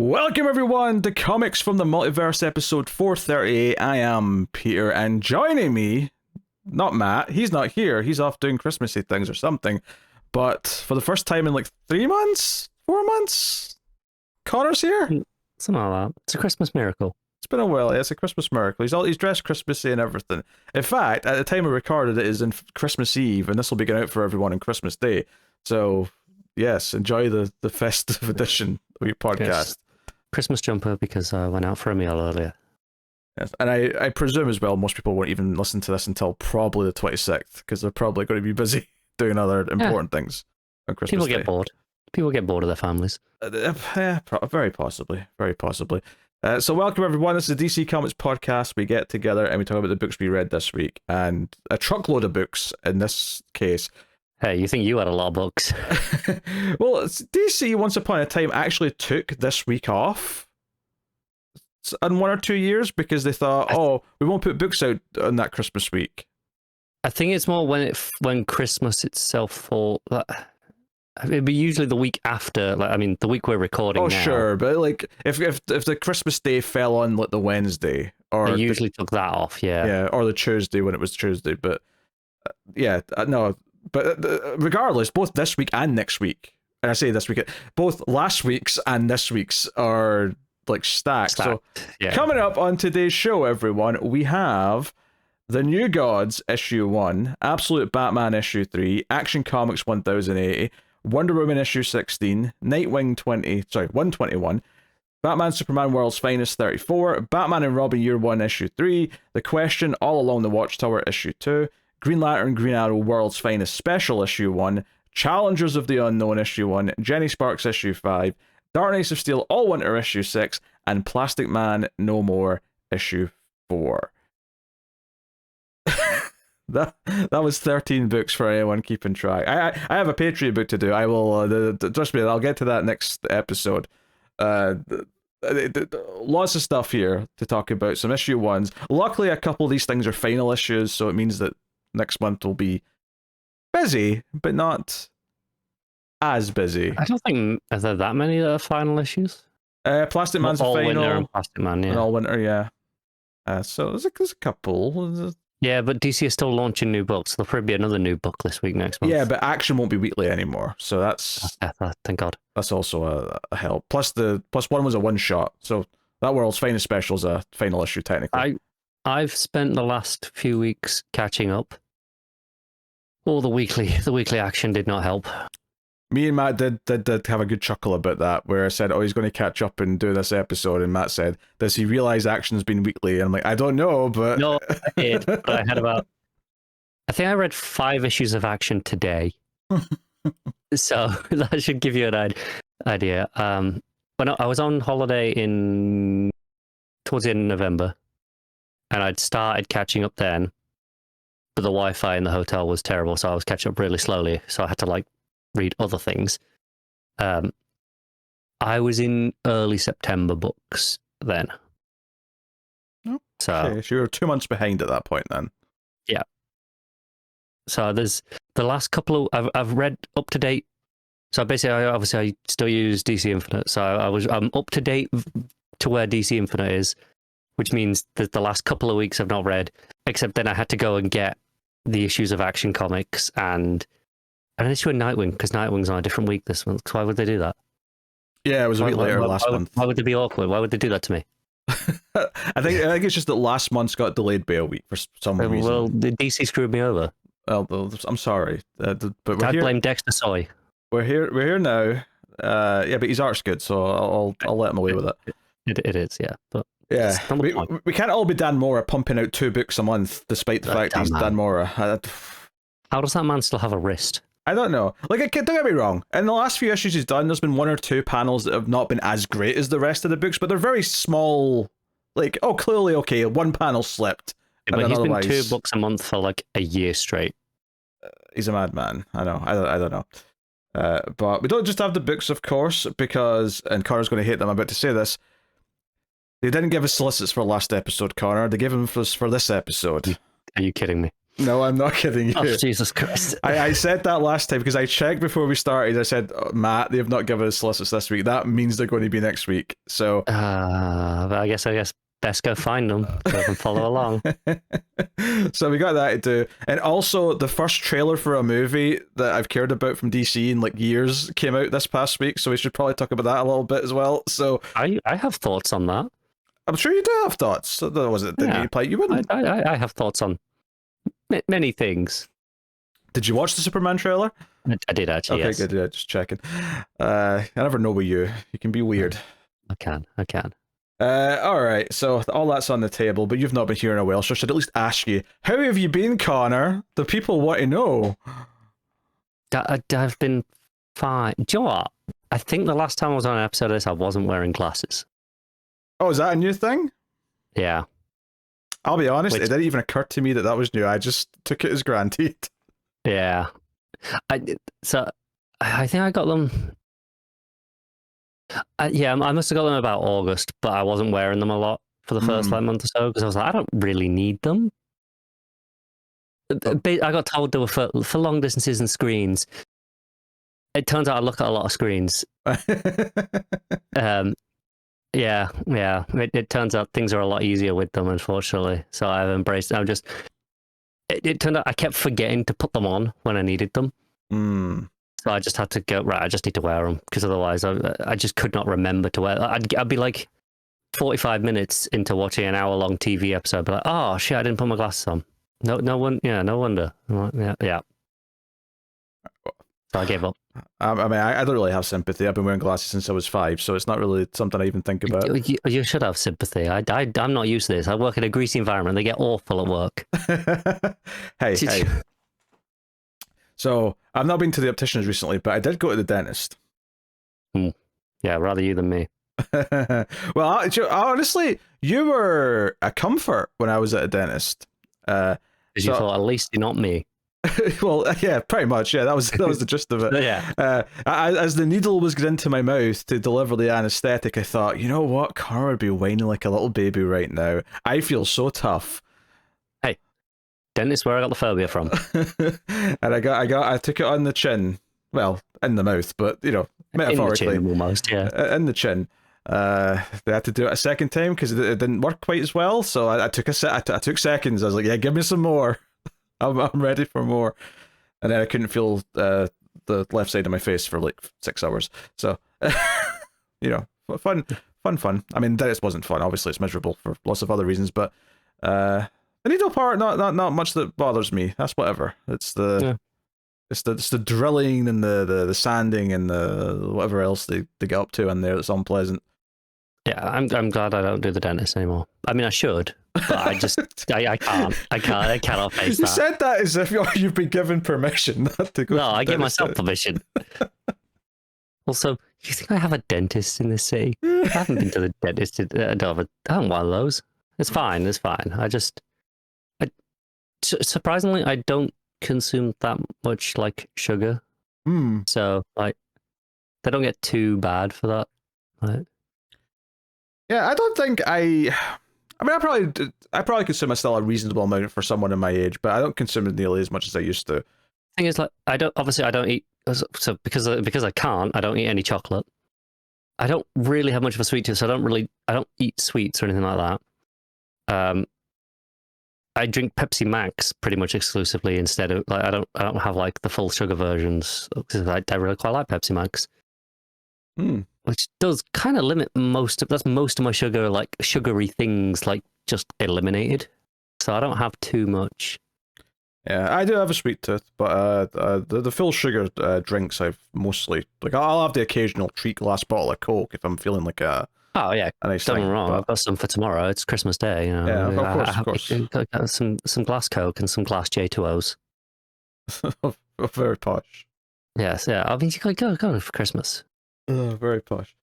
Welcome everyone to Comics from the Multiverse episode 438. I am Peter, and joining me, not Matt, he's not here, he's off doing Christmassy things or something, but for the first time in like 3 months? 4 months? Connor's here? Something like that. It's a Christmas miracle. It's been a while, it's a Christmas miracle. He's dressed Christmassy and everything. In fact, at the time we recorded it is in Christmas Eve, and this will be going out for everyone on Christmas Day. So, yes, enjoy the festive edition of your podcast. Yes. Christmas jumper because I went out for a meal earlier. Yes, and I presume as well most people won't even listen to this until probably the 26th, because they're probably going to be busy doing other important things on Christmas People Day. get bored. People get bored of their families. Very possibly. Very possibly. So welcome everyone, this is the DC Comics podcast. We get together and we talk about the books we read this week, and a truckload of books in this case. Hey, you think you had a lot of books? Well, DC once upon a time actually took this week off in 1 or 2 years because they thought, we won't put books out on that Christmas week. I think it's more when Christmas itself falls. It'd be usually the week after. The week we're recording. Oh, now. Sure, but like if the Christmas Day fell on like the Wednesday, or they usually took that off, yeah, or the Tuesday when it was Tuesday, but no. But regardless, both this week and next week, and I say this week, both last week's and this week's are like stacked. So coming up on today's show, everyone, we have The New Gods issue 1, Absolute Batman issue 3, Action Comics 1080, Wonder Woman issue 16, Nightwing 121, Batman Superman World's Finest 34, Batman and Robin Year 1 issue 3, The Question All Along the Watchtower issue 2, Green Lantern Green Arrow World's Finest Special issue 1, Challengers of the Unknown issue 1, Jenny Sparks issue 5, Dark Knights of Steel Allwinter issue 6, and Plastic Man No More issue 4. That was 13 books for anyone keeping track. I have a Patreon book to do. I will trust me, I'll get to that next episode. Lots of stuff here to talk about. Some issue 1s. Luckily, a couple of these things are final issues, so it means that next month will be busy, but not as busy. I don't think are there that many that are final issues. Plastic Man's a final, and Plastic Man, and Allwinter, yeah. So there's a couple. Yeah, but DC is still launching new books. There'll probably be another new book this week, next month. Yeah, but Action won't be weekly anymore, so that's thank God. That's also a help. Plus one was a one shot, so that World's Finest Special is a final issue technically. I've spent the last few weeks catching up. Oh, the weekly action did not help. Me and Matt did have a good chuckle about that, where I said, he's going to catch up and do this episode, and Matt said, does he realize Action's been weekly? And I'm like, I don't know, but... No, I did, but I think I read 5 issues of Action today. So that should give you an idea. When I was on holiday towards the end of November, and I'd started catching up then, but the Wi-Fi in the hotel was terrible, so I was catching up really slowly, so I had to read other things. I was in early September books then. Okay, so you were 2 months behind at that point then. Yeah. So there's the last couple of I've read up to date. So basically, I still use DC Infinite. So I'm up to date to where DC Infinite is, which means that the last couple of weeks I've not read. Except then I had to go and get the issues of Action Comics and an issue of Nightwing, because Nightwing's on a different week this month. So why would they do that? Yeah, it was a week later last month. Why would they be awkward? Why would they do that to me? I think it's just that last month's got delayed by a week for some reason. Well, the DC screwed me over. Well, I'm sorry, but we're I'd here. blame Dexter Soy. We're here now. Yeah, but his art's good, so I'll let him away with it. It is, yeah. But yeah, we can't all be Dan Mora pumping out 2 books a month, despite the fact he's Dan Mora. How does that man still have a wrist? I don't know. Don't get me wrong. In the last few issues he's done, there's been 1 or 2 panels that have not been as great as the rest of the books, but they're very small. Clearly, okay, 1 panel slipped. Yeah, but he's been 2 books a month for a year straight. He's a madman. I know. I don't know. But we don't just have the books, of course, because, and Connor's going to hate them, I'm about to say this, they didn't give us solicits for last episode, Connor. They gave them for this episode. Are you kidding me? No, I'm not kidding you. Oh, Jesus Christ. I said that last time because I checked before we started. I said, oh, Matt, they've not given us solicits this week. That means they're going to be next week. So, but I guess best go find them so I can follow along. So we got that to do. And also, the first trailer for a movie that I've cared about from DC in like years came out this past week. So we should probably talk about that a little bit as well. So I have thoughts on that. I'm sure you do have thoughts. That was it. Didn't you play? You wouldn't. I have thoughts on many things. Did you watch the Superman trailer? I did actually. Okay, yes. good. Yeah, just checking. I never know with you. You can be weird. I can. All right, so all that's on the table, but you've not been here in a while, so I should at least ask you, how have you been, Connor? The people want to know. I've been fine. Do you know what? I think the last time I was on an episode of this, I wasn't wearing glasses. Oh, is that a new thing? Yeah. I'll be honest, it didn't even occur to me that was new. I just took it as granted. Yeah. I think I got them... I must have got them about August, but I wasn't wearing them a lot for the first month or so because I was like, I don't really need them. I got told they were for long distances and screens. It turns out I look at a lot of screens. Yeah. It turns out things are a lot easier with them, unfortunately. So I've embraced. It turned out I kept forgetting to put them on when I needed them. So I just had to go, right, I just need to wear them because otherwise I just could not remember to wear. I'd be like 45 minutes into watching an hour-long TV episode, I'd be like, oh shit, I didn't put my glasses on. No wonder. Yeah. So I gave up. I mean, I don't really have sympathy. I've been wearing glasses since I was 5, so it's not really something I even think about. You should have sympathy. I'm not used to this. I work in a greasy environment. They get awful at work. Hey. So, I've not been to the opticians recently, but I did go to the dentist. Yeah, rather you than me. Well, honestly, you were a comfort when I was at a dentist. Because you thought, at least you're not me. Well, yeah, pretty much. Yeah, that was the gist of it. Yeah. As the needle was getting into my mouth to deliver the anesthetic, I thought, you know what? Connor would be whining like a little baby right now. I feel so tough. Hey, dentist, where I got the phobia from. And I took it on the chin. Well, in the mouth, but metaphorically, in the chin, almost. Yeah, in the chin. They had to do it a second time because it didn't work quite as well. So I took I took seconds. I was like, yeah, give me some more. I'm ready for more. And then I couldn't feel the left side of my face for like 6 hours. So, fun. I mean, this wasn't fun. Obviously, it's miserable for lots of other reasons. But the needle part, not much that bothers me. That's whatever. It's the drilling and the sanding and the whatever else they get up to in there that's unpleasant. Yeah, I'm glad I don't do the dentist anymore. I mean, I should, but I just I can't. I cannot face that. You said that as if you've been given permission not to go. No, I give myself permission. Also, you think I have a dentist in this city? I haven't been to the dentist. I don't have one of those. It's fine. Surprisingly, I don't consume that much like sugar. So like, they don't get too bad for that. Right? Yeah, I don't think I probably consume still a reasonable amount for someone in my age, but I don't consume it nearly as much as I used to. Thing is, like, I don't eat, so because I can't, I don't eat any chocolate. I don't really have much of a sweet tooth, so I don't eat sweets or anything like that. I drink Pepsi Max pretty much exclusively instead of, like, I don't have like the full sugar versions because I really quite like Pepsi Max. Which does kind of limit most of my sugar, like sugary things, like just eliminated. So I don't have too much. Yeah, I do have a sweet tooth, but the full sugar drinks I've mostly, like, I'll have the occasional treat glass bottle of Coke if I'm feeling like a nice don't get me wrong. But... I've got some for tomorrow. It's Christmas Day, you know. Yeah, of course. I got some glass Coke and some glass J2Os. Very posh. Yes, yeah. I mean, you go for Christmas. Very posh.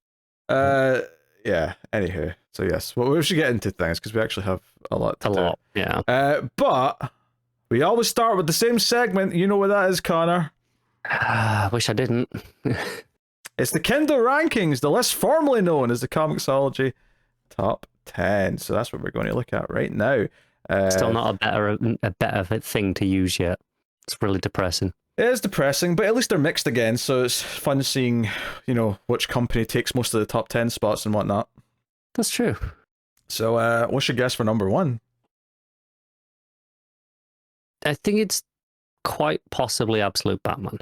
Yeah. Anywho, so yes, well, we should get into things because we actually have a lot to do. Yeah. But we always start with the same segment. You know what that is, Connor? I wish I didn't. It's the Kindle rankings, the list formerly known as the ComiXology Top 10. So that's what we're going to look at right now. Still not a better thing to use yet. It's really depressing. It is depressing, but at least they're mixed again, so it's fun seeing, which company takes most of the top 10 spots and whatnot. That's true. So, what's your guess for number 1? I think it's quite possibly Absolute Batman.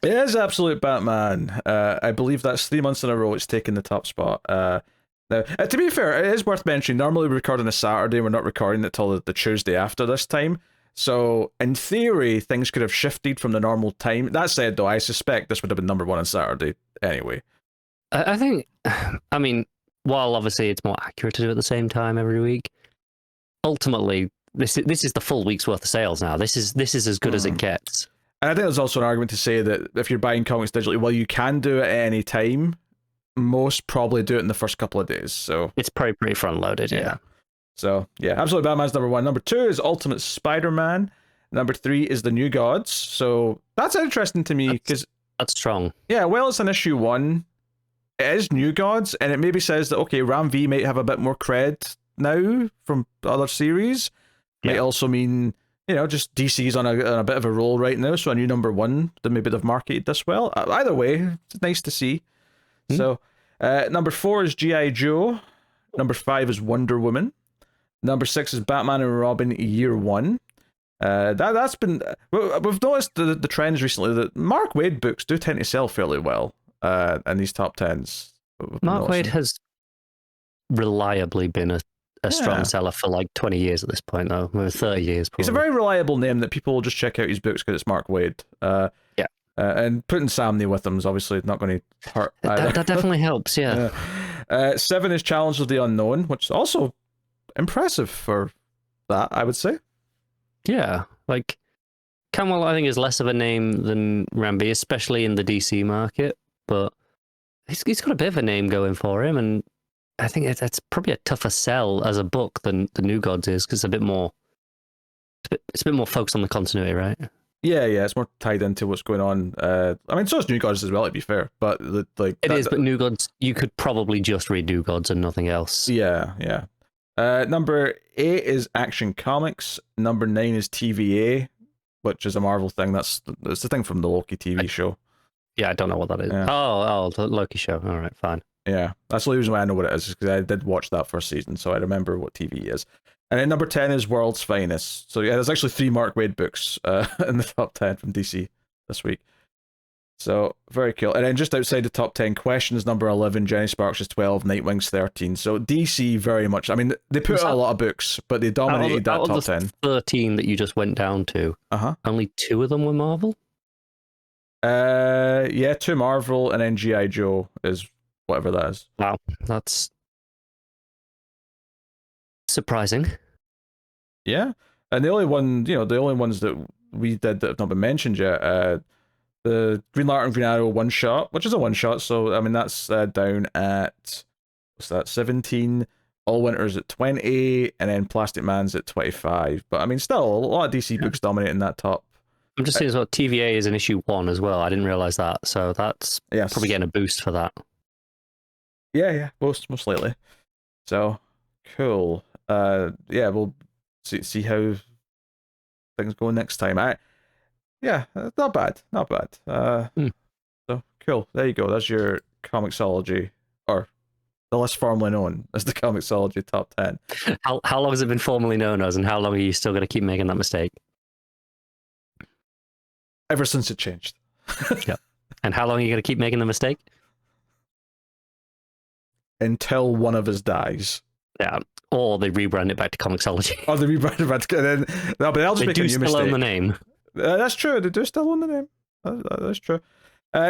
It is Absolute Batman. I believe that's 3 months in a row it's taken the top spot. Now, to be fair, it is worth mentioning, normally we record on a Saturday, we're not recording it till the Tuesday after this time. So, in theory, things could have shifted from the normal time. That said, though, I suspect this would have been number 1 on Saturday anyway. I think, while obviously it's more accurate to do at the same time every week, ultimately, this is the full week's worth of sales now. This is as good as it gets. And I think there's also an argument to say that if you're buying comics digitally, well, you can do it at any time. Most probably do it in the first couple of days. So it's probably pretty front-loaded, yeah. So, yeah, Absolute Batman's number 1. Number 2 is Ultimate Spider-Man. Number 3 is The New Gods. So that's interesting to me because that's strong. Yeah, well, it's an issue 1. It is New Gods, and it maybe says that, okay, Ram V might have a bit more cred now from other series. Might also mean, just DC's on a bit of a roll right now, so a new number 1 that maybe they've marketed this well. Either way, it's nice to see. So, number 4 is G.I. Joe. Number 5 is Wonder Woman. Number 6 is Batman and Robin Year 1. That's been... We've noticed the trends recently that Mark Waid books do tend to sell fairly well in these top 10s. Mark Waid has reliably been a strong seller for like 20 years at this point, though. 30 years, probably. He's a very reliable name that people will just check out his books because it's Mark Waid. And putting Samnee with them is obviously not going to hurt either. That definitely helps, yeah. 7 is Challenge of the Unknown, which is also impressive for that, I would say. Yeah, like Cantwell, I think, is less of a name than Ramby, especially in the DC market, but he's got a bit of a name going for him, and I think that's probably a tougher sell as a book than the New Gods is, because it's a bit more focused on the continuity, right? Yeah, it's more tied into what's going on. I mean, so is New Gods as well, to be fair, but but New Gods, you could probably just read New Gods and nothing else. Yeah. Number 8 is Action Comics. Number 9 is TVA, which is a Marvel thing. That's the thing from the Loki TV show. Yeah, I don't know what that is. Yeah. Oh, the Loki show. All right, fine. Yeah, that's the only reason why I know what it is, because I did watch that first season, so I remember what TV is. And then number 10 is World's Finest. So yeah, there's actually 3 Mark Waid books in the top 10 from DC this week. So, very cool. And then just outside the top 10, Questions number 11, Jenny Sparks is 12, Nightwing's 13. So DC very much, I mean, they put out a lot of books, but they dominated that top 10. 13 that you just went down to, only 2 of them were Marvel? Yeah, 2 Marvel, and then G.I. Joe is whatever that is. Wow, that's surprising. Yeah, and the only ones that we did that have not been mentioned yet, the Green Lantern, Green Arrow one shot, which is a one shot, so I mean that's down at 17. Allwinter's at 20, and then Plastic Man's at 25. But I mean, still a lot of DC books dominating that top. I'm just seeing as well, TVA is in issue 1 as well. I didn't realize that, so that's probably getting a boost for that. Yeah, most likely. So cool. Yeah, we'll see how things go next time. Not bad. So cool. There you go. That's your ComiXology, or the less formally known as the ComiXology top 10. How long has it been formally known as, and how long are you still going to keep making that mistake? Ever since it changed. Yeah. And how long are you going to keep making the mistake? Until one of us dies. Yeah. Or they rebrand it back to ComiXology. Or they rebrand it back to... No, but they'll just make a new mistake. They do still own the name. That's true. They do still own the name. That's true.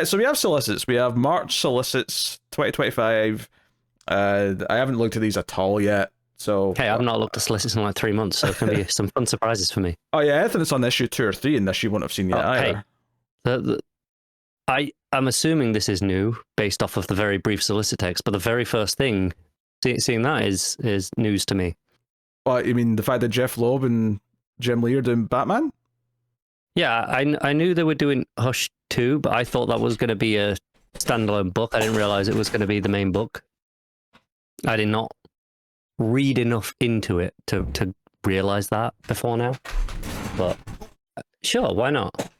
So we have Solicits. We have March Solicits 2025. I haven't looked at these at all yet. So hey, I've not looked at Solicits in like 3 months, so it can be some fun surprises for me. Oh yeah, I think it's on issue 2 or 3, and this you won't have seen yet either. Hey, I'm assuming this is new based off of the very brief solicit text, but the very first thing seeing that is news to me. What, you mean the fact that Jeff Loeb and Jim Lee are doing Batman? Yeah, I knew they were doing Hush 2, but I thought that was going to be a standalone book. I didn't realize it was going to be the main book. I did not read enough into it to realized that before now. But sure, why not?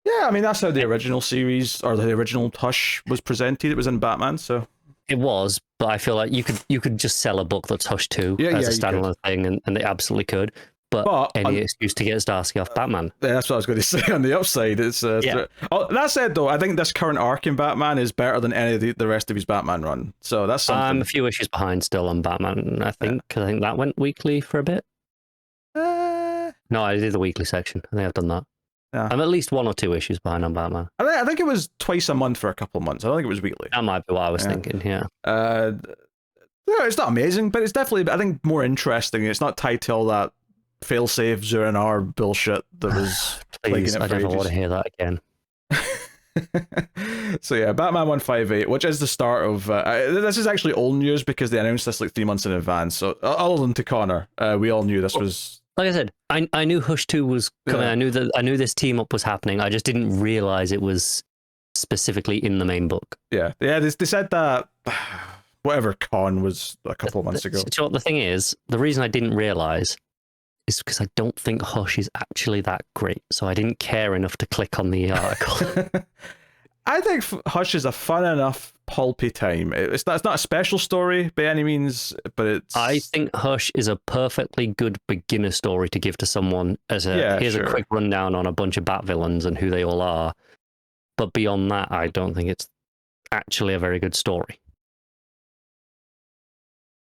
Yeah, I mean, that's how the original series, or the original Hush was presented. It was in Batman, so... It was, but I feel like you could just sell a book that's Hush 2 as a standalone thing, and they absolutely could. But any excuse to get Starsky off Batman. That's what I was going to say on the upside. It's that said, though, I think this current arc in Batman is better than any of the rest of his Batman run. So that's something. I'm a few issues behind still on Batman, I think, because I think that went weekly for a bit. No, I did the weekly section. I think I've done that. Yeah. I'm at least 1 or 2 issues behind on Batman. I think it was twice a month for a couple of months. I don't think it was weekly. That might be what I was thinking, yeah. It's not amazing, but it's definitely, I think, more interesting. It's not tied to all that failsafe Zur-En-Arr bullshit that was... Please, I never want to hear that again. So yeah, Batman 158, which is the start of... this is actually old news because they announced this like 3 months in advance. So other than to Connor, we all knew this was... Like I said, I knew Hush 2 was coming. Yeah. I knew this team up was happening. I just didn't realize it was specifically in the main book. Yeah. They said that whatever con was a couple of months ago. So the thing is, the reason I didn't realize is because I don't think Hush is actually that great. So I didn't care enough to click on the article. I think Hush is a fun enough pulpy time. It's not a special story by any means, but it's... I think Hush is a perfectly good beginner story to give to someone as here's a quick rundown on a bunch of Bat villains and who they all are. But beyond that, I don't think it's actually a very good story.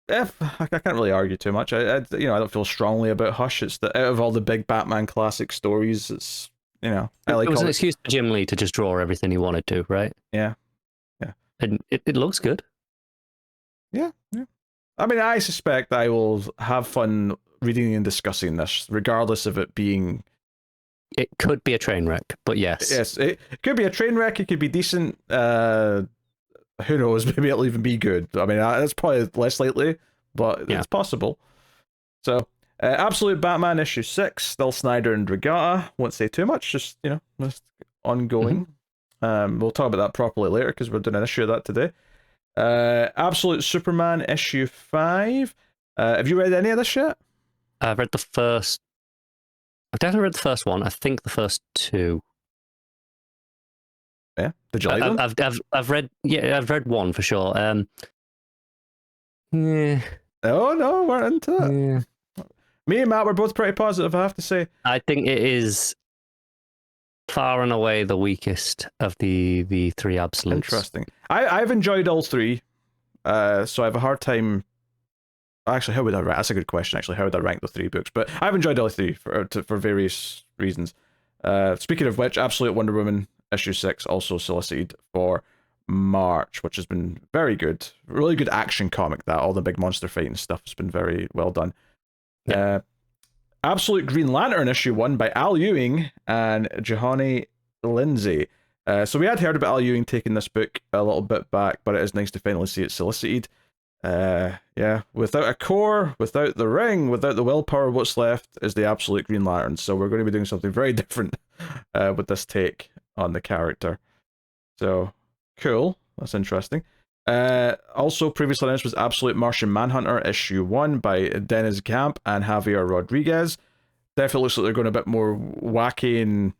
I can't really argue too much. I don't feel strongly about Hush. It's out of all the big Batman classic stories, it's... I like it was an excuse for Jim Lee to just draw everything he wanted to, right? Yeah. And it looks good. Yeah. I mean, I suspect I will have fun reading and discussing this, regardless of it being... It could be a train wreck, but yes. Yes, it could be a train wreck, it could be decent. Who knows, maybe it'll even be good. I mean, that's probably less likely, but it's possible. So... Absolute Batman issue 6, still Snyder and Dragotta. Won't say too much, just ongoing. We'll talk about that properly later because we're doing an issue of that today. Absolute Superman issue 5. Have you read any of this yet? I've read the first. I've definitely read the first one. I think the first 2. Yeah, did you like them? I've read one for sure. Yeah. Oh no, we're into it. Yeah. Me and Matt were both pretty positive, I have to say. I think it is far and away the weakest of the 3 absolutes. Interesting. I've enjoyed all 3, so I have a hard time... Actually, how would I rank? That's a good question, actually. How would I rank the 3 books? But I've enjoyed all 3 for various reasons. Speaking of which, Absolute Wonder Woman issue 6 also solicited for March, which has been very good. Really good action comic, that. All the big monster fighting stuff has been very well done. Yeah. Absolute Green Lantern issue 1 by Al Ewing and Johanny Lindsay. So we had heard about Al Ewing taking this book a little bit back, but it is nice to finally see it solicited. Without a core, without the ring, without the willpower, what's left is the Absolute Green Lantern. So we're going to be doing something very different with this take on the character. So cool, that's interesting. Also previously announced was Absolute Martian Manhunter issue 1 by Dennis Camp and Javier Rodriguez. Definitely looks like they're going a bit more wacky and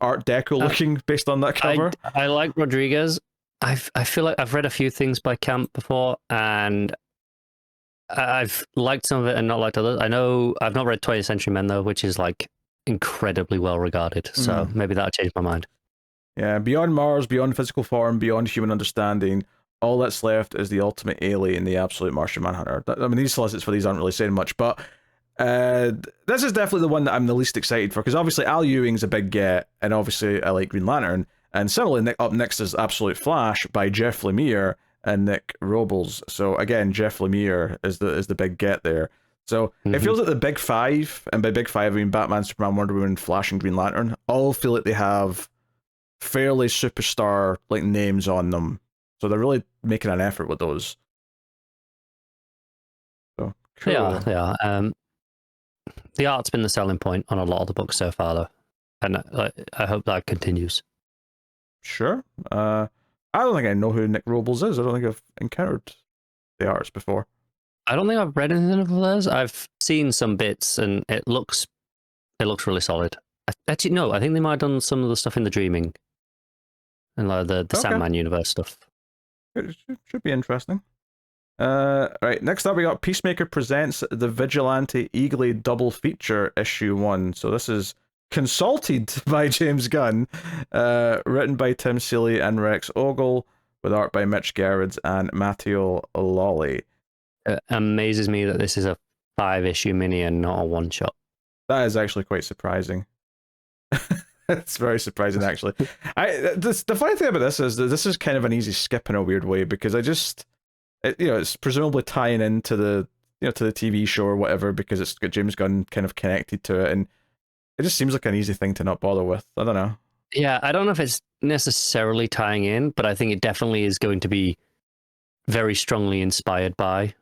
Art Deco looking based on that cover. I like Rodriguez. I feel like I've read a few things by Camp before and I've liked some of it and not liked others. I know I've not read 20th Century Men though, which is like incredibly well regarded, so maybe that'll change my mind. Yeah, beyond Mars, beyond physical form, beyond human understanding, all that's left is the ultimate alien, the Absolute Martian Manhunter. I mean, these solicits for these aren't really saying much, but this is definitely the one that I'm the least excited for, because obviously Al Ewing's a big get, and obviously I like Green Lantern, and similarly up next is Absolute Flash by Jeff Lemire and Nick Robles. So again, Jeff Lemire is the big get there. So it feels like the big 5, and by big 5 I mean Batman, Superman, Wonder Woman, Flash, and Green Lantern, all feel like they have fairly superstar like names on them, so they're really making an effort with those. So cool. Yeah. The art's been the selling point on a lot of the books so far, though, and I hope that continues. Sure. I don't think I know who Nick Robles is. I don't think I've encountered the arts before. I don't think I've read anything of theirs. I've seen some bits, and it looks really solid. Actually, no, I think they might have done some of the stuff in the Dreaming and like the Sandman universe stuff. It should be interesting. Right, next up we got Peacemaker Presents The Vigilante Eagly Double Feature Issue 1. So this is consulted by James Gunn, written by Tim Seeley and Rex Ogle, with art by Mitch Gerrards and Matteo Lolli. It amazes me that this is a 5-issue mini and not a one-shot. That is actually quite surprising. It's very surprising, actually. The funny thing about this is that this is kind of an easy skip in a weird way, because it's presumably tying into the to the TV show or whatever, because it's got James Gunn kind of connected to it, and it just seems like an easy thing to not bother with. I don't know. Yeah, I don't know if it's necessarily tying in, but I think it definitely is going to be very strongly inspired by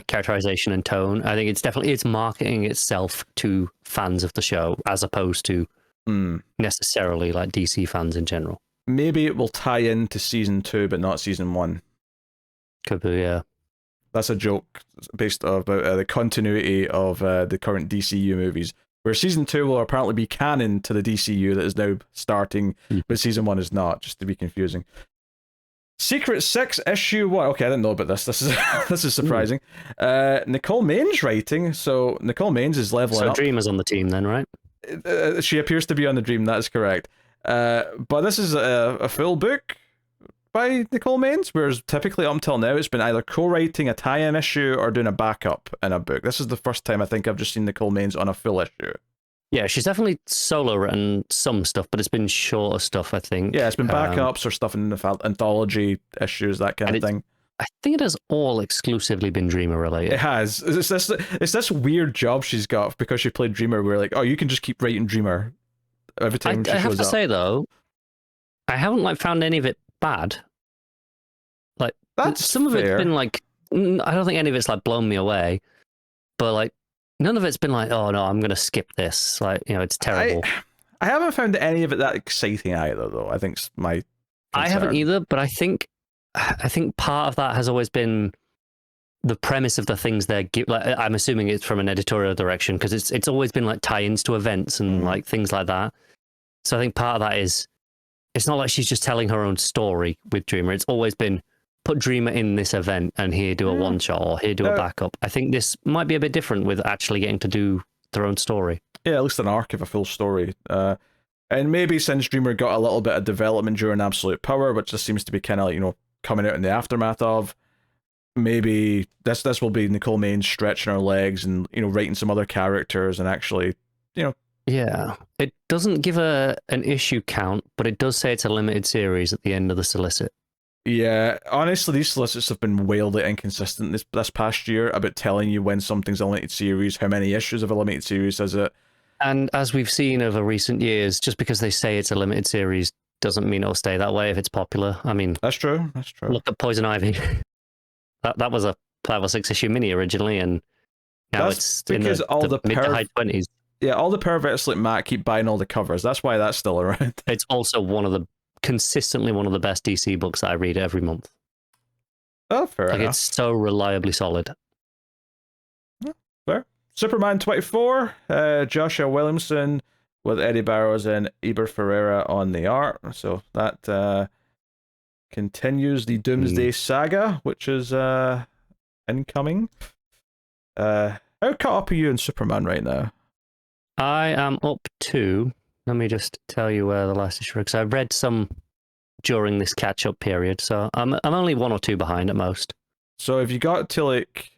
characterization and tone. I think it's marketing itself to fans of the show as opposed to necessarily like DC fans in general. Maybe it will tie into season 2, but not season 1. Could be, yeah. That's a joke based about the continuity of the current DCU movies, where season 2 will apparently be canon to the DCU that is now starting, but season 1 is not, just to be confusing. Secret 6 issue 1. Okay, I didn't know about this. This is surprising. Nicole Maines writing. So Nicole Maines is leveling up. So Dreamer's on the team then, right? She appears to be on the Dream. That is correct. But this is a full book by Nicole Maines, whereas typically up until now it's been either co-writing a tie-in issue or doing a backup in a book. This is the first time I think I've just seen Nicole Maines on a full issue. Yeah, she's definitely solo written some stuff, but it's been shorter stuff, I think. Yeah, it's been backups or stuff in the anthology issues, that kind of thing. I think it has all exclusively been Dreamer related. It has. It's this weird job she's got because she played Dreamer, where like, oh, you can just keep writing Dreamer every time she shows up. I have to say though, I haven't found any of it bad. Like some of it's been like, I don't think any of it's blown me away, but like none of it's been like, oh no, I'm gonna skip this. Like, it's terrible. I haven't found any of it that exciting either, though. I think my concern. I haven't either, but I think part of that has always been the premise of the things they're I'm assuming it's from an editorial direction, because it's always been like tie-ins to events and like things like that. So I think part of that is it's not like she's just telling her own story with Dreamer. It's always been put Dreamer in this event and here do a one shot or here do a backup. I think this might be a bit different with actually getting to do their own story. Yeah, at least an arc of a full story. And maybe since Dreamer got a little bit of development during Absolute Power, which just seems to be kind of coming out in the aftermath of, maybe this will be Nicole Maines stretching her legs and writing some other characters and actually Yeah, it doesn't give an issue count, but it does say it's a limited series at the end of the solicit. Yeah, honestly, these solicits have been wildly inconsistent this past year about telling you when something's a limited series, how many issues of a limited series is it. And as we've seen over recent years, just because they say it's a limited series doesn't mean it'll stay that way if it's popular. I mean, that's true. Look at Poison Ivy. that was a 5 or 6-issue mini originally, and now it's in the mid to high 20s. Yeah, all the perverts like Matt keep buying all the covers. That's why that's still around. It's also consistently one of the best DC books that I read every month. Oh, fair enough. It's so reliably solid. Yeah, fair. Superman 24, Joshua Williamson with Eddie Barrows and Eber Ferreira on the art. So that continues the Doomsday Saga, which is incoming. How caught up are you in Superman right now? I am up to, let me just tell you where the last issue is, because I read some during this catch-up period, so I'm only 1 or 2 behind at most. So have you got to like...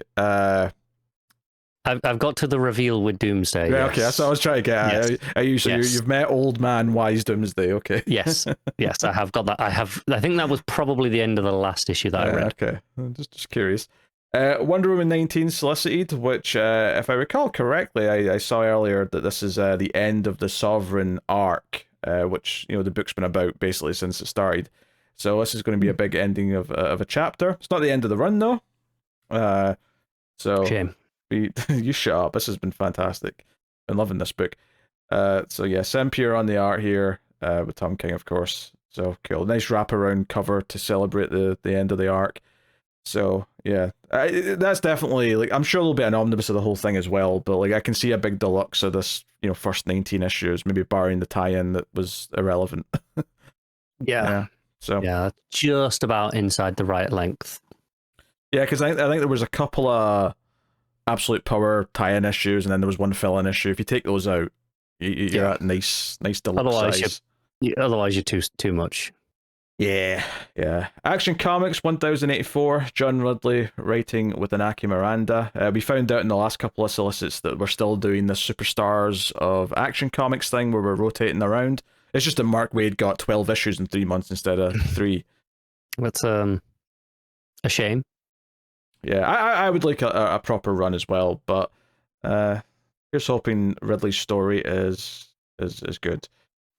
I've got to the reveal with Doomsday. Yeah, yes. okay, that's what I was trying to get at. Yes. Are you, so you've met Old Man Wise Doomsday, okay. Yes, I have got that. I think that was probably the end of the last issue that I read. Okay, just curious. Wonder Woman 19 Solicited, which, if I recall correctly, I saw earlier that this is the end of the Sovereign arc, which the book's been about basically since it started. So this is going to be a big ending of a chapter. It's not the end of the run though. Shame. You shut up. This has been fantastic. Been loving this book. So yeah, Sempier on the art here, with Tom King, of course. So cool. Nice wraparound cover to celebrate the end of the arc. So yeah, that's definitely like I'm sure there'll be an omnibus of the whole thing as well. But like I can see a big deluxe of this, first 19 issues, maybe barring the tie-in that was irrelevant. Yeah. Yeah. So Yeah, just about inside the right length. yeah, because I think there was a couple of absolute power tie-in issues, and then there was one fill-in issue. If you take those out, you're at nice deluxe Otherwise, size. you're too much. Yeah, yeah. Action Comics 1084, John Ridley writing with Inaki Miranda. We found out in the last couple of solicits that we're still doing the Superstars of Action Comics thing where we're rotating around. It's just that Mark Waid got 12 issues in 3 months instead of 3. That's a shame. Yeah, I would like a proper run as well, but here's hoping Ridley's story is good.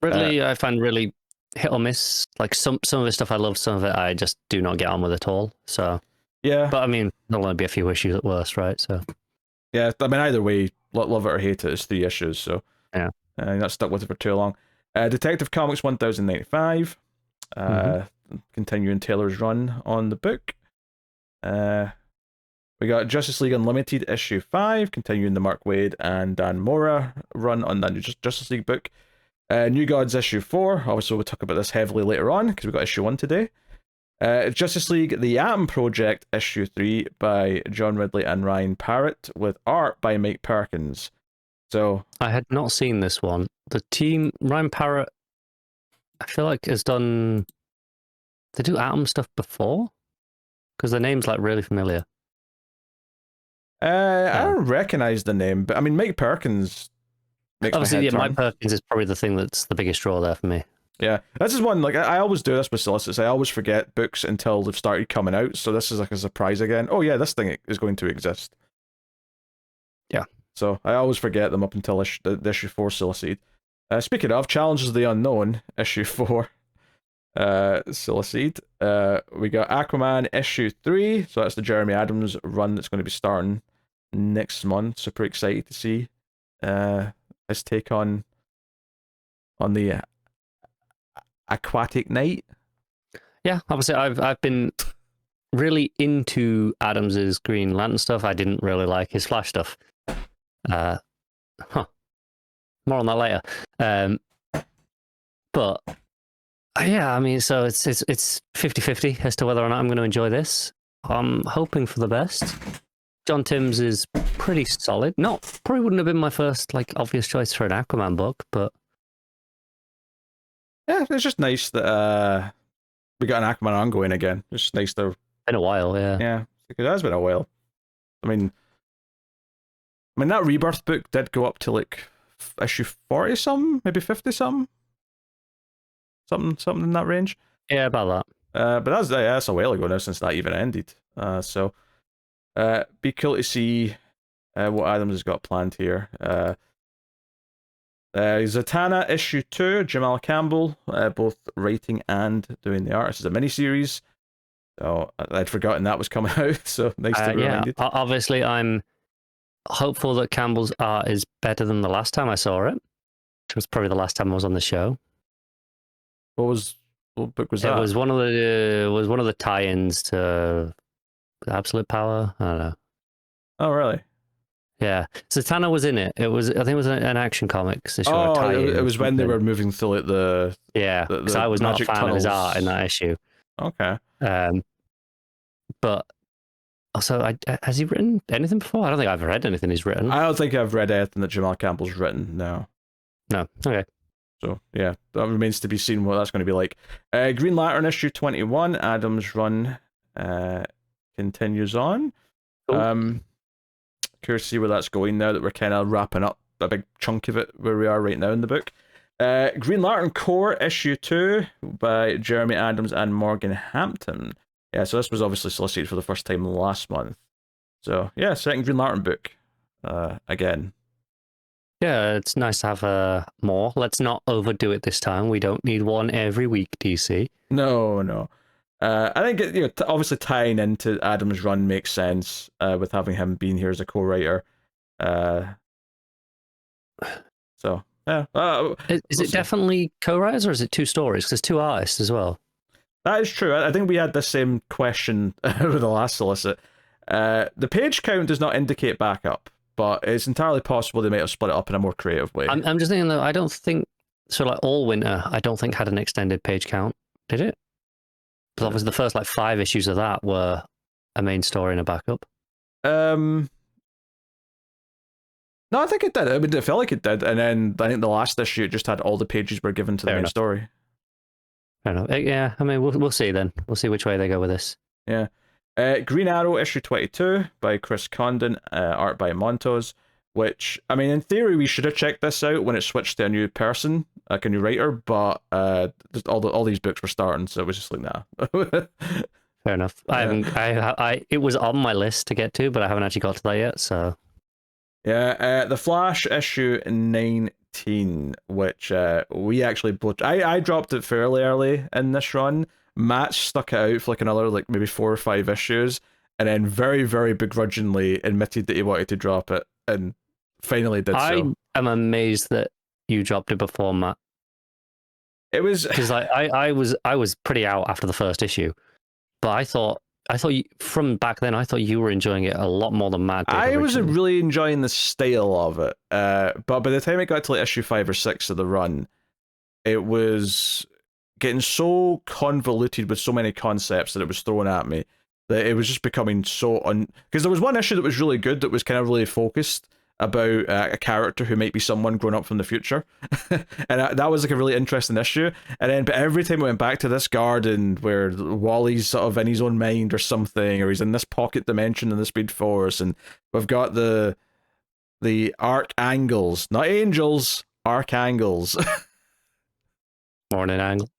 Ridley, I find really hit or miss. Like some of his stuff I love, some of it I just do not get on with at all. So yeah, but I mean, there'll only be a few issues at worst, right? So yeah, I mean either way, love it or hate it, it's 3 issues, so yeah, you're not stuck with it for too long. Detective Comics 1095, continuing Taylor's run on the book. We got Justice League Unlimited issue 5, continuing the Mark Waid and Dan Mora run on that Justice League book. New Gods issue 4, obviously we'll talk about this heavily later on because we got issue 1 today. Justice League The Atom Project issue 3 by John Ridley and Ryan Parrott with art by Mike Perkins. So I had not seen this one. The team, Ryan Parrott, I feel like has done. They do Atom stuff before because the name's like really familiar. I don't recognize the name, but I mean Mike Perkins makes obviously, my head turn. Mike Perkins is probably the thing that's the biggest draw there for me. Yeah, this is one, like, I always do this with solicits. I always forget books until they've started coming out, so this is like a surprise again. Oh yeah, this thing is going to exist. Yeah. So I always forget them up until the issue 4 solicit. Speaking of, Challenges of the Unknown, issue 4 solicit. We got Aquaman issue 3, so that's the Jeremy Adams run that's going to be starting next month. Super excited to see his take on the Aquatic Knight. Yeah, obviously I've been really into Adams's Green Lantern stuff. I didn't really like his Flash stuff. More on that later. But yeah, I mean, so it's 50-50 as to whether or not I'm going to enjoy this. I'm hoping for the best. John Timms is pretty solid. Probably wouldn't have been my first like obvious choice for an Aquaman book, but yeah, it's just nice that we got an Aquaman ongoing again. It's just nice to. Been a while, yeah. Yeah, it has been a while. I mean that Rebirth book did go up to like issue 40 something, maybe 50 something, something in that range. Yeah, about that. But that's a while ago now since that even ended. So be cool to see what Adams has got planned here. Zatanna issue 2, Jamal Campbell, both writing and doing the art. This is a miniseries, so I'd forgotten that was coming out. So nice to be reminded. Obviously, I'm hopeful that Campbell's art is better than the last time I saw it, which was probably the last time I was on the show. What book was that? It was one of the tie-ins to Absolute Power. I don't know. Oh, really? Yeah, Zatanna was in it. I think it was an Action Comics issue. Oh, it was when they were moving through like the because I was not a fan tunnels. Of his art in that issue. Okay. But also, has he written anything before? I don't think I've read anything he's written. I don't think I've read anything that Jamal Campbell's written. No. Okay. So yeah, that remains to be seen what that's going to be like. Green Lantern issue 21, Adams run continues on. Cool. Curious to see where that's going now that we're kind of wrapping up a big chunk of it where we are right now in the book. Green Lantern Corps issue 2 by Jeremy Adams and Morgan Hampton. Yeah, so this was obviously solicited for the first time last month. So yeah, second Green Lantern book again. Yeah, it's nice to have more. Let's not overdo it this time. We don't need one every week, DC. No. I think obviously tying into Adam's run makes sense with having him being here as a co-writer. So yeah, is it definitely co-writers or is it 2 stories? Because there's 2 artists as well. That is true. I think we had the same question with the last solicit. The page count does not indicate backup, but it's entirely possible they might have split it up in a more creative way. I'm just thinking though, I don't think so. Like Allwinter, I don't think had an extended page count, did it? Because obviously the first like 5 issues of that were a main story and a backup. No, I think it did. I mean, it felt like it did, and then I think the last issue just had all the pages were given to the main story. Fair enough. Yeah, I mean, we'll see then. We'll see which way they go with this. Yeah. Green Arrow issue 22 by Chris Condon, art by Montos. Which, I mean, in theory, we should have checked this out when it switched to a new person, like a new writer, but just all these books were starting, so it was just like, nah. Fair enough. It was on my list to get to, but I haven't actually got to that yet, so. Yeah, The Flash issue 19, which we actually both... I dropped it fairly early in this run. Matt stuck it out for like another, like, maybe 4 or 5 issues, and then very, very begrudgingly admitted that he wanted to drop it, and finally did so. I am amazed that you dropped it before Matt. It was... Because like, I was pretty out after the first issue, but I thought you, from back then, I thought you were enjoying it a lot more than Matt did. I was really enjoying the style of it, but by the time it got to like issue 5 or 6 of the run, it was getting so convoluted with so many concepts that it was thrown at me that it was just becoming so because there was one issue that was really good that was kind of really focused about a character who might be someone grown up from the future, and that was like a really interesting issue. And then, but every time we went back to this garden where Wally's sort of in his own mind or something, or he's in this pocket dimension in the Speed Force, and we've got the archangels, not angels, archangels. Morning angle.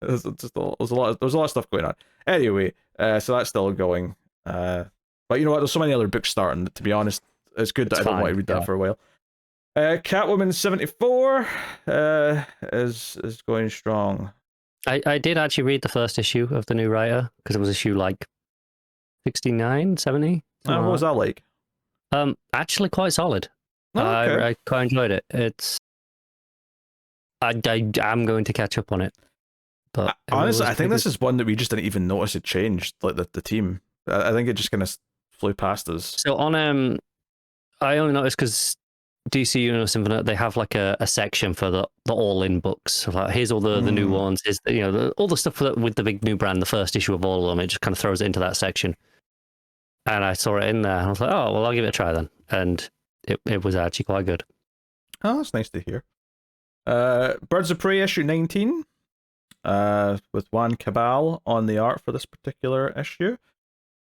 There's a lot of stuff going on. Anyway, so that's still going. But you know what? There's so many other books starting that, to be honest, it's good that I don't want to read that for a while. Catwoman 74 is going strong. I did actually read the first issue of the new writer because it was issue like 69, 70. What was that like? Actually quite solid. Oh, okay. I quite enjoyed it. It's I'm going to catch up on it. But honestly, I think this is one that we just didn't even notice it changed, like the team. I think it just kind of flew past us. So on I only noticed because DC Universe Infinite, they have like a section for the all-in books. So like, here's all the new ones. Here's all the stuff with the big new brand, the first issue of all of them. It just kind of throws it into that section. And I saw it in there. And I was like, oh, well, I'll give it a try then. And it was actually quite good. Oh, that's nice to hear. Birds of Prey issue 19, with Juan Cabal on the art for this particular issue.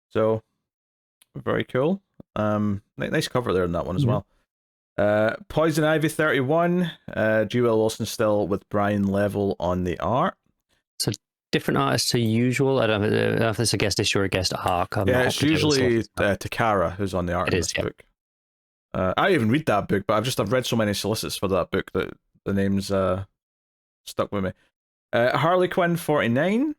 So, very cool. Nice cover there in that one as well. Poison Ivy 31, G. Will Wilson still with Brian Level on the art. So different artists to usual. I don't know if it's a guest issue or a guest arc. It's usually Takara who's on the art in this book. I even read that book, but I've read so many solicits for that book that the name's stuck with me. Harley Quinn 49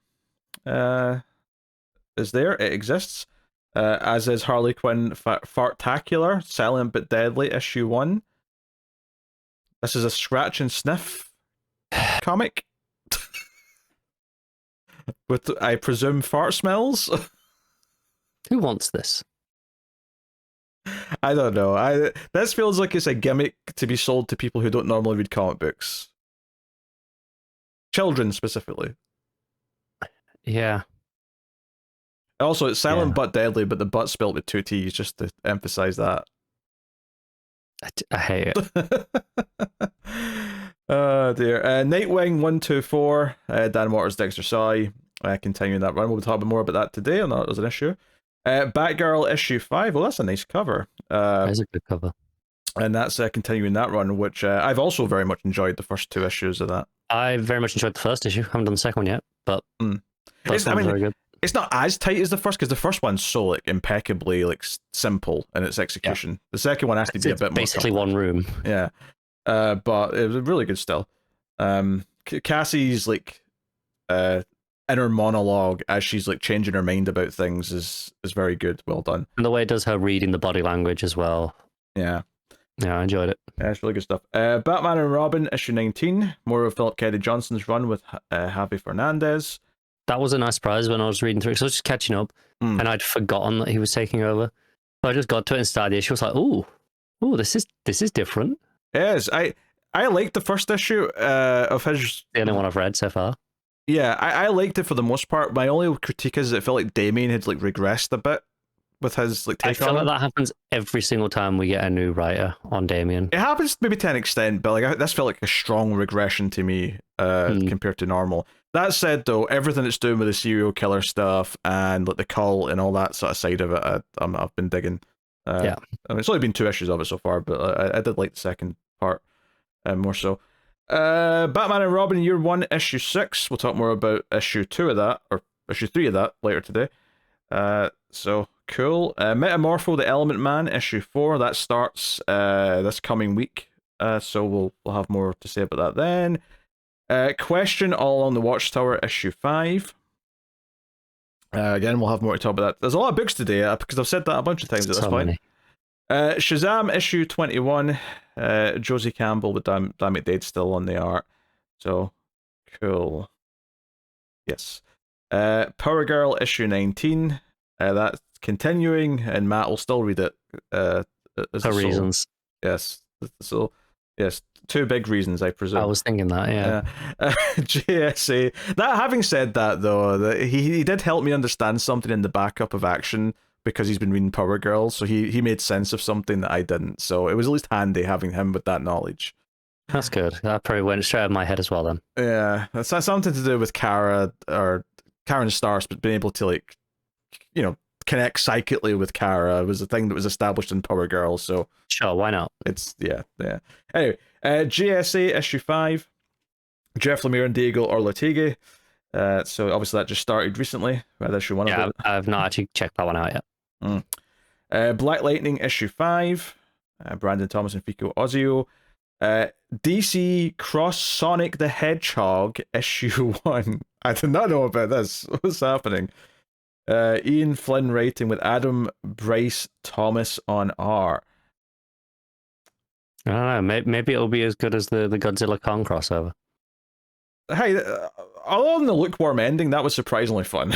is there. It exists. As is Harley Quinn Fartacular, Silent but Deadly, issue 1. This is a scratch and sniff comic. With, I presume, fart smells? Who wants this? I don't know. This feels like it's a gimmick to be sold to people who don't normally read comic books. Children, specifically. Yeah. Also, it's silent but deadly, but the butt spelled with 2 T's, just to emphasize that. I hate it. Oh dear. Nightwing 124, Dan Waters, Dexter Sai, continuing that run. We'll be talking more about that today, and that was an issue. Batgirl issue 5. Well, that's a nice cover. That's a good cover. And that's continuing that run, which I've also very much enjoyed the first 2 issues of that. I very much enjoyed the first issue. Haven't done the second one yet, but very good. It's not as tight as the first, because the first one's so like impeccably like simple in its execution. Yeah. The second one has to be a bit more basically one room. Yeah, but it was really good still. Cassie's like inner monologue as she's like changing her mind about things is very good. Well done. And the way it does her reading the body language as well. Yeah. Yeah, I enjoyed it. Yeah, it's really good stuff. Batman and Robin issue 19, more of Philip Kennedy Johnson's run with Javi Fernandez. that was a nice surprise when I was reading through it. So I was just catching up, and I'd forgotten that he was taking over. So I just got to it and started the issue. I was like, "Ooh, this is different." It is. I liked the first issue of his. The only one I've read so far. Yeah, I liked it for the most part. My only critique is it felt like Damien had like regressed a bit with his like take I feel on like it. that happens every single time we get a new writer on Damien. It happens maybe to an extent, but like this felt like a strong regression to me compared to normal. That said, though, everything it's doing with the serial killer stuff and like the cult and all that sort of side of it, I've been digging. Yeah, I mean, it's only been 2 issues of it so far, but I did like the second part more so. Batman and Robin Year 1, Issue 6. We'll talk more about Issue 2 of that, or Issue 3 of that later today. So cool. Metamorpho the Element Man, Issue 4. That starts this coming week. So we'll have more to say about that then. Question All on the Watchtower, Issue 5. Again, we'll have more to talk about that. There's a lot of books today because I've said that a bunch of times at this point. Shazam issue 21. Josie Campbell with Damn It Dead still on the art. So cool. Yes. Power Girl issue 19. That's continuing, and Matt will still read it. For reasons. Yes. So yes, 2 big reasons, I presume. I was thinking that, yeah. JSA. That having said that, though, that he did help me understand something in the backup of Action because he's been reading Power Girl, so he made sense of something that I didn't. So it was at least handy having him with that knowledge. That's good. That probably went straight out of my head as well then. Yeah, that's something to do with Kara or Karen Starks, but being able to like, connect psychically with Kara was a thing that was established in Power Girl. So sure, why not? It's yeah. Anyway, GSA issue 5, Jeff Lemire and Diego Orlotege. So obviously that just started recently. Read issue 1 of it. I've not actually checked that one out yet. Black Lightning issue 5, Brandon Thomas and Fico Ozio. DC Cross Sonic the Hedgehog issue 1. I did not know about this. What's happening? Ian Flynn writing with Adam Bryce Thomas on art. I don't know. Maybe it'll be as good as the Godzilla Kong crossover. Hey, other than the lukewarm ending, that was surprisingly fun.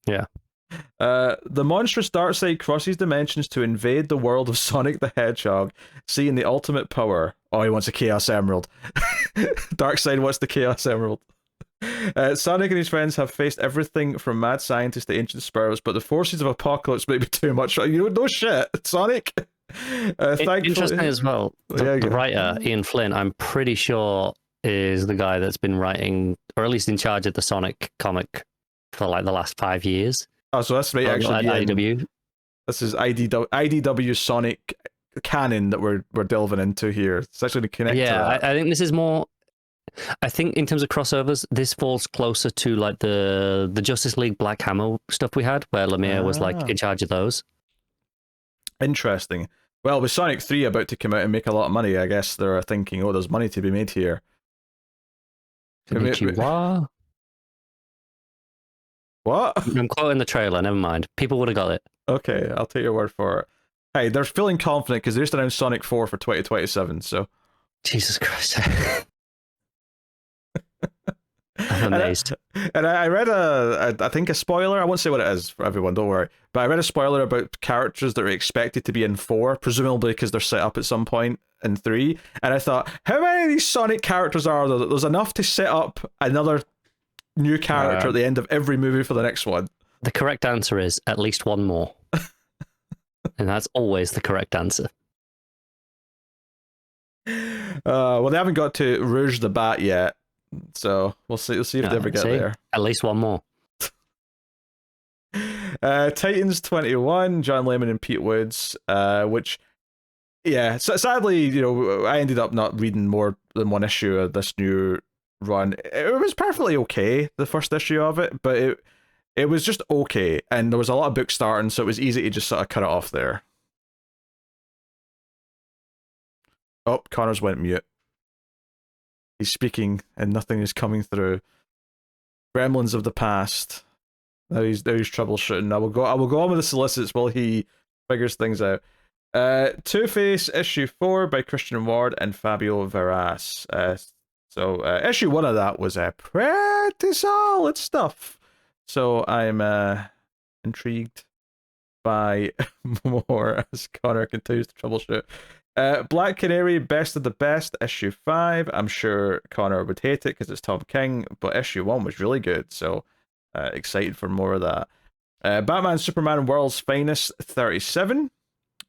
Yeah. The monstrous Darkseid crosses dimensions to invade the world of Sonic the Hedgehog, seeing the ultimate power. Oh, he wants a Chaos Emerald. Darkseid wants the Chaos Emerald. Sonic and his friends have faced everything from mad scientists to ancient spirits, but the forces of apocalypse may be too much. No shit, Sonic. Interesting as well. The writer Ian Flynn, I'm pretty sure, is the guy that's been writing, or at least in charge of the Sonic comic for like the last 5 years. Oh, so that's right. Actually, IDW. This is IDW Sonic canon that we're delving into here. It's actually to connect. Yeah, to that. I think this is more. I think in terms of crossovers, this falls closer to like the Justice League Black Hammer stuff we had, where Lemire was like in charge of those. Interesting. Well, with Sonic 3 about to come out and make a lot of money, I guess they're thinking, oh, there's money to be made here. What? I'm quoting the trailer, never mind. People would have got it. Okay, I'll take your word for it. Hey, they're feeling confident because they just announced Sonic 4 for 2027, so... Jesus Christ. I'm amazed. And I read I think a spoiler. I won't say what it is for everyone, don't worry. But I read a spoiler about characters that are expected to be in 4, presumably because they're set up at some point in 3. And I thought, how many of these Sonic characters are there? There's enough to set up another new character at the end of every movie for the next one. The correct answer is at least one more. And that's always the correct answer. Well, they haven't got to Rouge the Bat yet. So we'll see if they ever get there. At least one more. Titans 21, John Layman and Pete Woods, which, yeah, sadly, I ended up not reading more than one issue of this new run. It was perfectly okay, the first issue of it, but it was just okay, and there was a lot of books starting, so it was easy to just sort of cut it off there. Oh, Connor's went mute. He's speaking and nothing is coming through. Gremlins of the past. Now he's troubleshooting. I will go on with the solicits while he figures things out. Two-Face issue 4 by Christian Ward and Fabio Veras. So issue 1 of that was pretty solid stuff. so I'm intrigued by more as Connor continues to troubleshoot. Black Canary, Best of the Best, issue 5. I'm sure Connor would hate it because it's Tom King, but issue 1 was really good, so excited for more of that. Batman Superman World's Finest 37.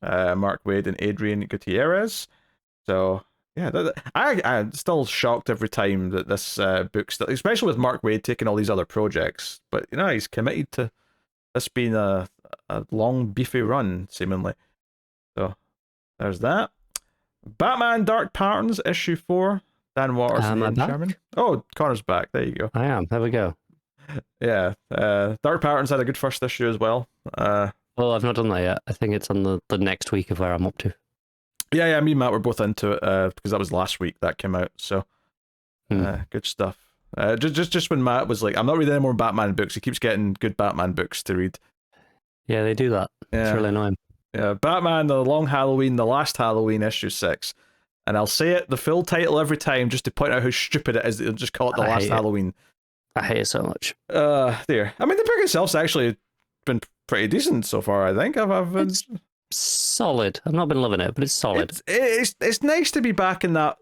Mark Waid and Adrian Gutierrez. So yeah, I'm still shocked every time that this book, especially with Mark Waid taking all these other projects, but he's committed to this being a long beefy run seemingly. So there's that. Batman Dark Patterns issue 4. Dan Waters and Ian Sherman. Oh, Connor's back. There you go. I am. There we go. Yeah. Dark Patterns had a good first issue as well. Well, I've not done that yet. I think it's on the next week of where I'm up to. Yeah, me and Matt were both into it because that was last week that came out. So, good stuff. Just when Matt was like, I'm not reading any more Batman books, he keeps getting good Batman books to read. Yeah, they do that. Yeah. It's really annoying. Yeah, Batman, The Long Halloween, The Last Halloween, issue 6. And I'll say it, the full title every time, just to point out how stupid it is that they'll just call it The Last Halloween. I hate it so much. There. I mean, the book itself's actually been pretty decent so far, I think. I've been... It's solid. I've not been loving it, but it's solid. It's nice to be back in that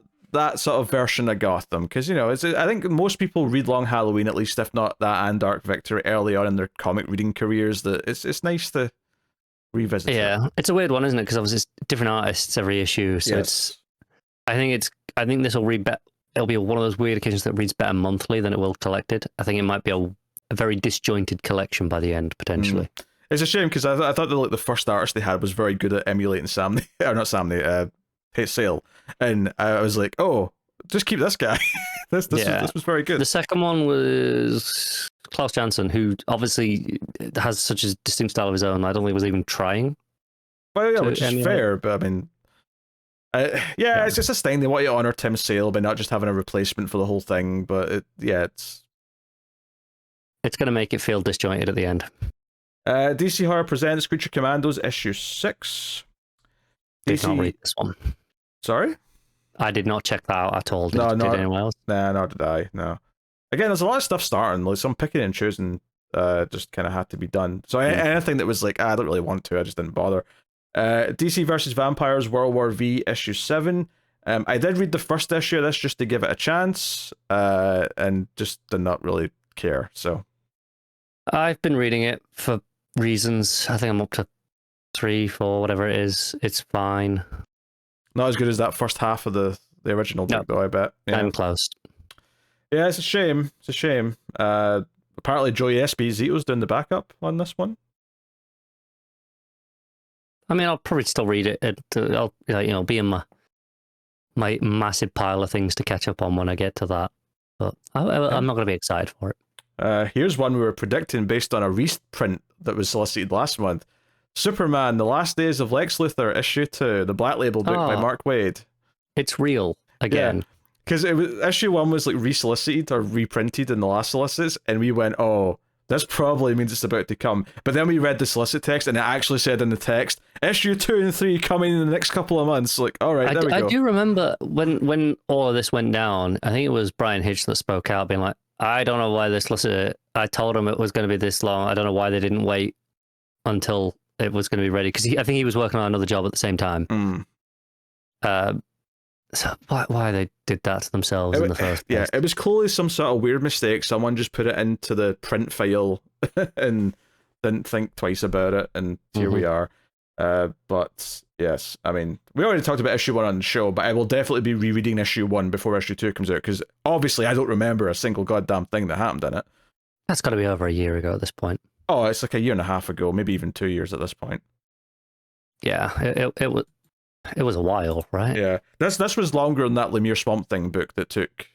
sort of version of Gotham, because, I think most people read Long Halloween, at least, if not that and Dark Victory, early on in their comic reading careers, that it's nice to revisit. Yeah, it's a weird one, isn't it? Because obviously it's different artists every issue, so yes. I think this will read better. It'll be one of those weird occasions that reads better monthly than it will collected. I think it might be a very disjointed collection by the end, potentially. It's a shame because I thought that the first artist they had was very good at emulating Samnee, or not Samnee, Hate Sale, and I was like, oh, just keep this guy. this was very good. The second one was Klaus Janson, who obviously has such a distinct style of his own. I don't think was even trying. Well, yeah, which is fair, but I mean, it's just a thing. They want you to honor Tim Sale by not just having a replacement for the whole thing. But it's going to make it feel disjointed at the end. DC Horror presents Creature Commandos issue 6. Did not read this one. Sorry? I did not check that out at all. Did anyone else? Nah, nor did I. No. Again, there's a lot of stuff starting. Like some picking and choosing just kind of had to be done. So anything that was like, I don't really want to, I just didn't bother. DC versus Vampires World War V issue 7. I did read the first issue of this just to give it a chance, and just did not really care. So I've been reading it for reasons. I think I'm up to 3, 4, whatever it is. It's fine. Not as good as that first half of the original book, though, I bet. Yeah. I'm close. Yeah, it's a shame. It's a shame. Apparently, Joey Esposito's doing the backup on this one. I mean, I'll probably still read it. I'll be in my massive pile of things to catch up on when I get to that. But I'm not going to be excited for it. Here's one we were predicting based on a reprint that was solicited last month. Superman, The Last Days of Lex Luthor, issue 2, the Black Label book by Mark Waid. It's real again. Because issue 1 was like resolicited or reprinted in the last solicits, and we went, oh, this probably means it's about to come. But then we read the solicit text, and it actually said in the text, issue 2 and 3 coming in the next couple of months. Like, all right, there we go. I do remember when all of this went down, I think it was Brian Hitch that spoke out, being like, I don't know why they solicited it. I told them it was going to be this long. I don't know why they didn't wait until it was going to be ready. Because I think he was working on another job at the same time. So why they did that to themselves in the first place? Yeah, it was clearly some sort of weird mistake. Someone just put it into the print file and didn't think twice about it, and here we are. But yes, I mean, we already talked about issue 1 on the show, but I will definitely be rereading issue 1 before issue 2 comes out, because obviously I don't remember a single goddamn thing that happened in it. That's got to be over a year ago at this point. Oh, it's like a year and a half ago, maybe even 2 years at this point. Yeah, it was a while, right? Yeah, this was longer than that Lemire Swamp Thing book that took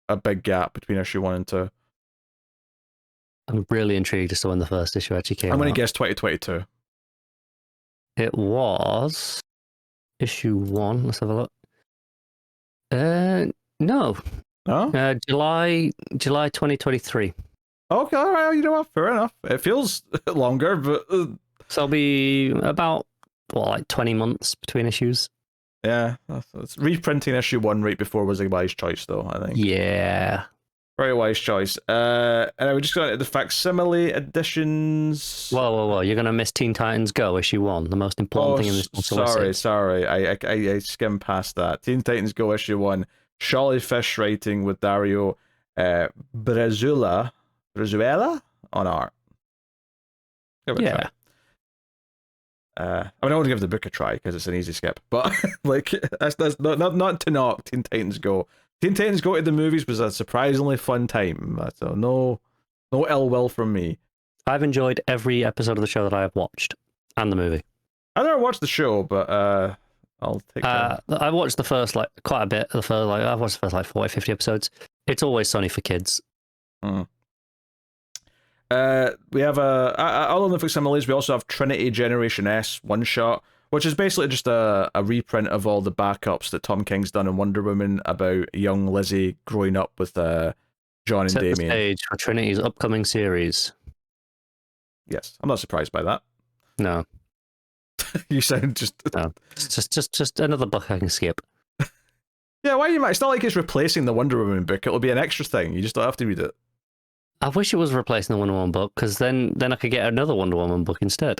a big gap between issue 1 and 2. I'm really intrigued as to when the first issue actually came out. I'm going to guess 2022. It was issue 1. Let's have a look. No. Oh? July 2023. Okay, all right, you know what? Fair enough. It feels longer, but... So it'll be about, 20 months between issues? Yeah, it's reprinting issue 1 right before was a wise choice, though, I think. Yeah. Very wise choice. And I would just go into the facsimile editions. Whoa. You're going to miss Teen Titans Go, issue 1, the most important thing in this one. Sorry. I skimmed past that. Teen Titans Go, issue 1. Sholly Fish writing with Dario Brazuela on art. Yeah. I want to give the book a try because it's an easy skip, but like that's not to knock Teen Titans Go. Teen Titans Go to the movies was a surprisingly fun time, so no ill will from me. I've enjoyed every episode of the show that I have watched, and the movie. I never watched the show, but I'll take that. I watched the first quite a bit. I've watched the first 40, 50 episodes. It's Always Sunny for kids. We have other than the facsimiles, we also have Trinity Generation S one shot, which is basically just a reprint of all the backups that Tom King's done in Wonder Woman about young Lizzie growing up with John and Set Damian. The stage for Trinity's upcoming series. Yes, I'm not surprised by that. No, you sound just no. Just another book I can skip. Yeah, why you? It's not like it's replacing the Wonder Woman book. It'll be an extra thing. You just don't have to read it. I wish it was replacing the Wonder Woman book, because then I could get another Wonder Woman book instead.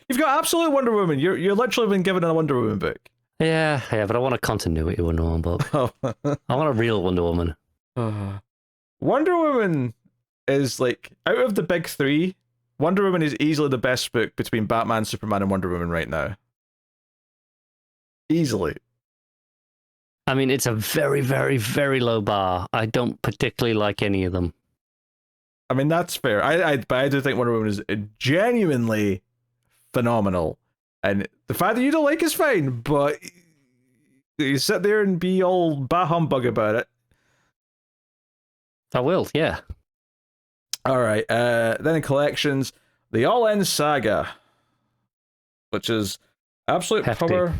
You've got absolute Wonder Woman. You're literally been given a Wonder Woman book. Yeah, but I want a continuity Wonder Woman book. I want a real Wonder Woman. Wonder Woman is like, out of the big three, Wonder Woman is easily the best book between Batman, Superman, and Wonder Woman right now. Easily. I mean, it's a very, very, very low bar. I don't particularly like any of them. I mean, that's fair. But I do think Wonder Woman is genuinely phenomenal. And the fact that you don't like is fine, but you sit there and be all bah humbug about it. I will, yeah. All right. Then in collections, the All In Saga, which is Absolute Hefty. Power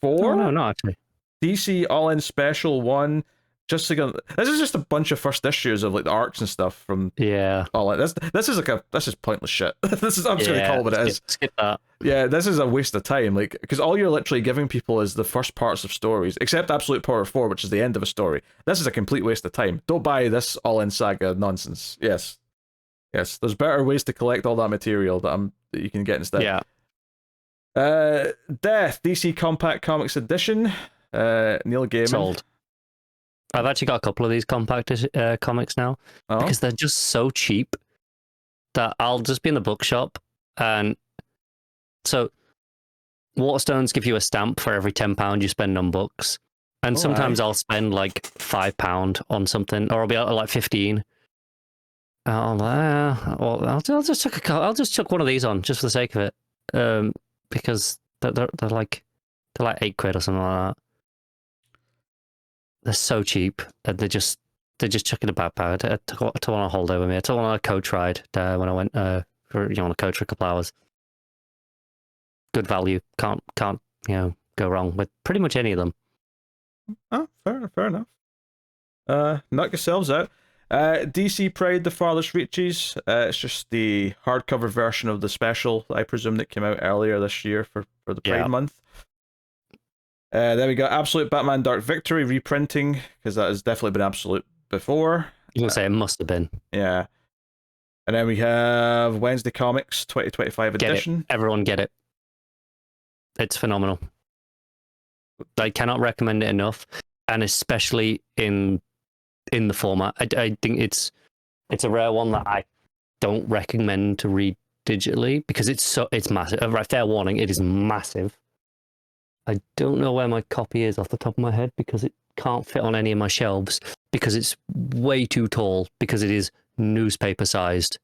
4. No, not actually. DC All In Special 1. This is just a bunch of first issues of like the arcs and stuff from All In. This is pointless shit. I'm just gonna call it what it is. Skip that. Yeah, this is a waste of time. Like, because all you're literally giving people is the first parts of stories, except Absolute Power 4, which is the end of a story. This is a complete waste of time. Don't buy this All In Saga nonsense. Yes, there's better ways to collect all that material that you can get instead. Yeah. Death DC Compact Comics Edition. Neil Gaiman. Sold. I've actually got a couple of these compact comics now because they're just so cheap that I'll just be in the bookshop, and so Waterstones give you a stamp for every £10 you spend on books, and sometimes I'll spend like £5 on something, or I'll be out at like 15. I'll just chuck one of these on just for the sake of it, because they're like £8 or something like that. They're so cheap that they're just chucking about power. I took one on holiday with me. I took one on a coach ride when I went on a coach for a couple hours. Good value. Can't go wrong with pretty much any of them. Oh, fair enough. Knock yourselves out. DC Pride: The Farthest Reaches. It's just the hardcover version of the special, I presume, that came out earlier this year for the Pride month. Then we got Absolute Batman Dark Victory reprinting, because that has definitely been Absolute before. You can say it must have been. Yeah. And then we have Wednesday Comics 2025 edition. It. Everyone get it. It's phenomenal. I cannot recommend it enough, and especially in the format. I think it's a rare one that I don't recommend to read digitally because it's massive. Fair warning, it is massive. I don't know where my copy is off the top of my head because it can't fit on any of my shelves because it's way too tall because it is newspaper sized.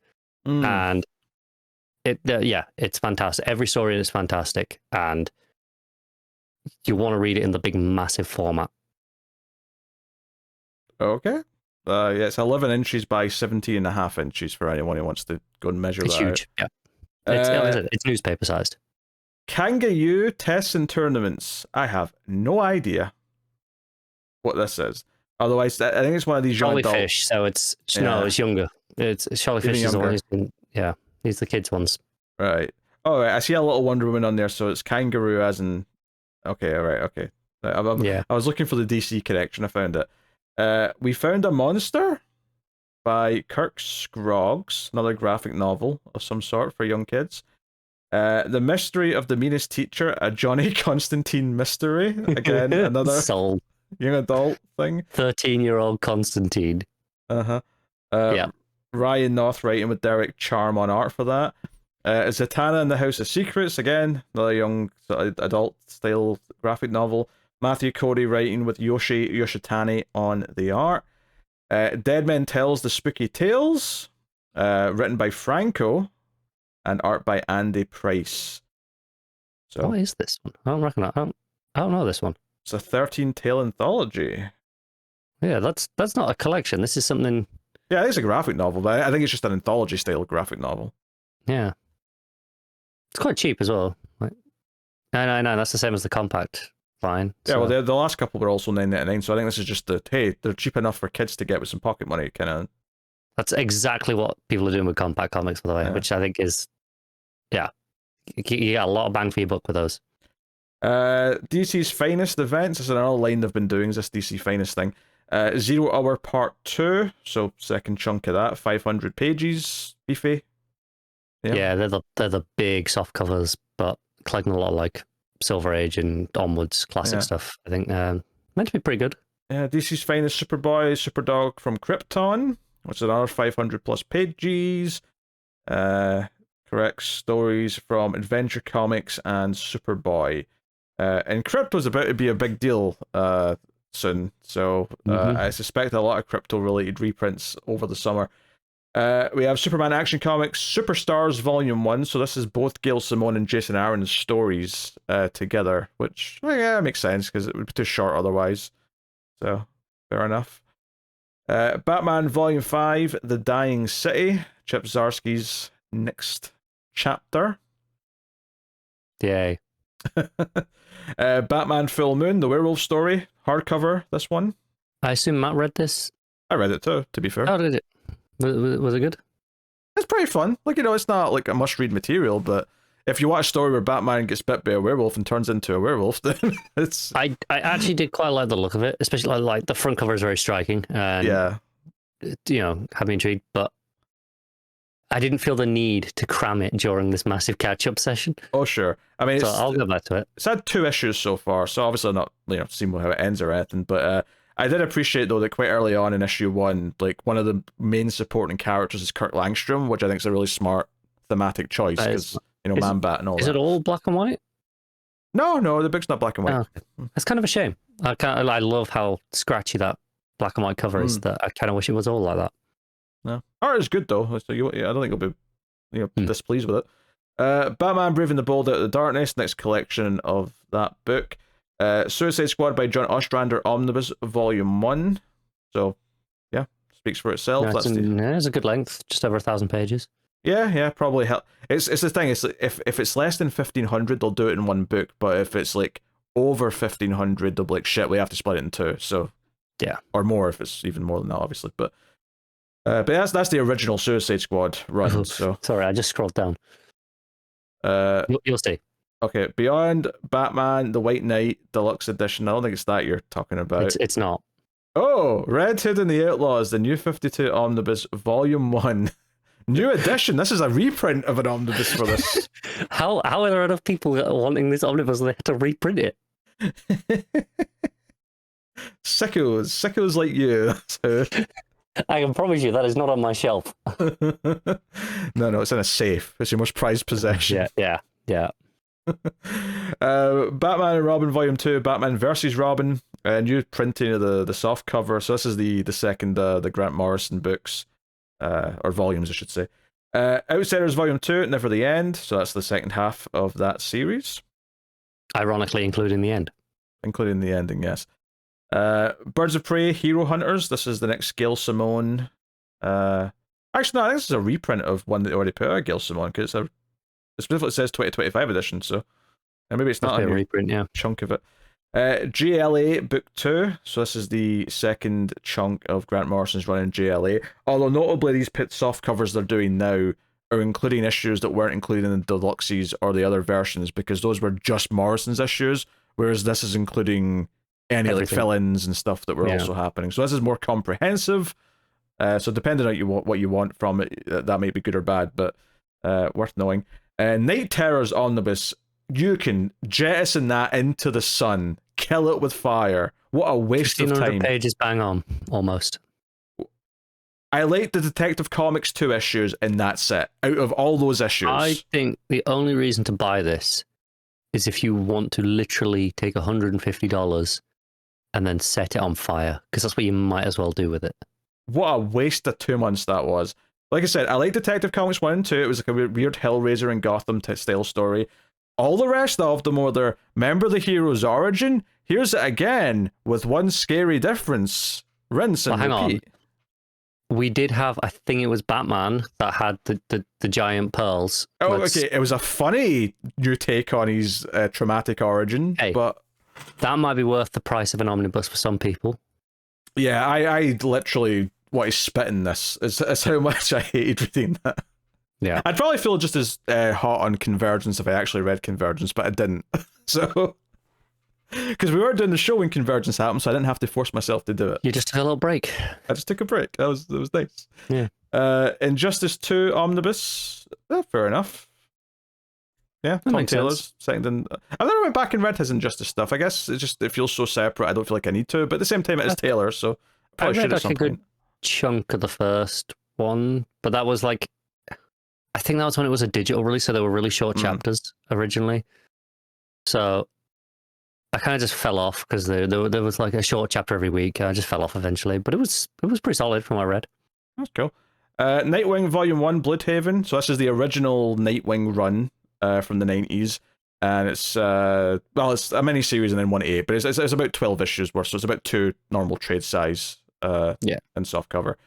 And it's fantastic. Every story is fantastic, and you want to read it in the big massive format. Okay. It's 11 inches by 17.5 inches for anyone who wants to go and measure it's that huge. out. Yeah. It's newspaper sized. Kangaroo Tests and Tournaments. I have no idea what this is. Otherwise, I think it's one of these young adult... Fish, so it's younger. It's Charlie Fish is the one he's the kids ones. Right. Oh, right. I see a little Wonder Woman on there, so it's Kangaroo as in... Okay, all right, okay. I was looking for the DC connection, I found it. We Found a Monster by Kirk Scroggs, another graphic novel of some sort for young kids. The Mystery of the Meanest Teacher, a Johnny Constantine mystery. Again, another Sold. young adult thing. 13-year-old Constantine. Uh-huh. Yeah. Ryan North writing with Derek Charm on art for that. Zatanna and the House of Secrets, again, another young adult style graphic novel. Matthew Cody writing with Yoshi Yoshitani on the art. Dead Men Tells the Spooky Tales, written by Franco, and art by Andy Price. So what is this one? I don't know this one. It's a 13-tale anthology. Yeah, that's not a collection. This is something. Yeah, it's a graphic novel, but I think it's just an anthology style graphic novel. Yeah, it's quite cheap as well. Like, no, that's the same as the compact. Fine. Yeah, well, the last couple were also $9.99, so I think this is just hey, they're cheap enough for kids to get with some pocket money, kind of. That's exactly what people are doing with compact comics, by the way, which I think is, yeah, you get a lot of bang for your buck with those. DC's Finest events is another line they've been doing, is this DC Finest thing. 0 Hour Part 2, so second chunk of that, 500 pages, beefy. Yeah, they're the big soft covers, but collecting a lot of like Silver Age and onwards classic stuff. I think meant to be pretty good. Yeah, DC's Finest Superboy, Superdog from Krypton, which is another 500 plus pages. Correct stories from Adventure Comics and Superboy. And Crypto's about to be a big deal soon, so I suspect a lot of crypto-related reprints over the summer. We have Superman Action Comics Superstars Volume 1, so this is both Gail Simone and Jason Aaron's stories together, which, makes sense, because it would be too short otherwise. So, fair enough. Batman Volume 5, The Dying City, Chip Zdarsky's next chapter. Yay. Batman Full Moon, The Werewolf Story, hardcover, this one. I assume Matt read this? I read it too, to be fair. Oh, did it? Was it good? It's pretty fun. Like, it's not like a must-read material, but if you watch a story where Batman gets bit by a werewolf and turns into a werewolf, then it's... I actually did quite like the look of it, especially like the front cover is very striking. And, had me intrigued, but I didn't feel the need to cram it during this massive catch-up session. Oh, sure. I mean, so I'll go back to it. It's had 2 issues so far, so obviously I'm not, seeing how it ends or anything, but I did appreciate, though, that quite early on in issue 1, like, one of the main supporting characters is Kurt Langstrom, which I think is a really smart thematic choice, because, Man-Bat and all that. Is it all black and white? No, the book's not black and white. Oh, okay. That's kind of a shame. I love how scratchy that black and white cover is, that I kind of wish it was all like that. No. Art is good, though. So I don't think you'll be displeased with it. Batman Braving the Bold Out of the Darkness, next collection of that book. Suicide Squad by John Ostrander Omnibus Volume 1. So, speaks for itself. Yeah, it's a good length, just over 1,000 pages. Yeah, probably. It's the thing, it's like, if it's less than 1,500, they'll do it in one book, but if it's like over 1,500, they'll be like, shit, we have to split it in 2. So, yeah. Or more if it's even more than that, obviously. But that's the original Suicide Squad run. So sorry, I just scrolled down. You'll see. Okay, Beyond Batman, The White Knight, Deluxe Edition. I don't think it's that you're talking about. It's not. Oh, Red Hood and the Outlaws, the New 52 Omnibus, Volume 1. New edition. This is a reprint of an omnibus for this. How are there enough people wanting this omnibus they have to reprint it? Sickos like you. I can promise you that is not on my shelf. No, it's in a safe. It's your most prized possession. Yeah. Batman and Robin Volume 2, Batman versus Robin, new printing of the soft cover. So this is the second the Grant Morrison books, or volumes I should say. Outsiders Volume 2, Never the End. So that's the second half of that series. Ironically, including the end. Including the ending, yes. Birds of Prey, Hero Hunters. This is the next Gail Simone. Actually, no, I think this is a reprint of one that they already put out, Gail Simone, because it specifically says 2025 edition, so maybe it's not a reprint, chunk of it. GLA Book 2, so this is the second chunk of Grant Morrison's run in GLA. Although notably, these pit soft covers they're doing now are including issues that weren't included in the deluxes or the other versions, because those were just Morrison's issues, whereas this is including any like Everything. fill-ins and stuff that were also happening. So this is more comprehensive. So depending on what you want from it, that might be good or bad, but worth knowing. Night Terror's Omnibus, you can jettison that into the sun, kill it with fire. What a waste of 1,500 time. pages, bang on, almost. I like the Detective Comics 2 issues in that set, out of all those issues. I think the only reason to buy this is if you want to literally take $150 and then set it on fire, because that's what you might as well do with it. What a waste of 2 months that was. Like I said, I like Detective Comics 1 and 2. It was like a weird Hellraiser and Gotham style story. All the rest of them were there. Remember the hero's origin? Here's it again, with one scary difference. Rinse and hang repeat. on. We did have, I think it was Batman that had the giant pearls. Oh, okay. It was a funny new take on his traumatic origin, but that might be worth the price of an omnibus for some people. Yeah, I literally want to spit in this. It's how much I hated reading that. Yeah, I'd probably feel just as hot on Convergence if I actually read Convergence, but I didn't. So, because we were doing the show when Convergence happened, so I didn't have to force myself to do it. You just took a little break. I just took a break. That was nice. Yeah. Injustice 2 Omnibus. Fair enough. Yeah, that Tom Taylor's second. I've never went back and read his Injustice stuff. I guess it feels so separate. I don't feel like I need to, but at the same time, it is Taylor, so I probably should at some point. Good chunk of the first one, but that was like, I think that was when it was a digital release, so they were really short chapters originally. So I kind of just fell off because there was like a short chapter every week. I just fell off eventually, but it was pretty solid from what I read. That's cool. Nightwing Volume 1 Bloodhaven. So this is the original Nightwing run from the 90s. And it's it's a mini series and then 1/8, but it's about 12 issues worth, so it's about 2 normal trade size and soft cover.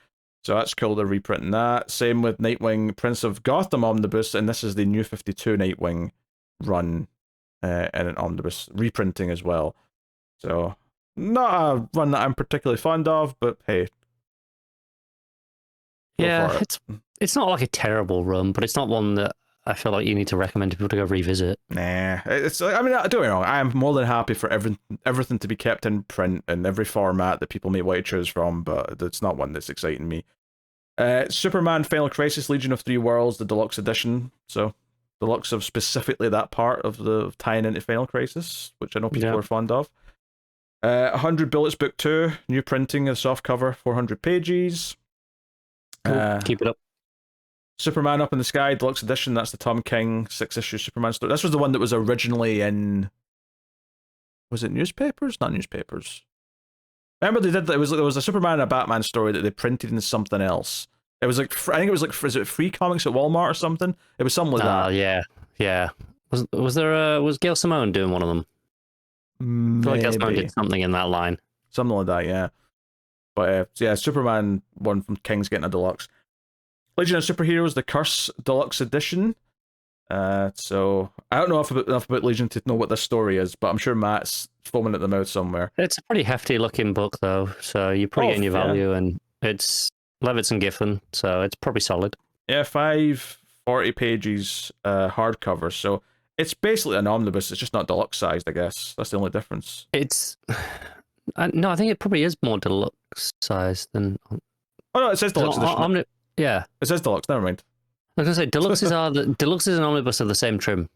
So that's cool, they're reprinting that. Same with Nightwing Prince of Gotham Omnibus, and this is the New 52 Nightwing run in an omnibus, reprinting as well. So not a run that I'm particularly fond of, but hey. Yeah, it's not like a terrible run, but it's not one that I feel like you need to recommend to people to go revisit. Nah, it's. I mean, don't get me wrong. I am more than happy for everything to be kept in print in every format that people may want to choose from, but it's not one that's exciting me. Superman Final Crisis Legion of Three Worlds, the deluxe edition. So deluxe of specifically that part of the tying into Final Crisis, which I know people are fond of. 100 Bullets Book 2, new printing of soft cover, 400 pages. Cool. Keep it up. Superman Up in the Sky Deluxe Edition. That's the Tom King 6-issue Superman story. This was the one that was originally in. Was it newspapers? Not newspapers. Remember they did. There was a Superman and a Batman story that they printed in something else. It was like I think it was like, is it Free Comics at Walmart or something? It was something like that. Yeah. Was Gail Simone doing one of them? I feel like Gail Simone did something in that line. Something like that, yeah. But Superman one from King's getting a deluxe. Legion of Superheroes, The Curse Deluxe Edition. So I don't know enough about Legion to know what this story is, but I'm sure Matt's foaming at the mouth somewhere. It's a pretty hefty looking book though, so you're probably getting your value, and it's Levitz and Giffen, so it's probably solid. Yeah, 540 pages hardcover, so it's basically an omnibus, it's just not deluxe sized, I guess. That's the only difference. It's no, I think it probably is more deluxe sized than. Oh no, it says deluxe edition. Yeah, it says deluxe. Never mind. I was gonna say deluxes and omnibus are the same trim.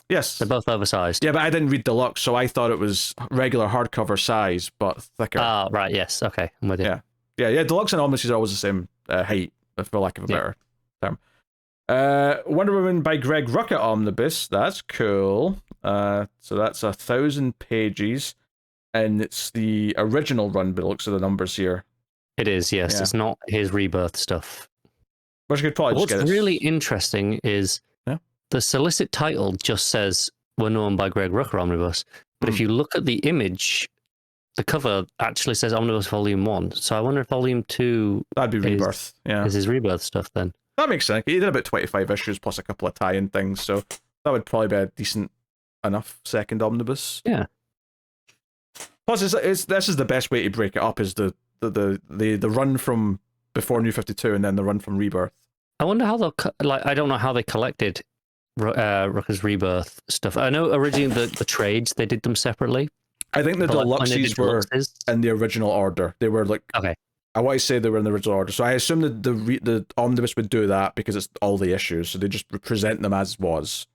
Yes, they're both oversized. Yeah, but I didn't read deluxe, so I thought it was regular hardcover size but thicker. Ah, right. Yes. Okay, I'm with you. Yeah. Deluxe and omnibuses are always the same height, for lack of a better term. Wonder Woman by Greg Rucka omnibus. That's cool. So that's 1,000 pages, and it's the original run, but it looks at the numbers here. It is, yes. Yeah. It's not his rebirth stuff. Which could probably What's really interesting is the solicit title just says Wonder Woman by Greg Rucka Omnibus, but if you look at the image, the cover actually says Omnibus Volume 1. So I wonder if Volume 2 that'd be Rebirth. Is his Rebirth stuff then. That makes sense. He did about 25 issues plus a couple of tie-in things, so that would probably be a decent enough second omnibus. Yeah. Plus, this is the best way to break it up, is the run from before New 52 and then the run from Rebirth. I wonder how they'll I don't know how they collected Rucka's Rebirth stuff. I know originally the trades, they did them separately. I think the But, like, when they did deluxes were deluxes? in the original order. They were like, Okay. I want to say they were in the original order. So I assume that the omnibus would do that because it's all the issues. So they just present them as was.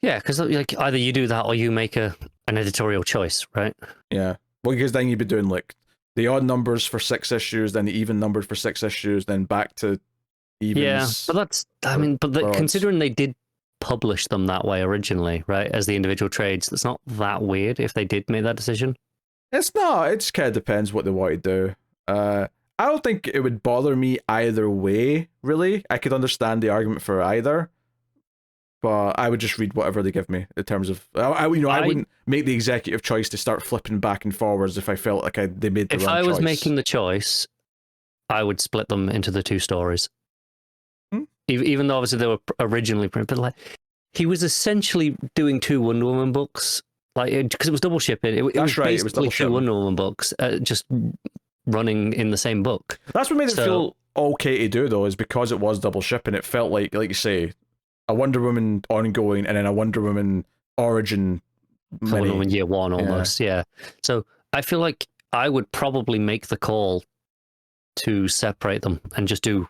Yeah, because like either you do that or you make an editorial choice, right? Yeah. Well, because then you'd be doing like the odd numbers for 6 issues, then the even numbers for 6 issues, then back to evens. Yeah, but that's, I mean, but considering they did publish them that way originally, right, as the individual trades, that's not that weird if they did make that decision. It's not. It just kind of depends what they want to do. I don't think it would bother me either way, really. I could understand the argument for either, but I would just read whatever they give me in terms of, I wouldn't make the executive choice to start flipping back and forwards if I felt like they made the wrong choice. If I was making the choice, I would split them into the 2 stories. Even though obviously they were originally printed, but like he was essentially doing 2 Wonder Woman books, like because it was double shipping. It was basically 2 Wonder Woman books, just running in the same book. That's what made it feel okay to do, though, is because it was double shipping. It felt like you say, a Wonder Woman ongoing and then a Wonder Woman origin. Wonder Woman year 1 almost, yeah. So I feel like I would probably make the call to separate them and just do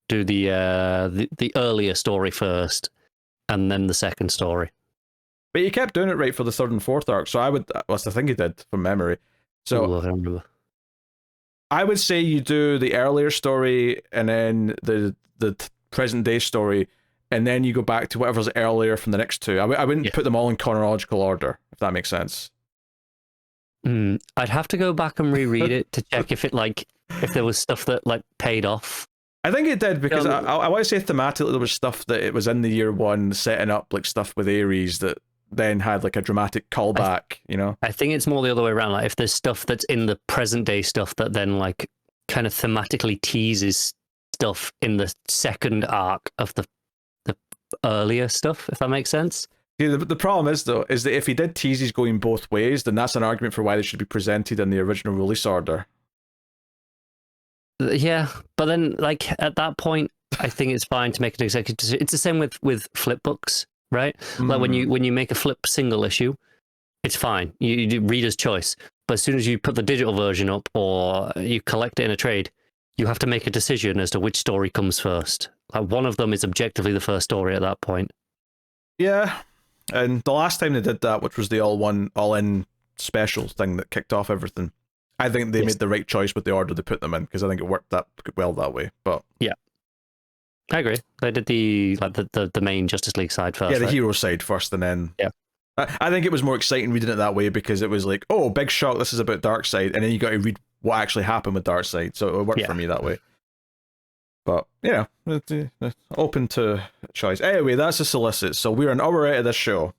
the earlier story first and then the second story. But he kept doing it right for the 3rd and 4th arc, so I would, that's the thing he did from memory. So I remember. I would say you do the earlier story and then the present day story, and then you go back to whatever's earlier from the next 2. I wouldn't put them all in chronological order, if that makes sense. I'd have to go back and reread it to check if there was stuff that like paid off. I think it did, because I want to say thematically there was stuff that it was in the year 1 setting up, like stuff with Ares that then had like a dramatic callback, I think it's more the other way around. Like if there's stuff that's in the present day stuff that then like kind of thematically teases stuff in the second arc of the earlier stuff, if that makes sense. Yeah, the problem is though, is that if he did teases going both ways, then that's an argument for why they should be presented in the original release order. Yeah, but then like at that point, I think it's fine to make an executive decision. It's the same with flip books, right? Like when you make a flip single issue, it's fine. You do reader's choice. But as soon as you put the digital version up or you collect it in a trade, you have to make a decision as to which story comes first. Like one of them is objectively the first story at that point. Yeah, and the last time they did that, which was the all-in special thing that kicked off everything, I think they made the right choice with the order they put them in, because I think it worked that well that way. But yeah, I agree. They did the main Justice League side first. Yeah, the hero side first, and then I think it was more exciting reading it that way, because it was like, oh, big shock, this is about Darkseid, and then you got to read what actually happened with Darkseid, so it worked for me that way. But yeah, open to choice. Anyway, that's the Solicits. So we're an hour out of this show.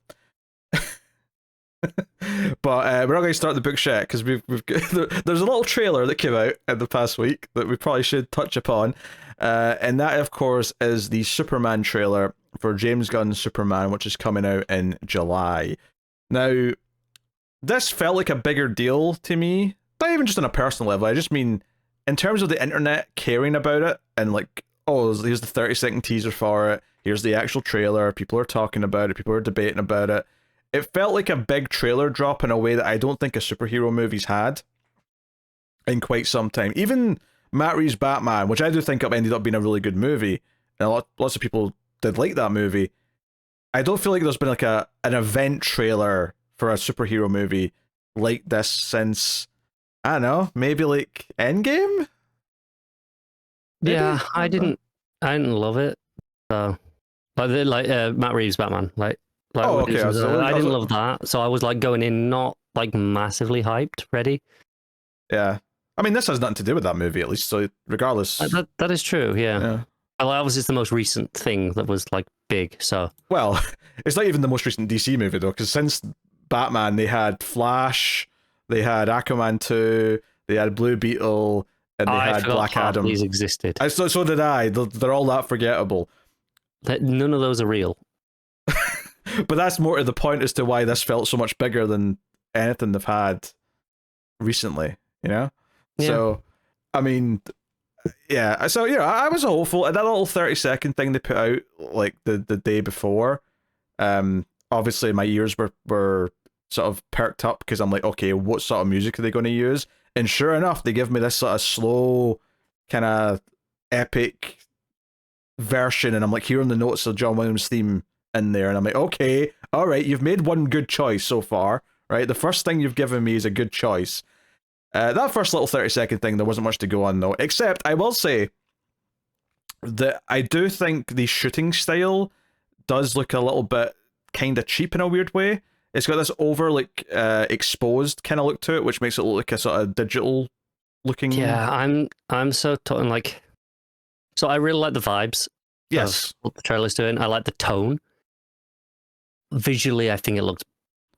But we're not going to start the book yet, because there's a little trailer that came out in the past week that we probably should touch upon, and that of course is the Superman trailer for James Gunn's Superman, which is coming out in July. Now, this felt like a bigger deal to me, not even just on a personal level. I just mean in terms of the internet caring about it, and like, oh, here's the 30-second teaser for it, here's the actual trailer, people are talking about it, people are debating about it. It felt like a big trailer drop in a way that I don't think a superhero movie's had in quite some time. Even Matt Reeves' Batman, which I do think ended up being a really good movie, and lots of people did like that movie. I don't feel like there's been like an event trailer for a superhero movie like this since, I don't know, maybe like Endgame? Maybe? Yeah, I didn't love it. So like Matt Reeves' Batman, okay. I didn't love that, so I was like going in not like massively hyped, ready. Yeah, I mean, this has nothing to do with that movie, at least. So regardless, that is true. Yeah. Obviously, it's the most recent thing that was like big. So well, it's not even the most recent DC movie though, because since Batman, they had Flash, they had Aquaman 2, they had Blue Beetle, and they had Black Adam. These existed. So did I. They're all that forgettable. None of those are real. But that's more to the point as to why this felt so much bigger than anything they've had recently, Yeah. So, I mean, yeah. So, I was hopeful. And that little 30-second thing they put out, like, the day before, obviously my ears were sort of perked up because I'm like, okay, what sort of music are they going to use? And sure enough, they give me this sort of slow, kind of epic version, and I'm like hearing the notes of John Williams' theme in there, and I'm like, okay, all right, you've made one good choice so far, right? The first thing you've given me is a good choice. That first little 30-second thing, there wasn't much to go on though, except I will say that I do think the shooting style does look a little bit kind of cheap in a weird way. It's got this over exposed kind of look to it, which makes it look like a sort of digital looking. Yeah, I'm so talking like. So I really like the vibes. Yes, of what the trailer's doing. I like the tone. Visually, I think it looks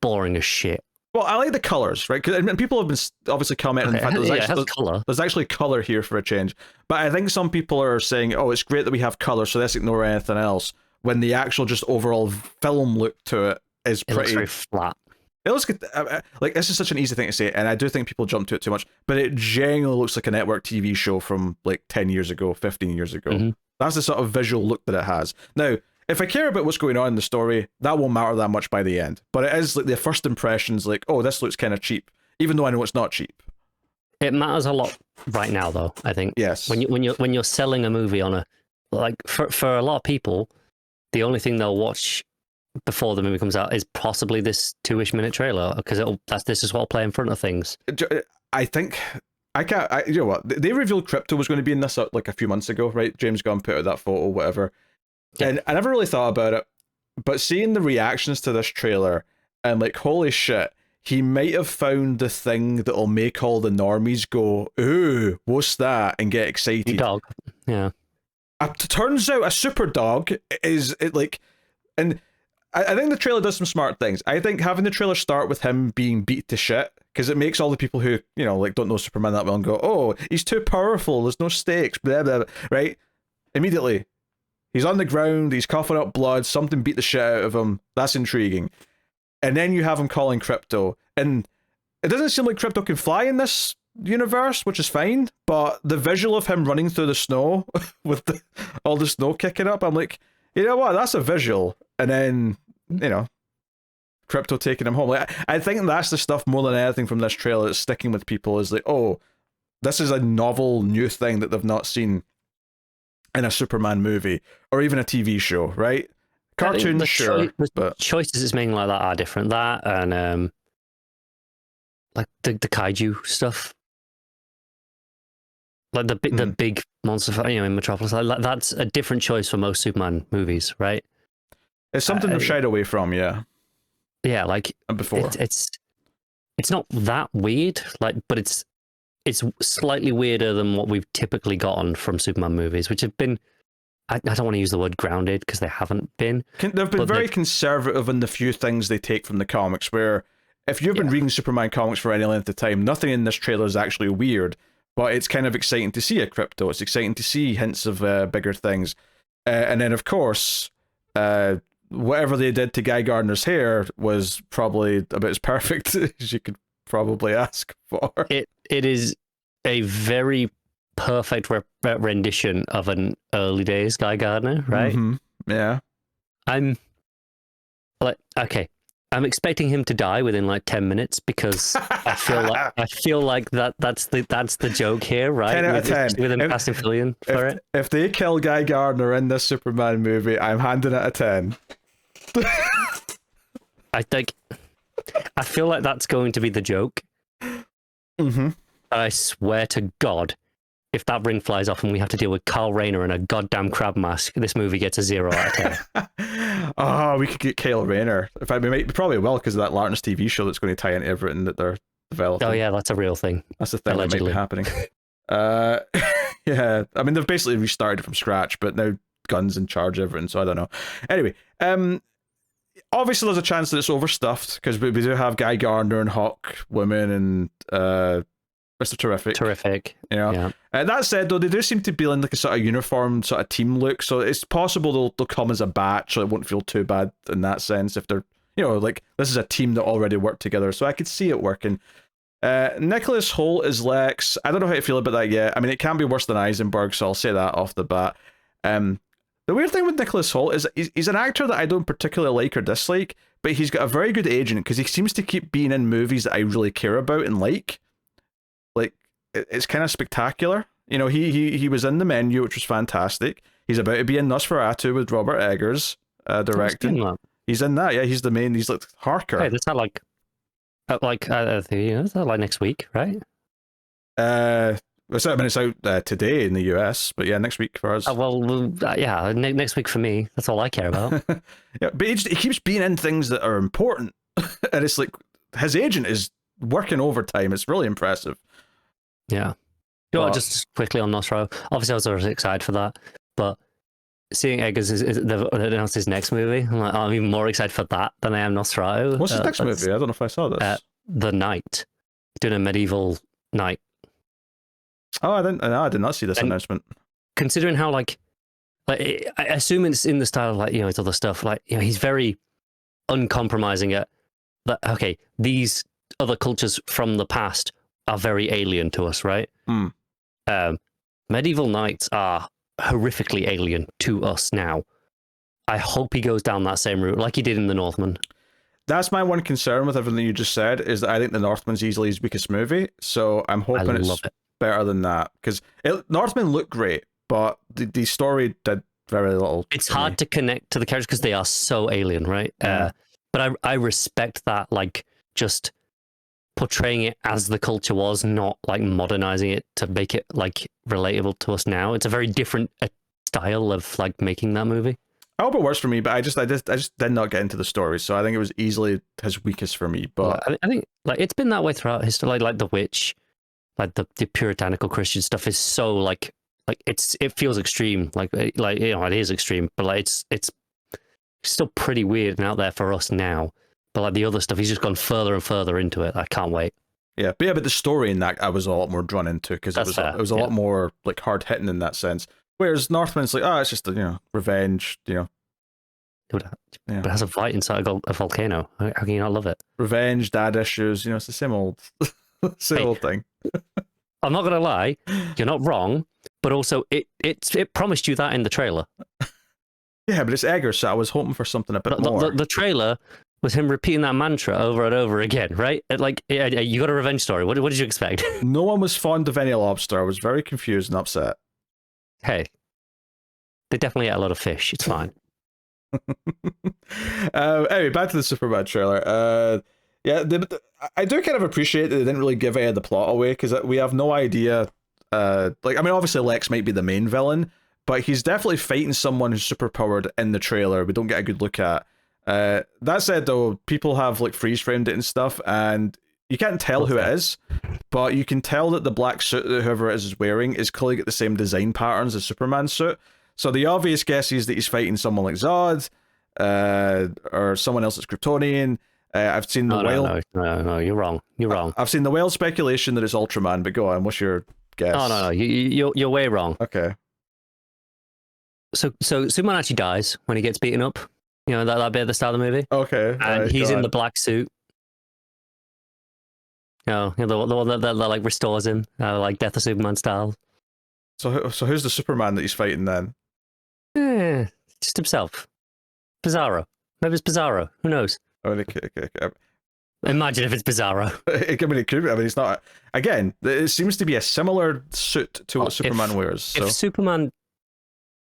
boring as shit. Well, I like the colors, right? And people have been obviously commenting. Okay. In fact, It has color. There's actually color here for a change. But I think some people are saying, "Oh, it's great that we have color, so let's ignore anything else." When the actual just overall film look to it is pretty. It looks very flat. It looks good. Like, this is such an easy thing to say, and I do think people jump to it too much. But it genuinely looks like a network TV show from like 10 years ago, 15 years ago. Mm-hmm. That's the sort of visual look that it has. Now, if I care about what's going on in the story, that won't matter that much by the end. But it is like the first impressions, like, oh, this looks kind of cheap, even though I know it's not cheap. It matters a lot right now, though. I think. Yes. When you're selling a movie on a, like, for a lot of people, the only thing they'll watch before the movie comes out is possibly this 2-ish minute trailer, because this is what will play in front of things. I think. You know what? They revealed Crypto was going to be in this like a few months ago, right? James Gunn put out that photo, whatever. Yeah. And I never really thought about it, but seeing the reactions to this trailer and like, holy shit, he might have found the thing that'll make all the normies go, ooh, what's that? And get excited. Dog. Yeah. It turns out a super dog is it like, and I think the trailer does some smart things. I think having the trailer start with him being beat to shit, because it makes all the people who, you know, like don't know Superman that well and go, oh, he's too powerful, there's no stakes, blah, blah, blah, right? Immediately. He's on the ground, he's coughing up blood, something beat the shit out of him. That's intriguing. And then you have him calling Crypto. And it doesn't seem like Crypto can fly in this universe, which is fine, but the visual of him running through the snow with all the snow kicking up, I'm like, you know what, that's a visual. And then, you know, Crypto taking him home. Like, I think that's the stuff more than anything from this trailer that's sticking with people, is like, oh, this is a novel new thing that they've not seen in a Superman movie or even a TV show, right? Cartoon, sure, but choices it's making like that are different. That and like the kaiju stuff, like the big monster, you know, in Metropolis. Like, that's a different choice for most Superman movies, right? It's something they've shied away from, yeah. Yeah, like before. It's not that weird, like, but it's slightly weirder than what we've typically gotten from Superman movies, which have been, I don't want to use the word grounded because they haven't been. They've been very conservative in the few things they take from the comics, where if you've been reading Superman comics for any length of time, nothing in this trailer is actually weird, but it's kind of exciting to see a Crypto. It's exciting to see hints of bigger things. And then, of course, whatever they did to Guy Gardner's hair was probably about as perfect as you could probably ask for. It is a very perfect rendition of an early days Guy Gardner, right? Mm-hmm. Yeah. I'm expecting him to die within like 10 minutes because I feel like that's the joke here, right? 10 out of 10. With him casting Fillion for it. If they kill Guy Gardner in this Superman movie, I'm handing it a 10. I feel like that's going to be the joke. Mm-hmm. I swear to God, if that ring flies off and we have to deal with Carl Rayner in a goddamn crab mask, this movie gets a 0 out of 10. Oh, we could get Kyle Rayner. In fact, we probably will, because of that Lanterns TV show that's going to tie into everything that they're developing. Oh yeah, that's a real thing. That's the thing allegedly that might be happening. Yeah, I mean, they've basically restarted from scratch, but now Gunn's in charge of everything, so I don't know. Anyway, obviously there's a chance that it's overstuffed, because we do have Guy Gardner and Hawk Woman and Mr. Terrific. Yeah. That said, though, they do seem to be in like a sort of uniform sort of team look, so it's possible they'll come as a batch, so it won't feel too bad in that sense if they're, you know, like, this is a team that already worked together, so I could see it working. Nicholas Hoult is Lex. I don't know how you feel about that yet. I mean, it can be worse than Eisenberg, so I'll say that off the bat. The weird thing with Nicholas Hoult is he's an actor that I don't particularly like or dislike, but he's got a very good agent because he seems to keep being in movies that I really care about and like. Like, it's kind of spectacular. You know, he was in The Menu, which was fantastic. He's about to be in Nosferatu with Robert Eggers directing. He's in that, yeah. He's the main. He's like Harker. Hey, that's not like that's not like next week, right? It's out today in the US, but yeah, next week for us. Yeah, next week for me. That's all I care about. Yeah, but he keeps being in things that are important, and it's like his agent is working overtime. It's really impressive. Yeah. You know, just quickly on Nosferatu. Obviously, I was always excited for that, but seeing Eggers they've announced his next movie, I'm even more excited for that than I am Nosferatu. What's his next movie? I don't know if I saw this. The Knight, doing a medieval knight. Oh, I did not see this announcement. Considering how like I assume it's in the style of like, you know, his other stuff. Like, you know, he's very uncompromising at that. Okay, these other cultures from the past are very alien to us, right? Medieval knights are horrifically alien to us now. I hope he goes down that same route like he did in The Northman. That's my one concern with everything you just said, is that I think The Northman's easily his weakest movie, so I'm hoping it's better than that, because Northman looked great, but the story did very little. It's hard to connect to the characters because they are so alien, right? Yeah. But I respect that, like, just portraying it as the culture was, not like modernizing it to make it like relatable to us now. It's a very different style of like making that movie. I hope it works for me, but I just did not get into the story, so I think it was easily his weakest for me. But I think like it's been that way throughout history. Like The Witch, like the puritanical Christian stuff is so like it feels extreme. Like you know, it is extreme, but like it's still pretty weird and out there for us now. But like the other stuff, he's just gone further and further into it. I can't wait. Yeah, but the story in that I was a lot more drawn into, because it was a lot more like hard hitting in that sense. Whereas Northman's like, it's just revenge, But it has a fight inside a volcano. How can you not love it? Revenge, dad issues, it's the same old old thing. I'm not gonna lie, you're not wrong, but also it promised you that in the trailer. Yeah, but it's Edgar, so I was hoping for something a bit more. The trailer was him repeating that mantra over and over again, right? Like, you got a revenge story. What did you expect? No one was fond of any lobster. I was very confused and upset. Hey, they definitely ate a lot of fish. It's fine. Anyway, back to the Superman trailer. I do kind of appreciate that they didn't really give any of the plot away, because we have no idea. Obviously Lex might be the main villain, but he's definitely fighting someone who's superpowered in the trailer. We don't get a good look at. That said, though, people have like freeze framed it and stuff, and you can't tell who it is, but you can tell that the black suit that whoever it is wearing is clearly got the same design patterns as Superman's suit. So the obvious guess is that he's fighting someone like Zod, or someone else that's Kryptonian. I've seen the No, you're wrong. You're wrong. I've seen the wild speculation that it's Ultraman, but go on. What's your guess? No. You're way wrong. Okay. So Superman actually dies when he gets beaten up. You know, that bit at the start of the movie. Okay. And he's in the black suit. The one that like restores him, like Death of Superman style. So who's the Superman that he's fighting then? Just himself. Bizarro. Maybe it's Bizarro. Who knows? Okay. Imagine if it's Bizarro. It could be. I mean, it's not. Again, it seems to be a similar suit to what Superman wears. So. If Superman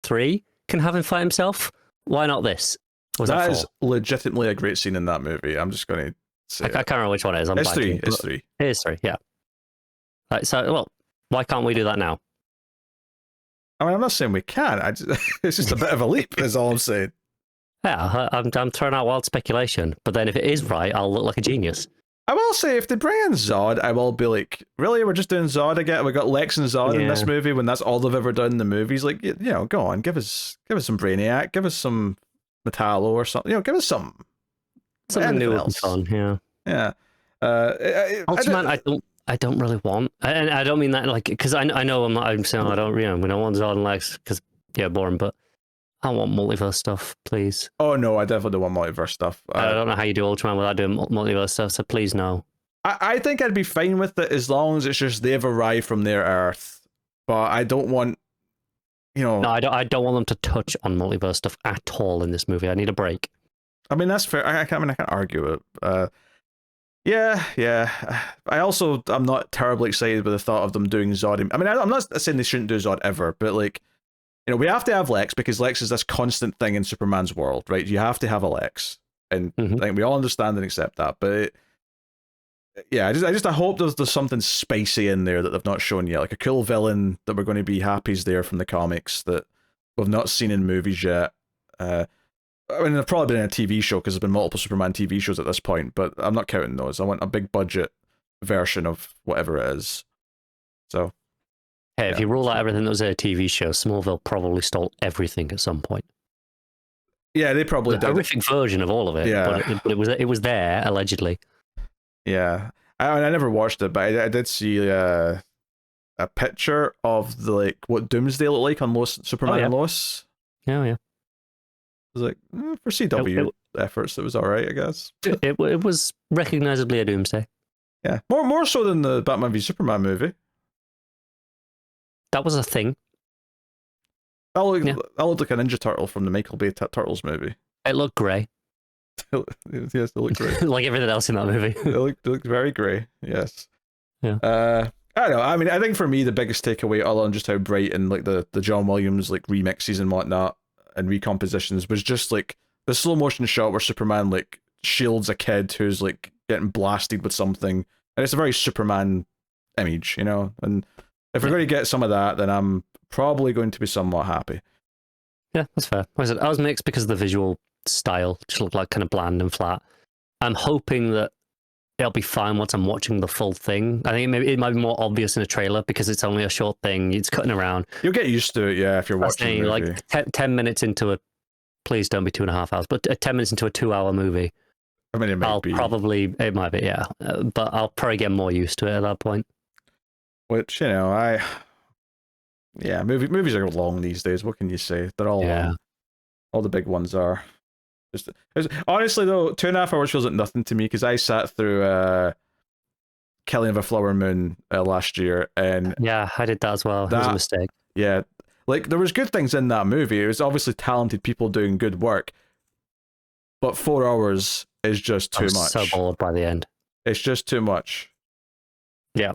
3 can have him fight himself, why not this? That is legitimately a great scene in that movie. I'm just going to say. I can't remember which one it is. It's 3. It's 3. It is 3. Yeah. Why can't we do that now? I mean, I'm not saying we can. It's just a bit of a leap, is all I'm saying. Yeah, I'm throwing out wild speculation, but then if it is right, I'll look like a genius. I will say, if they bring in Zod, I will be like, really? We're just doing Zod again? We got Lex and Zod in this movie when that's all they've ever done in the movies? Like, go on, give us some Brainiac, give us some Metallo or something. Give us something new and fun. Yeah. Ultraman, I don't really want, and I don't mean that like, because I know I'm saying I don't, we don't want Zod and Lex because boring, but I want multiverse stuff, please. Oh no, I definitely don't want multiverse stuff. I don't know how you do Ultraman without doing multiverse stuff, so please no. I think I'd be fine with it as long as it's just they've arrived from their Earth, but I don't want No, I don't want them to touch on multiverse stuff at all in this movie. I need a break. I mean, that's fair. I can't argue it. Yeah. I'm not terribly excited with the thought of them doing Zod. I mean, I'm not saying they shouldn't do Zod ever, but like, we have to have Lex because Lex is this constant thing in Superman's world, right? You have to have a Lex, and I think we all understand and accept that. But I hope there's something spicy in there that they've not shown yet, like a cool villain that we're going to be happy's there from the comics that we've not seen in movies yet. I mean, they've probably been in a TV show because there's been multiple Superman TV shows at this point, but I'm not counting those. I want a big budget version of whatever it is. So, hey, if you rule out everything that was a TV show, Smallville probably stole everything at some point. Yeah, they probably did. A horrific version of all of it. Yeah, but it was there allegedly. Yeah, I never watched it, but I did see a picture of the what Doomsday looked like on Superman and Lois. Yeah. I was like, for CW efforts, it was all right, I guess. It was recognizably a Doomsday. Yeah, more so than the Batman v Superman movie. That was a thing. That looked like a Ninja Turtle from the Michael Bay Turtles movie. It looked grey. Yes, it looked grey. Like everything else in that movie. It looked very grey. Yes. Yeah. I don't know. I mean, I think for me the biggest takeaway, other than just how bright and like the John Williams like remixes and whatnot and recompositions, was just like the slow motion shot where Superman like shields a kid who's like getting blasted with something, and it's a very Superman image, And if we're going to get some of that, then I'm probably going to be somewhat happy. Yeah, that's fair. Like I said, I was mixed because of the visual style, just looked like kind of bland and flat. I'm hoping that it'll be fine once I'm watching the full thing. I think it might be more obvious in a trailer because it's only a short thing. It's cutting around. You'll get used to it, yeah, if you're watching. Like 10 minutes into please don't be 2.5 hours, but 10 minutes into a 2-hour movie. I mean, it might be. It might be, yeah. But I'll probably get more used to it at that point. Which, movies are long these days. What can you say? They're all long. All the big ones are. Honestly, though, 2.5 hours feels like nothing to me because I sat through Killing of a Flower Moon last year, and yeah, I did that as well. It was a mistake. Yeah, like there was good things in that movie. It was obviously talented people doing good work, but 4 hours is just too much. So bored by the end. It's just too much. Yeah.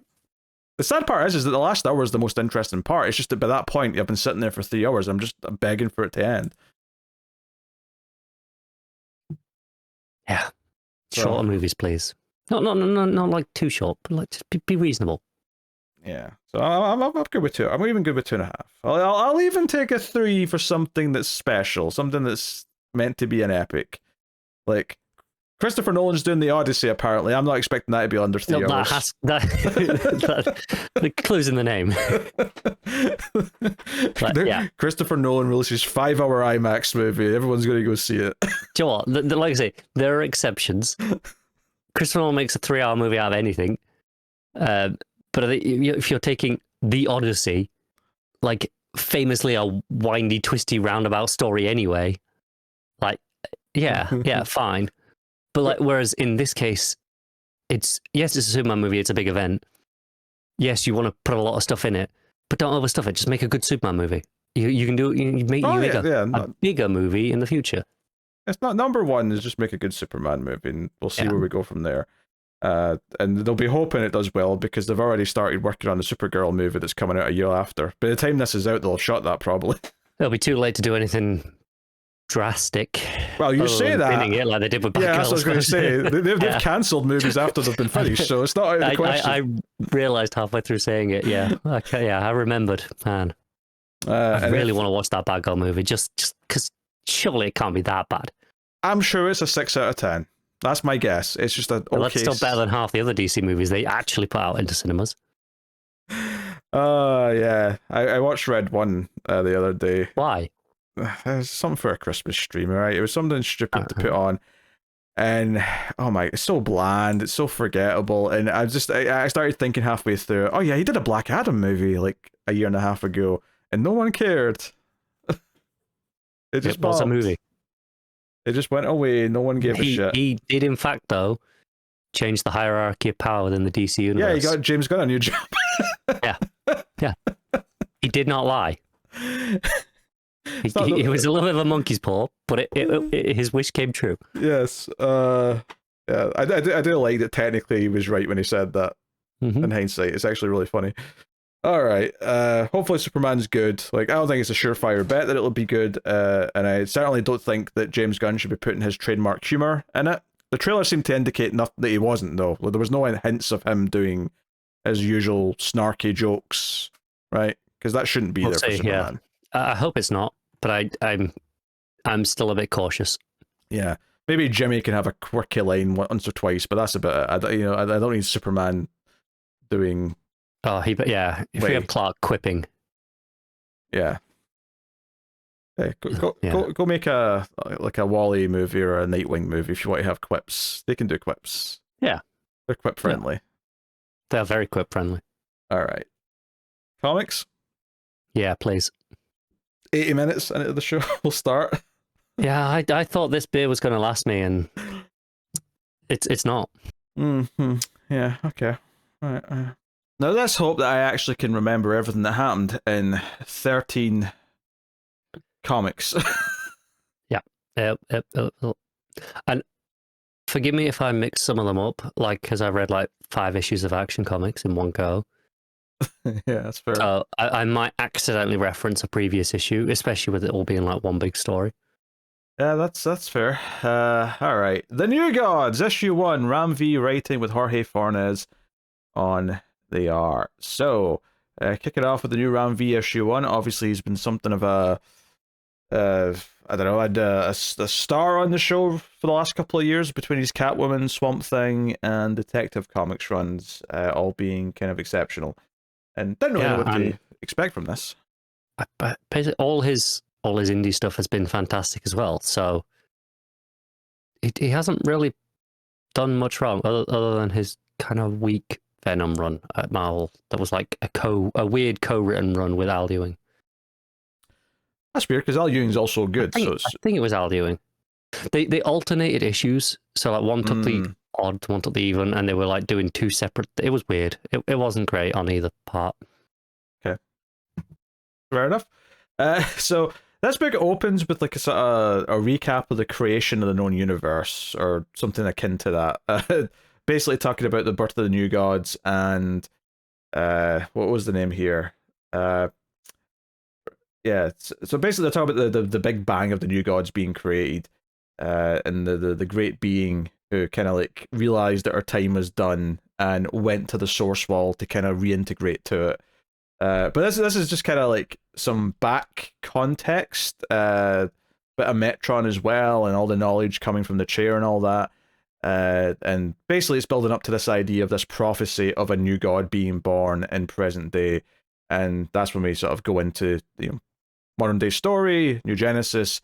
The sad part is that the last hour is the most interesting part. It's just that by that point, I've been sitting there for 3 hours. I'm just begging for it to end. Yeah. Shorter movies, please. Not like too short, but like just be reasonable. Yeah. So I'm good with 2. I'm even good with 2.5. I'll even take a 3 for something that's special, something that's meant to be an epic. Like Christopher Nolan's doing the Odyssey, apparently. I'm not expecting that to be under 3 hours. The clue's in the name. But, yeah. Christopher Nolan releases 5-hour IMAX movie. Everyone's going to go see it. Do you know what? Like I say, there are exceptions. Christopher Nolan makes a 3-hour movie out of anything. But I think if you're taking The Odyssey, like famously a windy, twisty, roundabout story anyway, like, yeah, fine. But like, whereas in this case, it's a Superman movie. It's a big event. Yes, you want to put a lot of stuff in it, but don't overstuff it. Just make a good Superman movie. You can do it. You make a bigger movie in the future. It's not number one. Is just make a good Superman movie, and we'll see where we go from there. And they'll be hoping it does well because they've already started working on the Supergirl movie that's coming out a year after. By the time this is out, they'll have shot that probably. It'll be too late to do anything drastic. Well, you say that. It like they did with Batgirl. Yeah, that's what I was going to say. They've cancelled movies after they've been finished, so it's not out of the question. I realised halfway through saying it, I remembered, man. I really want to watch that Batgirl movie, just because surely it can't be that bad. I'm sure it's a 6 out of 10. That's my guess. It's just That's still better than half the other DC movies they actually put out into cinemas. Yeah. I watched Red 1 the other day. Why? There's something for a Christmas stream, right? It was something stupid to put on, and it's so bland, it's so forgettable, and I started thinking halfway through, oh yeah, he did a Black Adam movie like a year and a half ago, and no one cared. It was a movie. It just went away. No one gave a shit. He did, in fact, though, change the hierarchy of power within the DC universe. Yeah, he got James Gunn a new job. Yeah. He did not lie. It's not It was a little bit of a monkey's paw, but his wish came true. Yes. Yeah, I do like that technically he was right when he said that. In hindsight, it's actually really funny. All right. Hopefully Superman's good. Like, I don't think it's a surefire bet that it'll be good. And I certainly don't think that James Gunn should be putting his trademark humor in it. The trailer seemed to indicate that he wasn't, though. There was no hints of him doing his usual snarky jokes, right? Because that shouldn't be there for Superman. Yeah. I hope it's not, but I'm still a bit cautious. Yeah. Maybe Jimmy can have a quirky line once or twice, but that's about it. I don't need Superman doing. Oh, if we have Clark quipping. Yeah. Hey, go make a Wally movie or a Nightwing movie if you want to have quips. They can do quips. Yeah. They're quip friendly. Yeah. They're very quip friendly. All right. Comics? Yeah, please. 80 minutes into the show, we'll start. Yeah, I thought this beer was going to last me, and it's not. Mm-hmm. Yeah, okay. All right. Now let's hope that I actually can remember everything that happened in 13 comics. Yeah. And forgive me if I mix some of them up, like, because I read like 5 issues of Action Comics in one go. Yeah, that's fair. So I might accidentally reference a previous issue, especially with it all being like one big story. Yeah, that's fair. All right. The New Gods, issue 1, Ram V writing with Jorge Fornes on the art. So, kick it off with the new Ram V issue 1. Obviously, he's been something of a, I don't know, a star on the show for the last couple of years between his Catwoman, Swamp Thing, and Detective Comics runs, all being kind of exceptional. And didn't really know what to expect from this. But basically, all his indie stuff has been fantastic as well. So he hasn't really done much wrong other than his kind of weak Venom run at Marvel. That was like a weird co-written run with Al Ewing. That's weird because Al Ewing's also good. I think it was Al Ewing. They alternated issues, so like one took the odd, one took the even, and they were like doing 2 separate. It was weird. It wasn't great on either part. Okay, fair enough. So this book opens with like a sort of a recap of the creation of the known universe, or something akin to that. Basically talking about the birth of the New Gods and what was the name here? Yeah, so basically they're talking about the big bang of the New Gods being created, and the great being who kind of like realized that her time was done and went to the source wall to kind of reintegrate to it. But this is just kind of like some back context, bit of Metron as well, and all the knowledge coming from the chair and all that. And basically it's building up to this idea of this prophecy of a new god being born in present day, and that's when we sort of go into modern day story, New Genesis,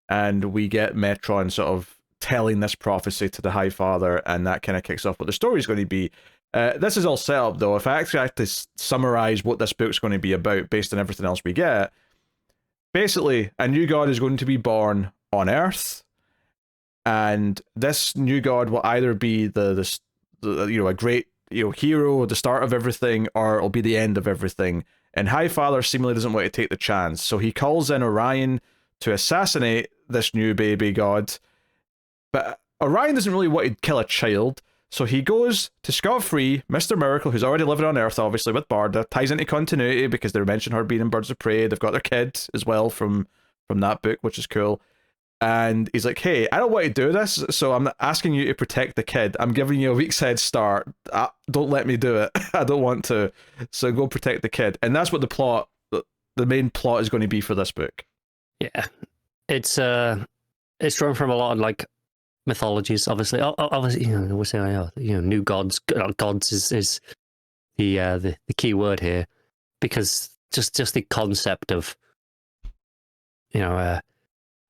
and we get Metron sort of telling this prophecy to the High Father, and that kind of kicks off what the story's going to be. This is all set up, though. If I actually had to summarize what this book's going to be about based on everything else we get, basically, a new god is going to be born on Earth, and this new god will either be the a great hero, the start of everything, or it'll be the end of everything. And High Father seemingly doesn't want to take the chance, so he calls in Orion to assassinate this new baby god. But Orion doesn't really want to kill a child, so he goes to scot-free Mr. Miracle, who's already living on Earth, obviously, with Barda. Ties into continuity because they mention her being in Birds of Prey. They've got their kid as well from that book, which is cool. And he's like, hey, I don't want to do this, so I'm asking you to protect the kid. I'm giving you a week's head start. Don't let me do it. I don't want to. So go protect the kid. And that's what the main plot is going to be for this book. Yeah. It's drawn from a lot of like mythologies, obviously. Obviously, we're saying, new gods. Gods is the key word here, because just the concept of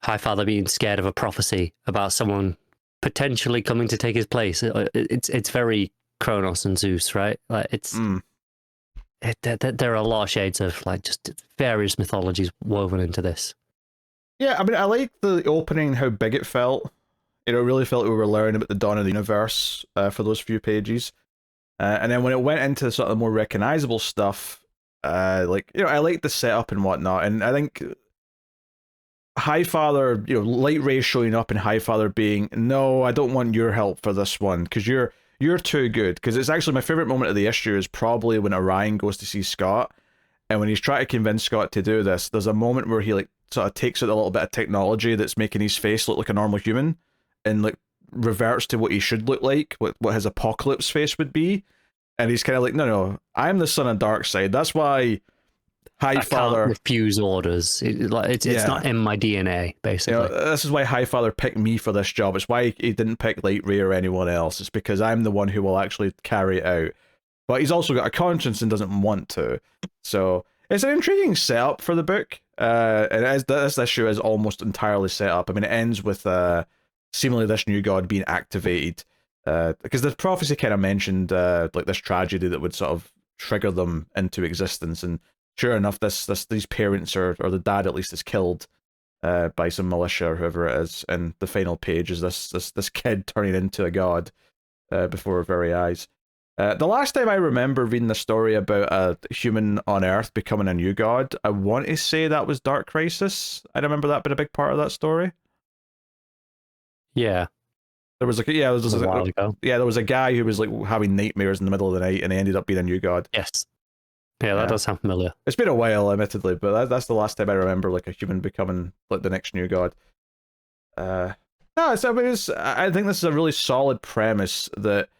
High Father being scared of a prophecy about someone potentially coming to take his place. It's very Kronos and Zeus, right? Like there are a lot of shades of like just various mythologies woven into this. Yeah, I mean, I like the opening, how big it felt. It really felt we were learning about the dawn of the universe for those few pages. And then when it went into sort of the more recognizable stuff, Like, you know, I like the setup and whatnot, and I think Highfather, you know, Light Ray showing up and Highfather being, no, I don't want your help for this one because you're too good. Because it's actually my favorite moment of the issue is probably when Orion goes to see Scott, and when he's trying to convince Scott to do this, there's a moment where he like sort of takes out a little bit of technology that's making his face look like a normal human, and like reverts to what he should look like, what his apocalypse face would be, and he's kind of like, no, I'm the son of Darkseid. That's why Highfather can't refuse orders. It's not in my DNA, basically. You know, this is why Highfather picked me for this job. It's why he didn't pick Light Ray or anyone else. It's because I'm the one who will actually carry it out. But he's also got a conscience and doesn't want to. So it's an intriguing setup for the book. And as this issue is almost entirely set up. I mean, it ends with seemingly this new god being activated. Because the prophecy kind of mentioned like this tragedy that would sort of trigger them into existence, and sure enough, these parents or the dad at least is killed by some militia or whoever it is, and the final page is this kid turning into a god before our very eyes. The last time I remember reading the story about a human on Earth becoming a new god, I want to say that was Dark Crisis. I remember that being a big part of that story. Yeah. There was there was a guy who was like having nightmares in the middle of the night, and he ended up being a new god. Yes. Yeah, that does sound familiar. It's been a while, admittedly, but that's the last time I remember like a human becoming like the next new god. No, I think this is a really solid premise that,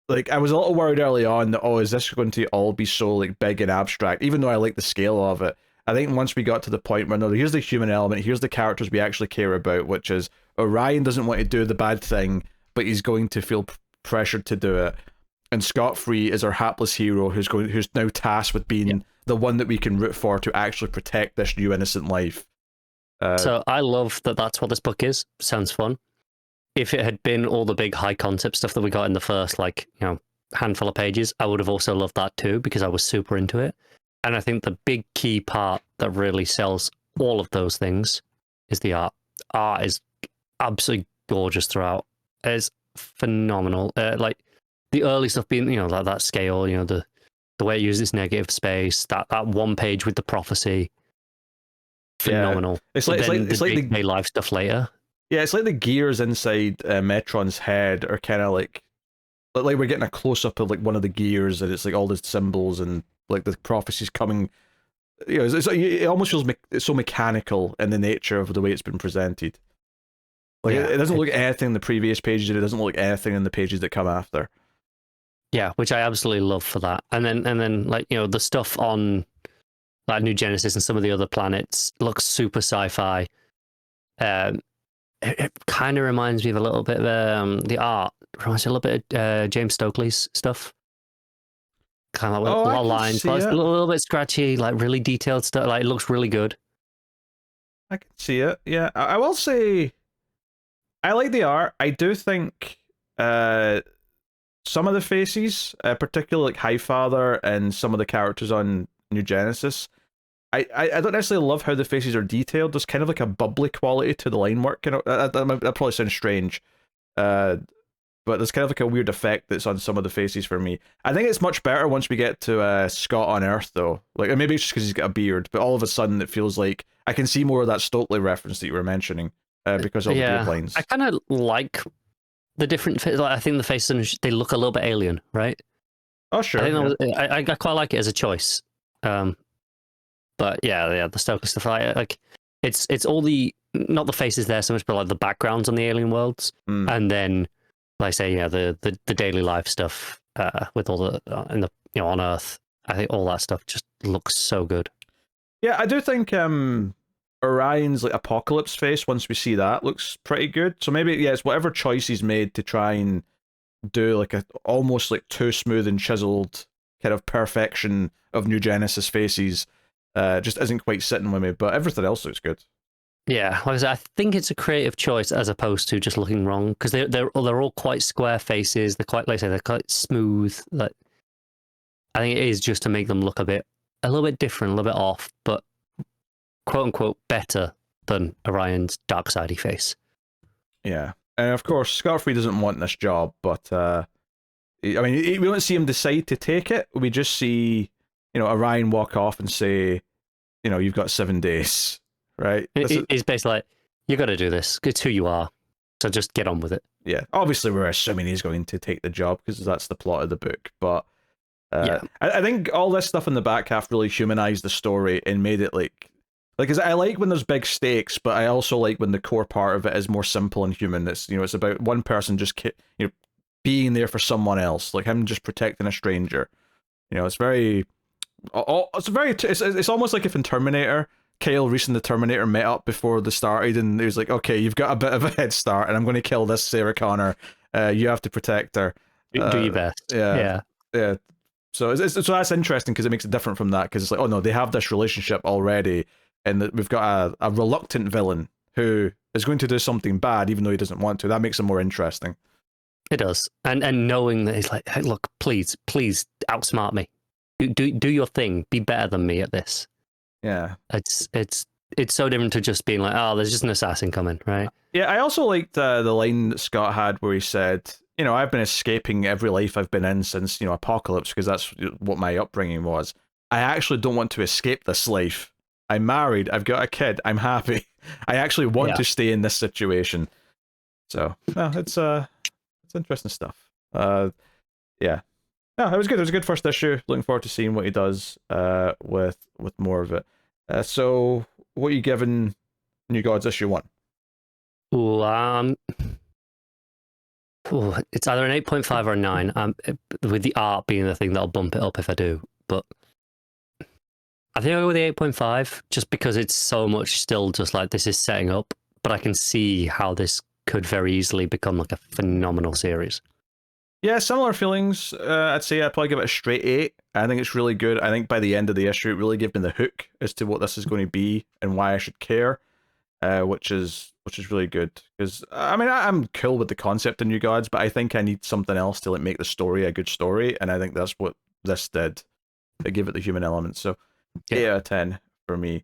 like, I was a little worried early on that, is this going to all be so like big and abstract? Even though I like the scale of it, I think once we got to the point where, no, here's the human element, here's the characters we actually care about, which is Orion doesn't want to do the bad thing, but he's going to feel pressured to do it. And Scott Free is our hapless hero who's now tasked with being the one that we can root for to actually protect this new innocent life. So I love that that's what this book is. Sounds fun. If it had been all the big high concept stuff that we got in the first, like, you know, handful of pages, I would have also loved that too, because I was super into it. And I think the big key part that really sells all of those things is the art. Art is absolutely gorgeous throughout. It's phenomenal. Like the early stuff being, you know, that scale, you know, the way it uses negative space, that one page with the prophecy, phenomenal. Yeah. It's like the life stuff later. Yeah, it's like the gears inside Metron's head are kind of like we're getting a close up of like one of the gears, and it's like all the symbols and like the prophecies coming. You know, it almost feels it's so mechanical in the nature of the way it's been presented. Like it doesn't look at anything in the previous pages, and it doesn't look at anything in the pages that come after. Yeah, which I absolutely love for that. And then like, you know, the stuff on like New Genesis and some of the other planets looks super sci-fi. It kind of reminds me of a little bit of the art. Reminds me a little bit of James Stokely's stuff. Kind of like a lot of lines, but it's a little bit scratchy, like really detailed stuff. Like it looks really good. I can see it. Yeah, I will say, I like the art. I do think some of the faces, particularly like Highfather and some of the characters on New Genesis, I don't necessarily love how the faces are detailed. There's kind of like a bubbly quality to the line work. You know, that probably sounds strange, but there's kind of like a weird effect that's on some of the faces for me. I think it's much better once we get to Scott on Earth, though. Like, maybe it's just because he's got a beard, but all of a sudden it feels like I can see more of that Stokely reference that you were mentioning because of the beard lines. I kind of like the different. Like, I think the faces they look a little bit alien, right? Oh sure. I quite like it as a choice. But yeah, the Stokely stuff, like it's all the, not the faces there so much, but like the backgrounds on the alien worlds, and then, like I say, yeah, the daily life stuff with all the in the, you know, on Earth. I think all that stuff just looks so good. Yeah, I do think Orion's like apocalypse face, once we see that, looks pretty good. So maybe it's whatever choice he's made to try and do like a almost like too smooth and chiseled kind of perfection of New Genesis faces. Just isn't quite sitting with me, but everything else looks good. Yeah, like I said, I think it's a creative choice as opposed to just looking wrong, because they're all quite square faces. They're quite, like I say, they're quite smooth. Like, I think it is just to make them look a little bit different, a little bit off, but quote unquote better than Orion's Darkseid-y face. Yeah, and of course Scott Free doesn't want this job, but I mean, we don't see him decide to take it. We just see Orion walk off and say, you've got 7 days, right? It's basically like, you got to do this. It's who you are. So just get on with it. Yeah. Obviously, we're assuming he's going to take the job because that's the plot of the book. But yeah. I think all this stuff in the back half really humanized the story and made it like, I like when there's big stakes, but I also like when the core part of it is more simple and human. It's it's about one person just being there for someone else, like him just protecting a stranger. It's very, it's almost like if in Terminator, Kyle Reese and the Terminator met up before they started, and he was like, okay, you've got a bit of a head start, and I'm going to kill this Sarah Connor. You have to protect her. Do your best. Yeah. So so that's interesting because it makes it different from that, because it's like, oh no, they have this relationship already, and we've got a reluctant villain who is going to do something bad even though he doesn't want to. That makes it more interesting. It does, and knowing that he's like, hey, look, please outsmart me, do your thing, be better than me at this. Yeah, it's so different to just being like, oh, there's just an assassin coming, right? Yeah, I also liked the line that Scott had where he said, I've been escaping every life I've been in since Apocalypse, because that's what my upbringing was. I actually don't want to escape this life. I'm married, I've got a kid, I'm happy. I actually want to stay in this situation. So no, it's interesting stuff. Yeah. No, it was good. It was a good first issue. Looking forward to seeing what he does with more of it. So what are you giving New Gods issue 1? It's either an 8.5 or a 9. With the art being the thing that'll bump it up if I do. But I think I'll go with the 8.5 just because it's so much still just like this is setting up, but I can see how this could very easily become like a phenomenal series. Yeah, similar feelings. I'd say I'd probably give it a straight 8. I think it's really good. I think by the end of the issue, it really gave me the hook as to what this is going to be and why I should care, which is really good. Because I'm cool with the concept of New Gods, but I think I need something else to make the story a good story, and I think that's what this did. It gave it the human element. So 8 out of 10 for me.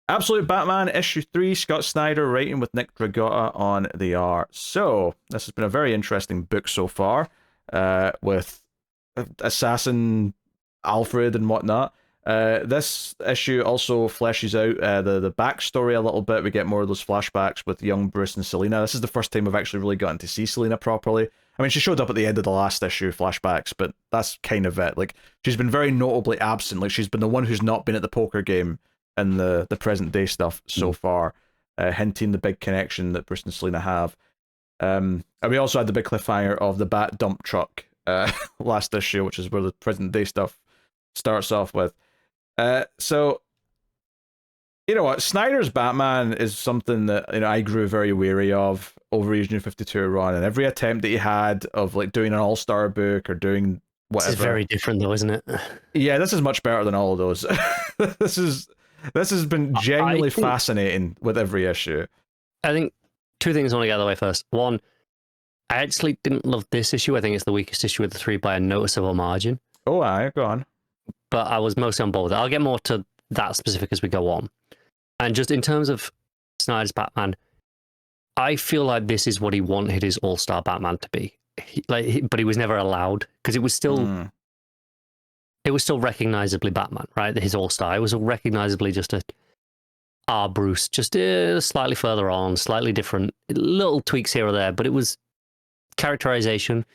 Absolute Batman issue 3, Scott Snyder writing with Nick Dragotta on the art. So this has been a very interesting book so far, with Assassin Alfred and whatnot. This issue also fleshes out the backstory a little bit. We get more of those flashbacks with young Bruce and Selina. This is the first time we've actually really gotten to see Selina properly. I mean, she showed up at the end of the last issue, flashbacks, but that's kind of it. Like, she's been very notably absent. Like, she's been the one who's not been at the poker game in the present day stuff so far, hinting the big connection that Bruce and Selina have. And we also had the big cliffhanger of the Bat dump truck last issue, which is where the present day stuff starts off with. So, you know what? Snyder's Batman is something that I grew very wary of over his New 52 run, and every attempt that he had of doing an all-star book or doing whatever. This is very different, though, isn't it? Yeah, this is much better than all of those. This has been genuinely fascinating with every issue. I think two things I want to get out of the way first. One, I actually didn't love this issue. I think it's the weakest issue of the 3 by a noticeable margin. Oh, aye, go on. But I was mostly on board with it. I'll get more to that specific as we go on. And just in terms of Snyder's Batman, I feel like this is what he wanted his all-star Batman to be. But he was never allowed, because it was still recognizably Batman, right? His all-star. It was recognizably just Bruce, just slightly further on, slightly different, little tweaks here or there, but it was characterization.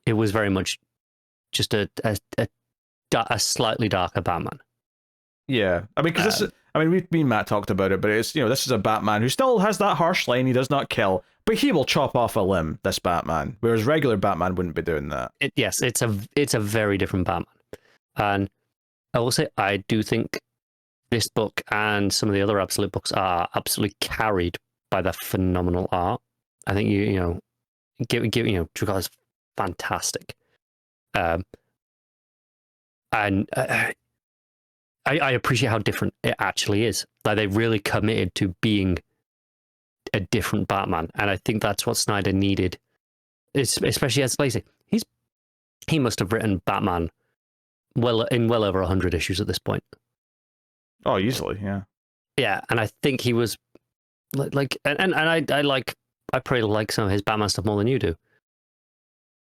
It was very much just a slightly darker Batman. Yeah, I mean, because me and Matt talked about it, but it's this is a Batman who still has that harsh line. He does not kill, but he will chop off a limb. This Batman, whereas regular Batman wouldn't be doing that. Yes, it's a very different Batman, and I will say I do think this book and some of the other Absolute books are absolutely carried by the phenomenal art. I think Dragotta's fantastic, and I appreciate how different it actually is. Like, they really committed to being a different Batman, and I think that's what Snyder needed. Especially as Lacey, he must have written Batman well over 100 issues at this point. Oh, easily, yeah. Yeah, and I think he was I probably like some of his Batman stuff more than you do,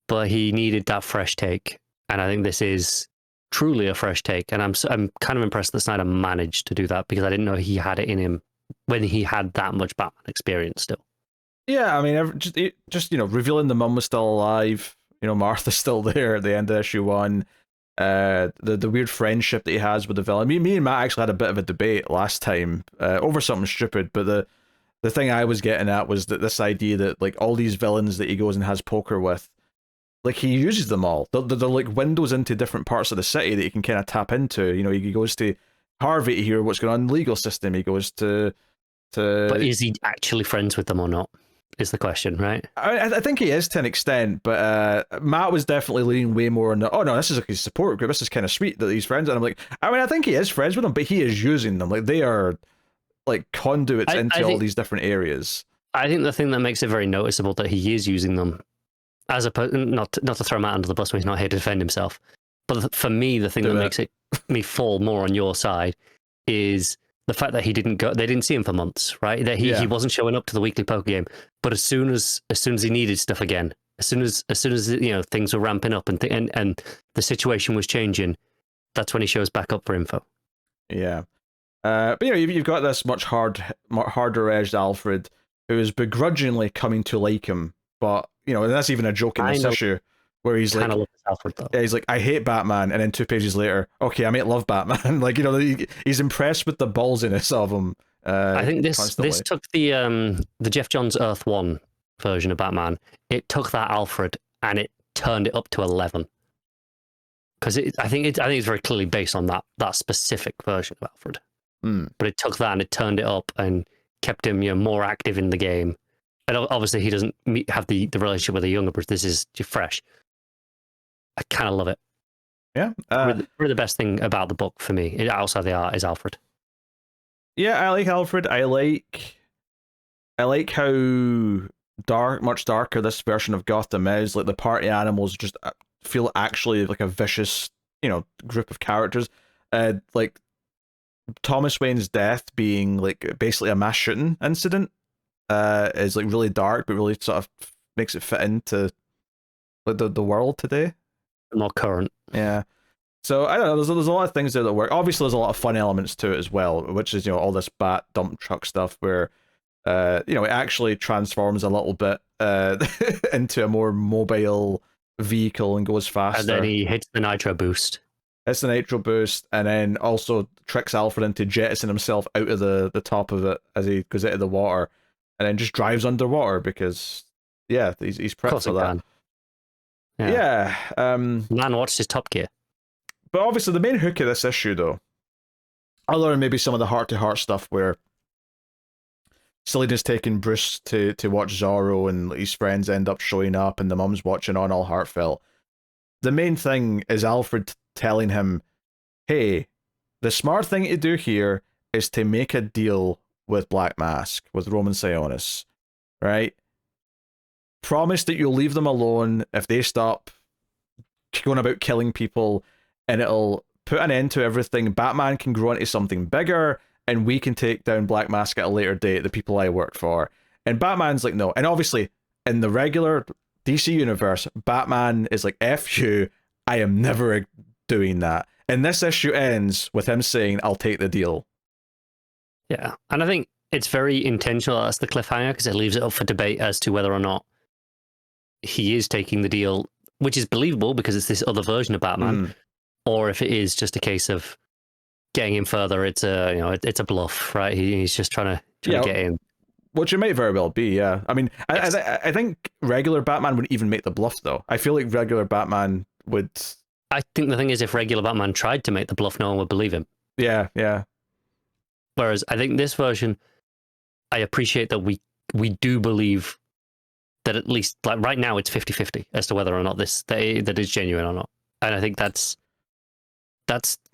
but he needed that fresh take, and I think this is truly a fresh take, and I'm kind of impressed that Snyder managed to do that, because I didn't know he had it in him when he had that much Batman experience still. Yeah, I mean, just revealing the mum was still alive. Martha's still there at the end of issue 1. The weird friendship that he has with the villain. Me and Matt actually had a bit of a debate last time over something stupid, but the thing I was getting at was that this idea that like all these villains that he goes and has poker with, like he uses them all. They're like windows into different parts of the city that he can kind of tap into. He goes to Harvey to hear what's going on in the legal system. He goes to. But is he actually friends with them or not? Is the question, right? I think he is to an extent, but Matt was definitely leaning way more on oh no, this is like his support group. This is kind of sweet that he's friends. And I'm like, I think he is friends with them, but he is using them. Like they are like conduits into all these different areas. I think the thing that makes it very noticeable that he is using them, as opposed not to throw Matt under the bus when he's not here to defend himself, but for me, the thing that makes me fall more on your side is the fact that they didn't see him for months, right? That he wasn't showing up to the weekly poker game, but as soon as he needed stuff again, as soon as things were ramping up and the situation was changing, that's when he shows back up for info. Yeah, but you've got this much harder edged Alfred who is begrudgingly coming to like him, but and that's even a joke in this issue where he's like, Alfred, he's like, I hate Batman, and then 2 pages later, okay, I might love Batman. Like he's impressed with the ballsiness of him. I think this took the Jeff Johns Earth 1 version of Batman. It took that Alfred and it turned it up to 11, because I think it's very clearly based on that specific version of Alfred. But it took that and it turned it up and kept him more active in the game. And obviously he doesn't have the relationship with the younger Bruce. This is fresh. I kind of love it. Yeah. Probably the best thing about the book for me, outside the art, is Alfred. Yeah, I like Alfred. I like how much darker this version of Gotham is. Like the party animals just feel actually like a vicious, group of characters. Like Thomas Wayne's death being like basically a mass shooting incident is like really dark, but really sort of makes it fit into like the world today. More current. Yeah. So I don't know. There's a lot of things there that work. Obviously, there's a lot of fun elements to it as well, which is all this bat dump truck stuff where it actually transforms a little bit into a more mobile vehicle and goes faster. And then he hits the nitro boost. Hits the nitro boost, and then also tricks Alfred into jettisoning himself out of the top of it as he goes out of the water, and then just drives underwater because he's prepped for that. Yeah. Man watched his Top Gear. But obviously the main hook of this issue, though, other than maybe some of the heart-to-heart stuff where Selena's taking Bruce to watch Zorro and his friends end up showing up and the mum's watching on all heartfelt, the main thing is Alfred telling him, hey, the smart thing to do here is to make a deal with Black Mask, with Roman Sionis, right? Promise that you'll leave them alone if they stop going about killing people, and it'll put an end to everything. Batman can grow into something bigger, and we can take down Black Mask at a later date, the people I work for. And Batman's like, no. And obviously, in the regular DC universe, Batman is like, F you, I am never doing that. And this issue ends with him saying, I'll take the deal. Yeah, and I think it's very intentional. That's the cliffhanger, because it leaves it up for debate as to whether or not he is taking the deal, which is believable because it's this other version of Batman, or if it is just a case of getting him further. It's a bluff, right? He's just trying to get in. Which it might very well be, yeah. I mean, I think regular Batman wouldn't even make the bluff, though. I feel like regular Batman would... I think the thing is, if regular Batman tried to make the bluff, no one would believe him. Yeah. Whereas I think this version, I appreciate that we do believe that at least, like right now, it's 50-50 as to whether or not that is genuine or not. And I think that's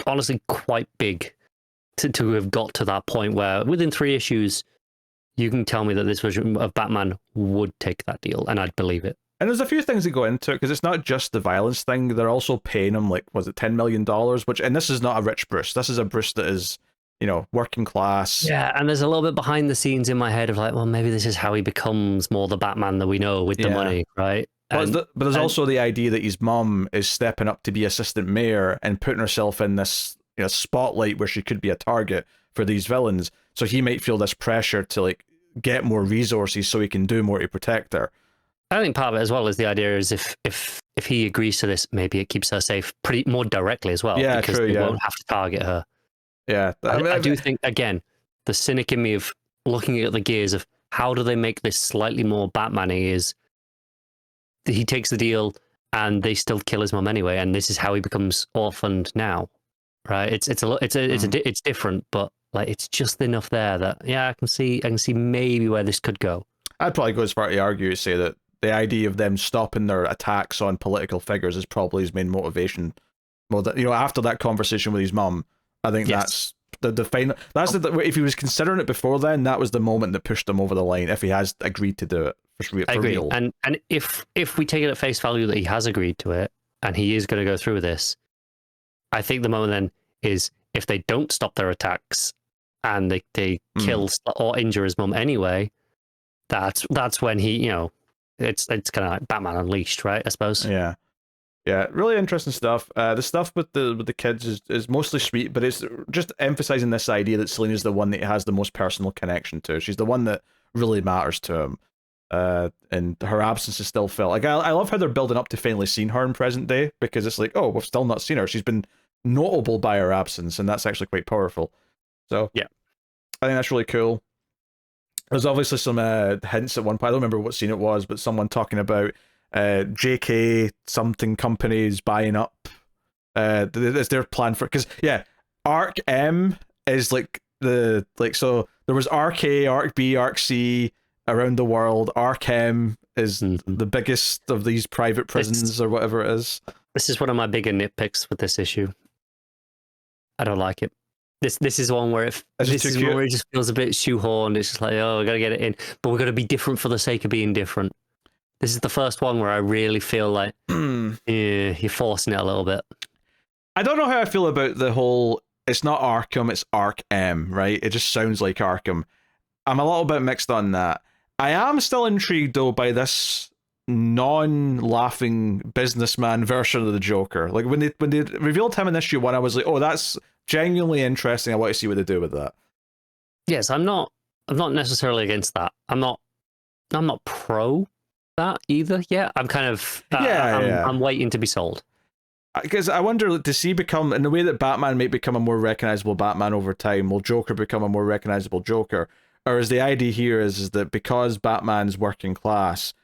honestly quite big to have got to that point where within 3 issues, you can tell me that this version of Batman would take that deal, and I'd believe it. And there's a few things that go into it, because it's not just the violence thing. They're also paying him, like, was it $10 million? And this is not a rich Bruce. This is a Bruce that is, working class. Yeah, and there's a little bit behind the scenes in my head of like, well, maybe this is how he becomes more the Batman that we know with the money, right? But, And, but there's also the idea that his mum is stepping up to be assistant mayor and putting herself in this spotlight where she could be a target for these villains. So he might feel this pressure to like get more resources so he can do more to protect her. I think part of it as well is the idea is if he agrees to this, maybe it keeps her safe pretty more directly as well. Yeah, because true. they Yeah, won't have to target her. Yeah, I do think, again, the cynic in me of looking at the gears of how do they make this slightly more Batman-y is he takes the deal and they still kill his mum anyway, and this is how he becomes orphaned now, right? It's different, but like it's just enough there that I can see maybe where this could go. I'd probably go as far to argue to say that the idea of them stopping their attacks on political figures is probably his main motivation. Well, after that conversation with his mum, I think that's the final. That's if he was considering it before then, that was the moment that pushed him over the line. If he has agreed to do it, for I agree. real. And if we take it at face value that he has agreed to it and he is going to go through with this, I think the moment then is if they don't stop their attacks and they kill or injure his mum anyway, that's when he it's kind of like Batman Unleashed, right? I suppose. Yeah, really interesting stuff. The stuff with the kids is mostly sweet, but it's just emphasizing this idea that Selina's the one that he has the most personal connection to. She's the one that really matters to him. And her absence is still felt. Like I love how they're building up to finally seeing her in present day, because it's like, oh, we've still not seen her. She's been notable by her absence, and that's actually quite powerful. So yeah, I think that's really cool. There's obviously some hints at one point. I don't remember what scene it was, but someone talking about JK something companies buying up. It's their plan for, because Arc M is like so there was Arc A, Arc B, Arc C around the world. Arc M is the biggest of these private prisons or whatever it is. This is one of my bigger nitpicks with this issue. I don't like it. This is one where it just feels a bit shoehorned. It's just like, oh, we gotta get it in, but we're gonna be different for the sake of being different. This is the first one where I really feel like you're forcing it a little bit. I don't know how I feel about the whole, it's not Arkham, it's Arc M, right? It just sounds like Arkham. I'm a little bit mixed on that. I am still intrigued, though, by this non-laughing businessman version of the Joker. Like, when they revealed him in issue 1, I was like, oh, that's genuinely interesting. I want to see what they do with that. Yes, I'm not necessarily against that. I'm not pro that either. Yeah, I'm kind of I'm waiting to be sold. Because I wonder, does he become, in the way that Batman may become a more recognizable Batman over time, will Joker become a more recognizable Joker? Or is the idea here is that because Batman's working class,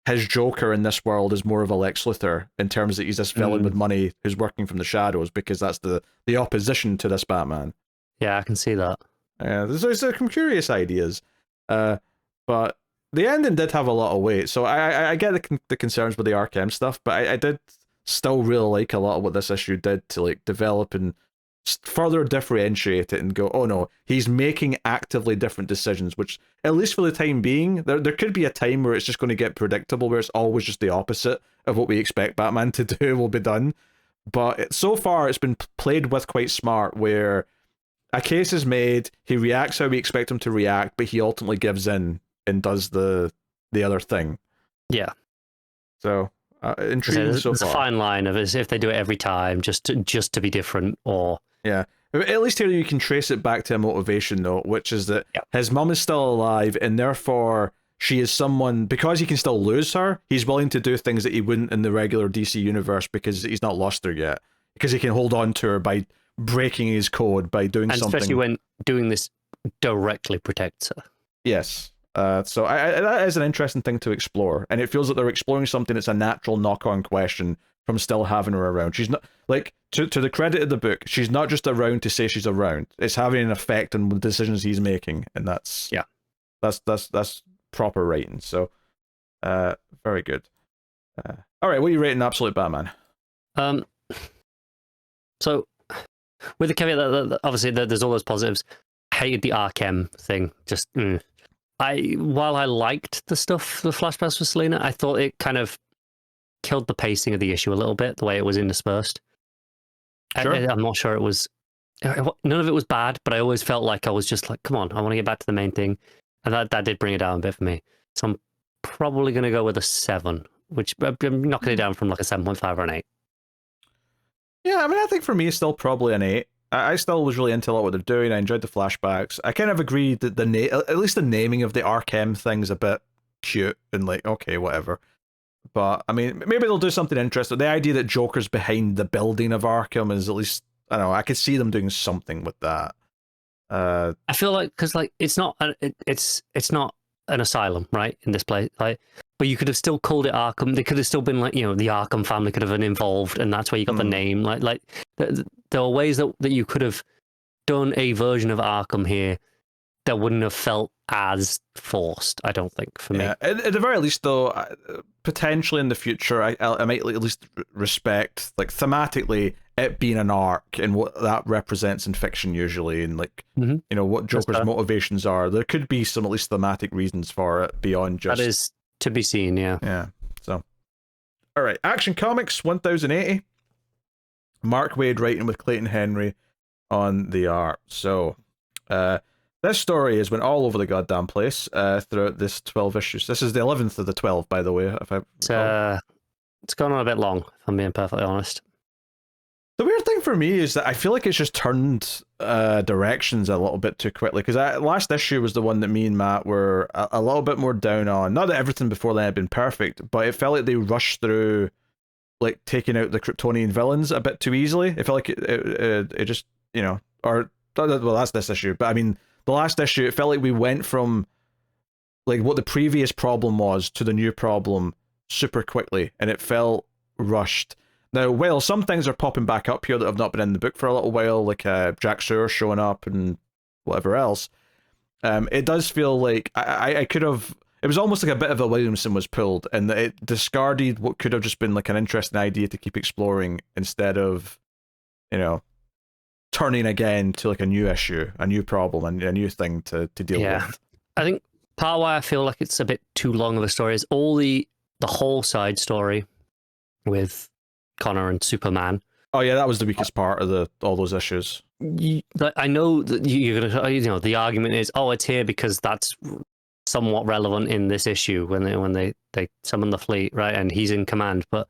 his Joker in this world is more of a Lex Luthor in terms that he's this villain with money who's working from the shadows, because that's the opposition to this Batman. Yeah, I can see that. Yeah, there's some curious ideas. But the ending did have a lot of weight, so I get the concerns with the Arkham stuff, but I did still really like a lot of what this issue did to like develop and further differentiate it and go, oh no, he's making actively different decisions, which at least for the time being, there could be a time where it's just going to get predictable, where it's always just the opposite of what we expect Batman to do will be done. But so far it's been played with quite smart, where a case is made, he reacts how we expect him to react, but he ultimately gives in and does the other thing. Yeah. So intriguing so far. There's a fine line of if they do it every time just to be different, or yeah. At least here you can trace it back to a motivation, though, which is that his mum is still alive, and therefore she is someone, because he can still lose her, he's willing to do things that he wouldn't in the regular DC universe because he's not lost her yet. Because he can hold on to her by breaking his code, by doing something. Especially when doing this directly protects her. Yes. So that is an interesting thing to explore, and it feels like they're exploring something that's a natural knock-on question from still having her around. She's not, like, to the credit of the book, she's not just around to say she's around. It's having an effect on the decisions he's making, and that's proper writing. So, very good. All right, what are you rating Absolute Batman? So, with the caveat that obviously there's all those positives, I hated the Arkham thing. Just while I liked the flashbacks for Selina, I thought it kind of killed the pacing of the issue a little bit, the way it was interspersed. Sure. I'm not sure it was, none of it was bad, but I always felt like I was just like, come on, I want to get back to the main thing. And that did bring it down a bit for me. So I'm probably going to go with a 7 which I'm knocking it down from like a 7.5 or an 8. Yeah, I mean, I think for me, it's still probably an 8. I still was really into a lot what they're doing. I enjoyed the flashbacks. I kind of agree that at least the naming of the Arkham thing's a bit cute and like, okay, whatever. But I mean, maybe they'll do something interesting. The idea that Joker's behind the building of Arkham is at least, I don't know, I could see them doing something with that. I feel like, because like it's not an asylum, right, in this place, like, but you could have still called it Arkham. They could have still been like, you know, the Arkham family could have been involved, and that's where you got the name. Like there are ways that you could have done a version of Arkham here that wouldn't have felt as forced, I don't think, for me. Yeah, at the very least, though, potentially in the future, I might at least respect, like, thematically, it being an arc and what that represents in fiction usually, and, like, you know, what Joker's motivations are. There could be some, at least, thematic reasons for it beyond just... That is to be seen, yeah. Yeah, so... Alright, Action Comics 1080. Mark Waid writing with Clayton Henry on the art. So, this story has been all over the goddamn place throughout this 12 issues. This is the 11th of the 12, by the way. If it's gone on a bit long, if I'm being perfectly honest. The weird thing for me is that I feel like it's just turned directions a little bit too quickly, because last issue was the one that me and Matt were a little bit more down on. Not that everything before then had been perfect, but it felt like they rushed through, like, taking out the Kryptonian villains a bit too easily. It felt like it just, you know, or, well, that's this issue, but I mean, the last issue, it felt like we went from, like, what the previous problem was to the new problem super quickly, and it felt rushed. Now, while some things are popping back up here that have not been in the book for a little while, like Jack Sewer showing up and whatever else, it does feel like I could have... It was almost like a bit of a Williamson was pulled, and it discarded what could have just been like an interesting idea to keep exploring instead of, you know, turning again to like a new issue, a new problem, and a new thing to deal with. I think part of why I feel like it's a bit too long of a story is all the whole side story with Connor and Superman. Oh yeah, that was the weakest part of all those issues. I know that you're gonna, you know, the argument is, oh, it's here because that's somewhat relevant in this issue when they summon the fleet, right, and he's in command. But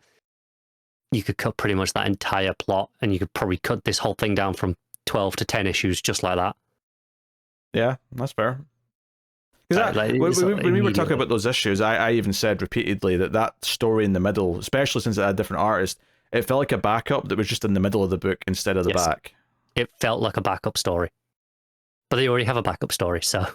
you could cut pretty much that entire plot, and you could probably cut this whole thing down from 12 to 10 issues just like that. Yeah, that's fair. Because when we were talking about those issues, I even said repeatedly that story in the middle, especially since it had a different artist, it felt like a backup that was just in the middle of the book instead of the back. It felt like a backup story. But they already have a backup story, so...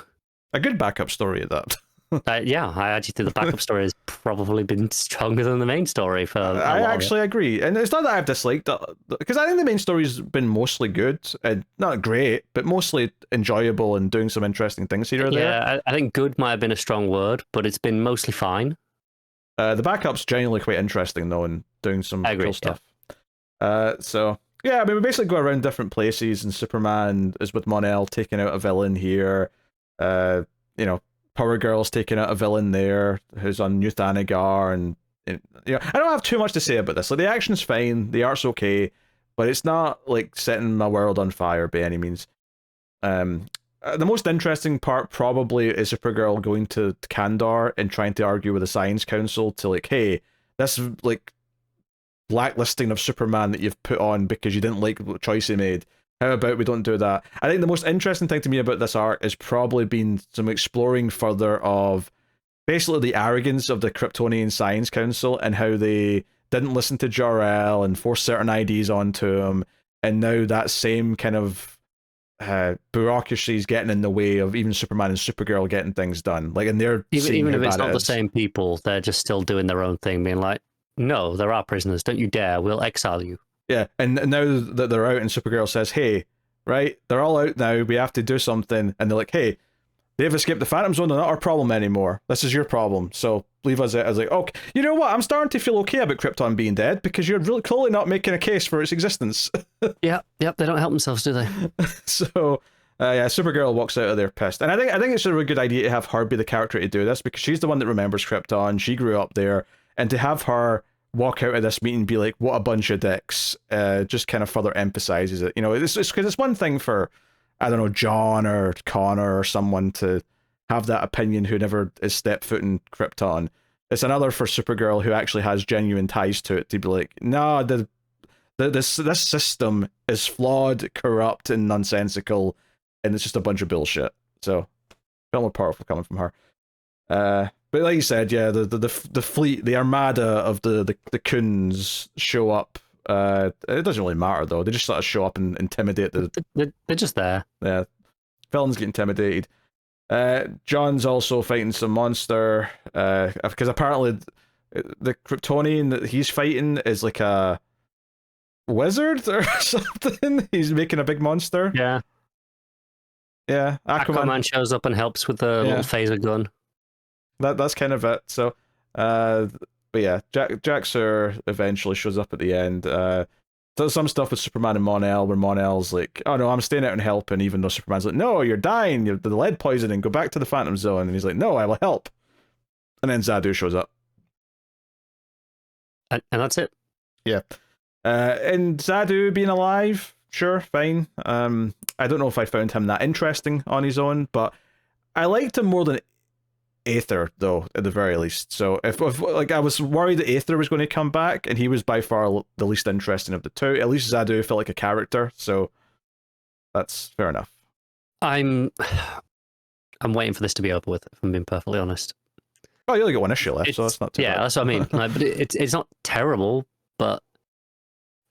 A good backup story at that. Yeah, I actually think the backup story has probably been stronger than the main story for I actually agree. And it's not that I've disliked it, because I think the main story's been mostly good, and not great, but mostly enjoyable and doing some interesting things here or there. Yeah, I think good might have been a strong word, but it's been mostly fine. The backup's genuinely quite interesting, though, and doing some cool stuff. So, yeah, I mean, we basically go around different places, and Superman is with Mon-El taking out a villain here. You know, Power Girl's taking out a villain there who's on New Thanagar, and you know, I don't have too much to say about this. Like, the action's fine, the art's okay, but it's not like setting my world on fire by any means. The most interesting part probably is Supergirl going to Kandor and trying to argue with the Science Council to, like, hey, this, like, blacklisting of Superman that you've put on because you didn't like the choice he made, how about we don't do that? I think the most interesting thing to me about this arc has probably been some exploring further of basically the arrogance of the Kryptonian Science Council and how they didn't listen to Jor-El and force certain ideas onto him, and now that same kind of bureaucracy is getting in the way of even Superman and Supergirl getting things done. Like, and they're even if it's not the same people, they're just still doing their own thing, being like, no, there are prisoners, don't you dare, we'll exile you. Yeah, and now that they're out and Supergirl says, hey, right, they're all out now, we have to do something, and they're like, hey, they've escaped the Phantom Zone, they're not our problem anymore. This is your problem, so leave us out. I was like, okay, you know what, I'm starting to feel okay about Krypton being dead, because you're really clearly not making a case for its existence. Yep, they don't help themselves, do they? So, yeah, Supergirl walks out of there pissed. And I think it's a really good idea to have her be the character to do this, because she's the one that remembers Krypton, she grew up there, and to have her walk out of this meeting and be like, what a bunch of dicks, just kind of further emphasizes it. You know, it's because it's one thing for, I don't know, John or Connor or someone to have that opinion who never has stepped foot in Krypton. it's another for Supergirl who actually has genuine ties to it to be like, no, this system is flawed, corrupt, and nonsensical, and it's just a bunch of bullshit. So, felt more powerful coming from her. But like you said, yeah, the fleet, the armada of the Coons show up. It doesn't really matter though. They just sort of show up and intimidate They're just there. Yeah, villains get intimidated. John's also fighting some monster. Because apparently the Kryptonian that he's fighting is like a wizard or something. He's making a big monster. Yeah. Yeah. Aquaman shows up and helps with the little phaser gun. That's kind of it. So, but yeah, Jaxer eventually shows up at the end. Does some stuff with Superman and Mon-El, where Mon-El's like, "Oh no, I'm staying out and helping," even though Superman's like, "No, you're dying. You're the lead poisoning. Go back to the Phantom Zone." And he's like, "No, I will help." And then Xadu shows up, and that's it. Yeah, and Xadu being alive, sure, fine. I don't know if I found him that interesting on his own, but I liked him more than Aether, though, at the very least. So if like I was worried that Aether was going to come back, and he was by far the least interesting of the two. At least Xadu felt like a character, so that's fair enough. I'm waiting for this to be over with, if I'm being perfectly honest. Oh, you only got one issue left, so that's not too bad. That's what I mean. Like, but it's not terrible, but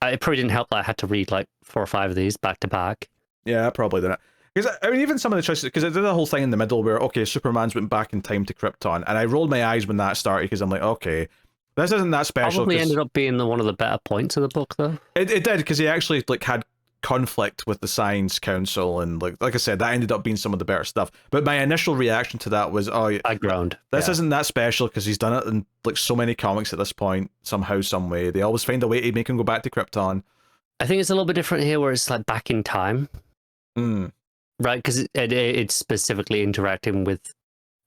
it probably didn't help that I had to read like 4 or 5 of these back to back. Yeah, probably didn't. Because I mean, even some of the choices, because I did a whole thing in the middle where, okay, Superman's went back in time to Krypton, and I rolled my eyes when that started because I'm like, okay, this isn't that special. Probably ended up being one of the better points of the book, though. It did, because he actually like had conflict with the Science Council, and like I said, that ended up being some of the better stuff. But my initial reaction to that was, oh, I groaned. This isn't that special because he's done it in like so many comics at this point, somehow, some way. They always find a way to make him go back to Krypton. I think it's a little bit different here, where it's like back in time. Right, because it's specifically interacting with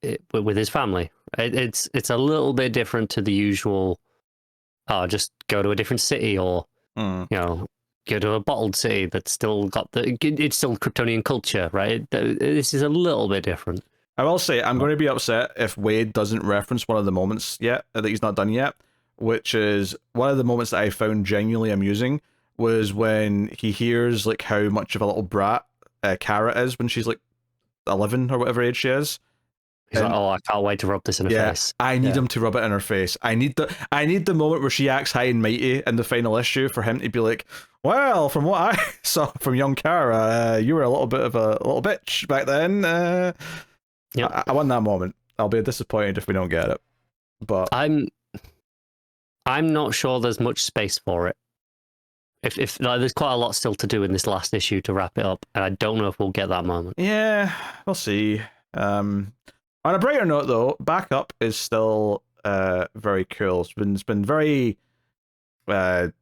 his family. It's a little bit different to the usual. Just go to a different city, or you know, go to a bottled city that's still got it's still Kryptonian culture, right? This is a little bit different. I will say I'm going to be upset if Waid doesn't reference one of the moments yet that he's not done yet, which is one of the moments that I found genuinely amusing was when he hears like how much of a little brat Kara is when she's like 11 or whatever age she is. He's like, oh, I can't wait to rub this in her face. I need him to rub it in her face. I need the moment where she acts high and mighty in the final issue for him to be like, well, from what I saw from young Kara, you were a little bit of a little bitch back then. I want that moment. I'll be disappointed if we don't get it. But I'm not sure there's much space for it. If like, there's quite a lot still to do in this last issue to wrap it up, and I don't know if we'll get that moment. Yeah, we'll see. On a brighter note, though, Backup is still very cool. It's been very. I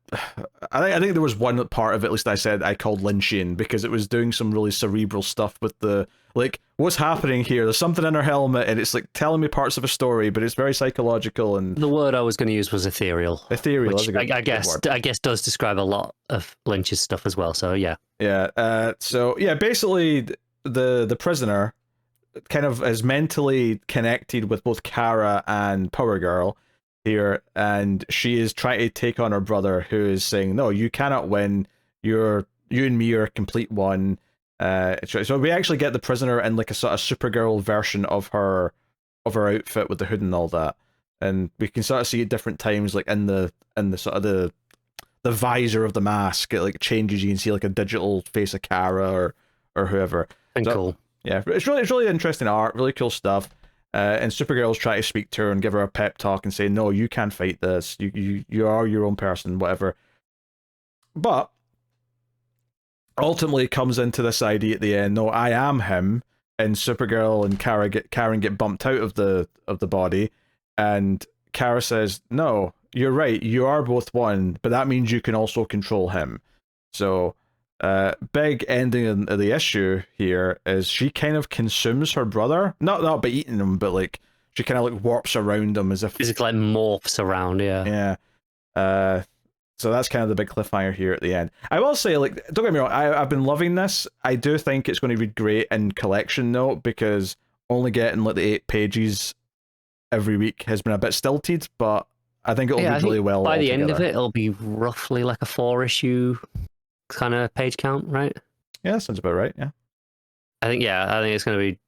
think there was one part of it, at least I called Lynchian, because it was doing some really cerebral stuff with the like what's happening here. There's something in her helmet, and it's like telling me parts of a story, but it's very psychological. And the word I was going to use was ethereal. Ethereal, which that's a good, I guess does describe a lot of Lynch's stuff as well. So yeah. So yeah, basically the prisoner kind of is mentally connected with both Kara and Power Girl here, and she is trying to take on her brother, who is saying, no, you cannot win, you and me are a complete one. So we actually get the prisoner in like a sort of Supergirl version of her outfit with the hood and all that, and we can sort of see at different times, like in the sort of the visor of the mask, it like changes. You can see like a digital face of Kara or whoever. Cool. Yeah, it's really interesting art, really cool stuff. And Supergirl's trying to speak to her and give her a pep talk and say, no, you can't fight this. You are your own person, whatever. But ultimately it comes into this idea at the end, no, I am him. And Supergirl and Karen get bumped out of the body. And Kara says, no, you're right. You are both one, but that means you can also control him. So big ending of the issue here is she kind of consumes her brother, not by eating him, but like she kind of like warps around him as if it's like morphs around. Yeah. So that's kind of the big cliffhanger here at the end. I will say, like, don't get me wrong, I've been loving this. I do think it's going to read great in collection note, because only getting like the 8 pages every week has been a bit stilted, but I think it'll read really well. By the altogether. end of it, it'll be roughly like a 4-issue kind of page count, right? Yeah, that sounds about right. Yeah. I think it's going to be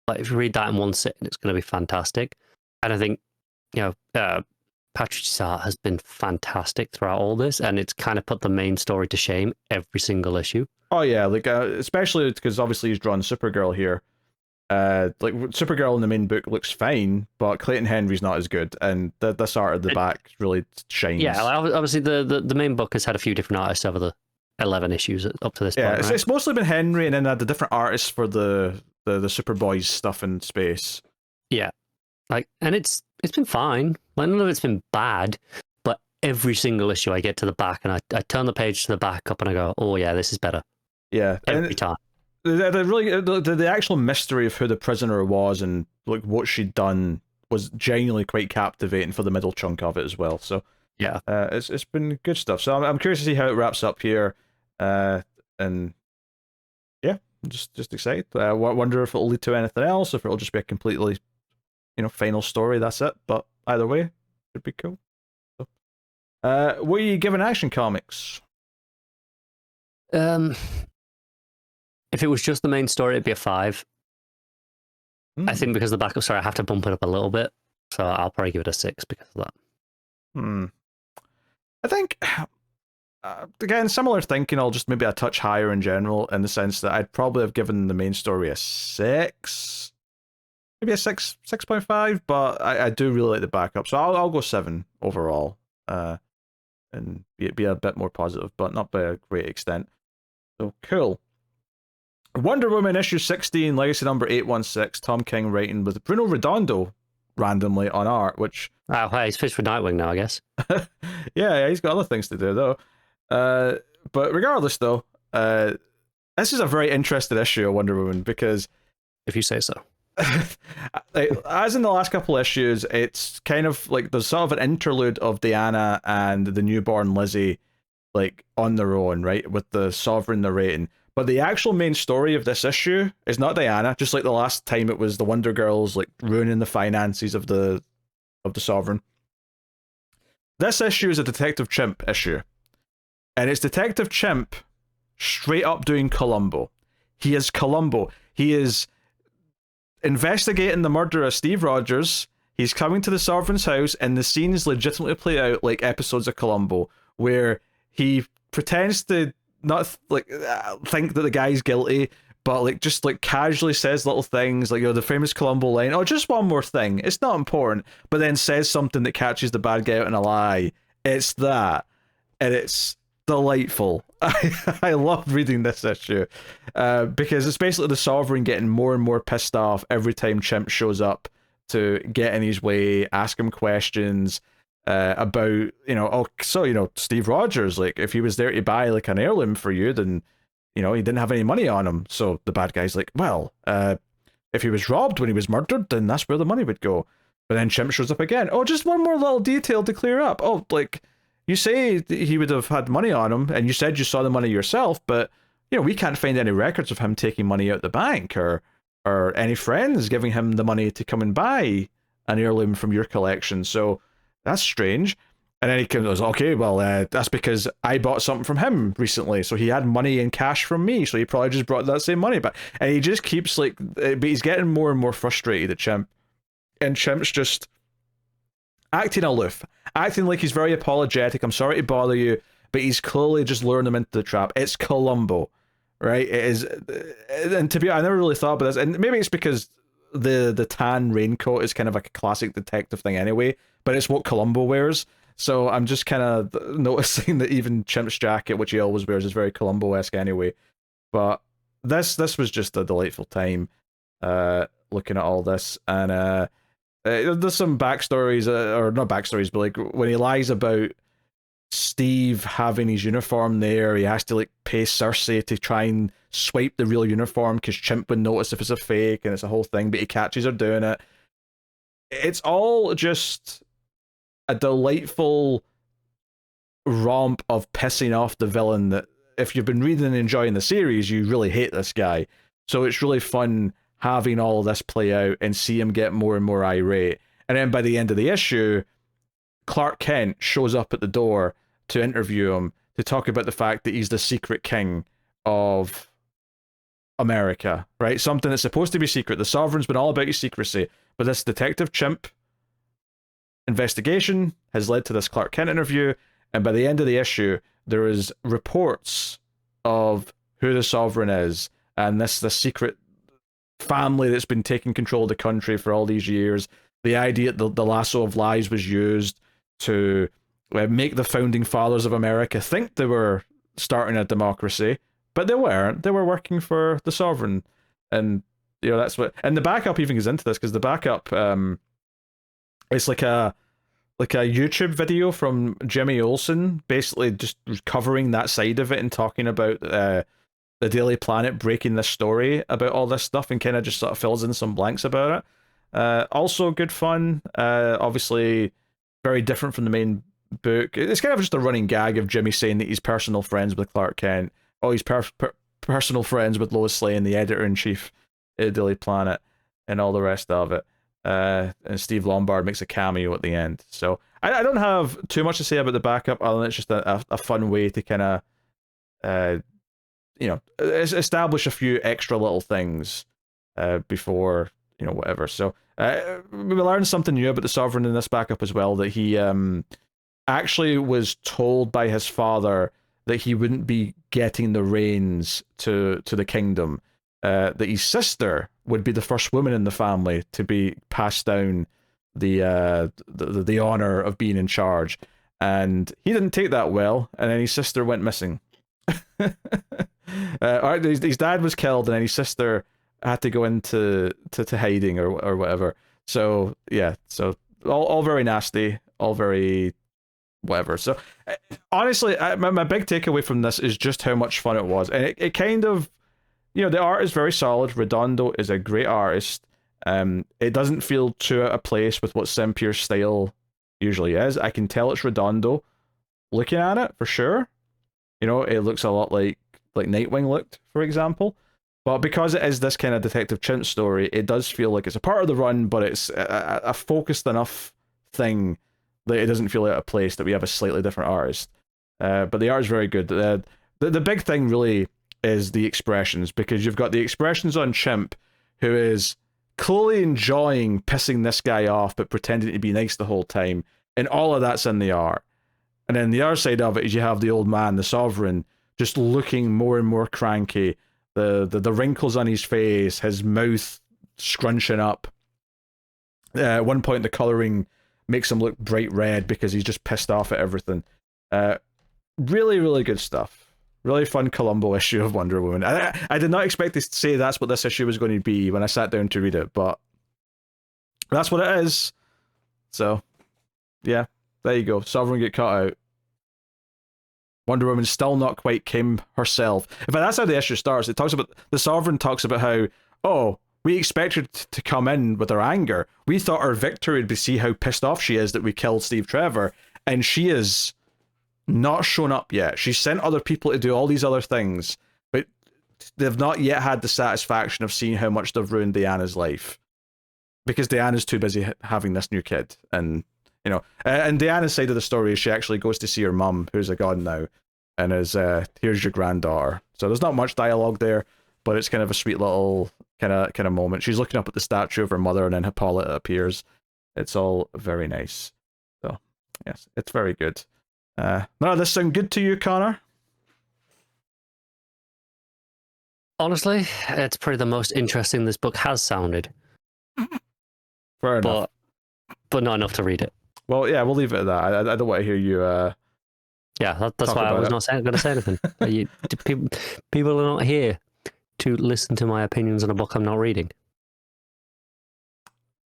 like if you read that in one sitting, it's going to be fantastic. And I think Patrick's art has been fantastic throughout all this, and it's kind of put the main story to shame every single issue. Oh yeah, like especially because obviously he's drawn Supergirl here. Like Supergirl in the main book looks fine, but Clayton Henry's not as good, and this art at the back really shines. Yeah, obviously the main book has had a few different artists over the 11 issues up to this point. Yeah, it's mostly been Henry, and then had the different artists for the Superboys stuff in space. Yeah, like, and it's been fine. Like, none of it's been bad, but every single issue I get to the back, and I turn the page to the back up, and I go, oh yeah, this is better. Yeah, every time. The actual mystery of who the prisoner was and like what she'd done was genuinely quite captivating for the middle chunk of it as well. So yeah, it's been good stuff. So I'm curious to see how it wraps up here, and yeah, just excited. I wonder if it'll lead to anything else, if it'll just be a completely, final story. That's it. But either way, it'd be cool. So, what are you giving Action Comics? If it was just the main story, it'd be a 5. I think because the backup story, I have to bump it up a little bit. So I'll probably give it a 6 because of that. I think, again, similar thinking, I'll just maybe a touch higher in general, in the sense that I'd probably have given the main story a 6. Maybe a 6.5, but I do really like the backup. So I'll go 7 overall. And be a bit more positive, but not by a great extent. So, cool. Wonder Woman issue 16, legacy number 816, Tom King writing with Bruno Redondo randomly on art, which... Oh, hey, he's fished for Nightwing now, I guess. yeah, he's got other things to do, though. But regardless, though, this is a very interesting issue of Wonder Woman, because... If you say so. As in the last couple issues, it's kind of like there's sort of an interlude of Diana and the newborn Lizzie, like, on their own, right, with the Sovereign narrating. But the actual main story of this issue is not Diana, just like the last time it was the Wonder Girls, like, ruining the finances of the Sovereign. This issue is a Detective Chimp issue. And it's Detective Chimp straight up doing Columbo. He is Columbo. He is investigating the murder of Steve Rogers. He's coming to the Sovereign's house, and the scenes legitimately play out like episodes of Columbo, where he pretends to not think that the guy's guilty, but like just like casually says little things like, the famous Columbo line, oh, just one more thing, it's not important, but then says something that catches the bad guy out in a lie. It's that, and it's delightful. I love reading this issue because it's basically the Sovereign getting more and more pissed off every time Chimp shows to get in his way, ask him questions about, Steve Rogers, like, if he was there to buy like an heirloom for you, then, he didn't have any money on him. So the bad guy's like, well, if he was robbed when he was murdered, then that's where the money would go. But then Chimp shows up again. Oh, just one more little detail to clear up. Oh, like, you say he would have had money on him, and you said you saw the money yourself, but, we can't find any records of him taking money out the bank or any friends giving him the money to come and buy an heirloom from your collection. So that's strange. And then he goes, okay, well, that's because I bought something from him recently, so he had money in cash from me, so he probably just brought that same money back. And he just keeps, like, but he's getting more and more frustrated at Chimp. And Chimp's just acting aloof, acting like he's very apologetic. I'm sorry to bother you, but he's clearly just luring them into the trap. It's Columbo, right? It is, and to be honest, I never really thought about this, and maybe it's because the tan raincoat is kind of like a classic detective thing anyway, but it's what Columbo wears. So I'm just kind of noticing that even Chimp's jacket, which he always wears, is very Columbo-esque anyway. But this was just a delightful time looking at all this, and there's some backstories, or not backstories, but like when he lies about Steve having his uniform there, he has to like pay Cersei to try and swipe the real uniform because Chimp would notice if it's a fake, and it's a whole thing, but he catches her doing it. It's all just a delightful romp of pissing off the villain that, if you've been reading and enjoying the series, you really hate this guy. So it's really fun having all of this play out and see him get more and more irate. And then by the end of the issue, Clark Kent shows up at the door to interview him, to talk about the fact that he's the secret king of America, right? Something that's supposed to be secret. The Sovereign's been all about his secrecy, but this detective chimp investigation has led to this Clark Kent interview, and by the end of the issue, there is reports of who the Sovereign is, and this secret family that's been taking control of the country for all these years. The idea that the lasso of lies was used to make the founding fathers of America think they were starting a democracy, but they weren't. They were working for the Sovereign, and that's what. And the backup even goes into this, because the backup, it's like a YouTube video from Jimmy Olsen, basically just covering that side of it and talking about the Daily Planet breaking this story about all this stuff, and kind of just sort of fills in some blanks about it. Also good fun. Obviously very different from the main book. It's kind of just a running gag of Jimmy saying that he's personal friends with Clark Kent. Oh, he's personal friends with Lois Lane, the editor-in-chief at Daily Planet, and all the rest of it. And Steve Lombard makes a cameo at the end. So I don't have too much to say about the backup, other than it's just a fun way to kind of establish a few extra little things before whatever. So we learned something new about the Sovereign in this backup as well, that he actually was told by his father that he wouldn't be getting the reins to the kingdom, that his sister would be the first woman in the family to be passed down the honor of being in charge, and he didn't take that well, and then his sister went missing. His dad was killed, and then his sister had to go into hiding or whatever. So yeah, so all very nasty, all very whatever. So honestly, my big takeaway from this is just how much fun it was, and it kind of, the art is very solid. Redondo is a great artist. It doesn't feel too out of place with what Saint-Pierre's style usually is. I can tell it's Redondo looking at it for sure. It looks a lot like Nightwing looked, for example. But because it is this kind of detective chimp story, it does feel like it's a part of the run, but it's a focused enough thing that it doesn't feel out of place, that we have a slightly different artist. But the art is very good. The big thing really is the expressions, because you've got the expressions on Chimp, who is clearly enjoying pissing this guy off, but pretending to be nice the whole time. And all of that's in the art. And then the other side of it is you have the old man, the Sovereign, just looking more and more cranky. The wrinkles on his face, his mouth scrunching up. At one point, the coloring makes him look bright red because he's just pissed off at everything. Really, really good stuff. Really fun Columbo issue of Wonder Woman. I did not expect to say that's what this issue was going to be when I sat down to read it, but that's what it is. So, yeah, there you go. Sovereign get cut out. Wonder Woman still not quite came herself. In fact, that's how the issue starts. It talks about, the Sovereign talks about how, oh, we expected to come in with her anger. We thought our victory would be see how pissed off she is that we killed Steve Trevor, and she is not shown up yet. She's sent other people to do all these other things, but they've not yet had the satisfaction of seeing how much they've ruined Diana's life, because Diana's too busy having this new kid. And and Diana's side of the story is she actually goes to see her mum, who's a god now, and is here's your granddaughter. So there's not much dialogue there, but it's kind of a sweet little kind of moment. She's looking up at the statue of her mother, and then Hippolyta appears. It's all very nice. So yes, it's very good. None of this sound good to you, Connor? Honestly, it's probably the most interesting this book has sounded. Fair enough. But not enough to read it. Well, yeah, we'll leave it at that. I don't want to hear you. Yeah, that's why I was not going to say anything. People are not here to listen to my opinions on a book I'm not reading.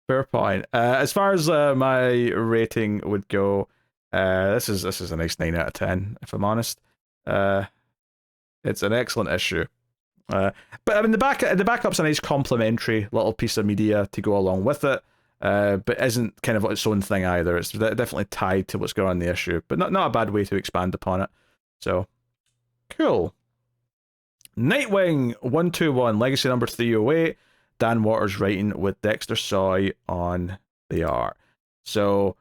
Fair point. As far as my rating would go, this is a nice 9 out of 10, if I'm honest. It's an excellent issue. But I mean, the backup's a nice complimentary little piece of media to go along with it. But isn't kind of its own thing either. It's definitely tied to what's going on in the issue, but not a bad way to expand upon it. So, cool. Nightwing 121, Legacy number 308. Dan Waters writing with Dexter Soy on they are. So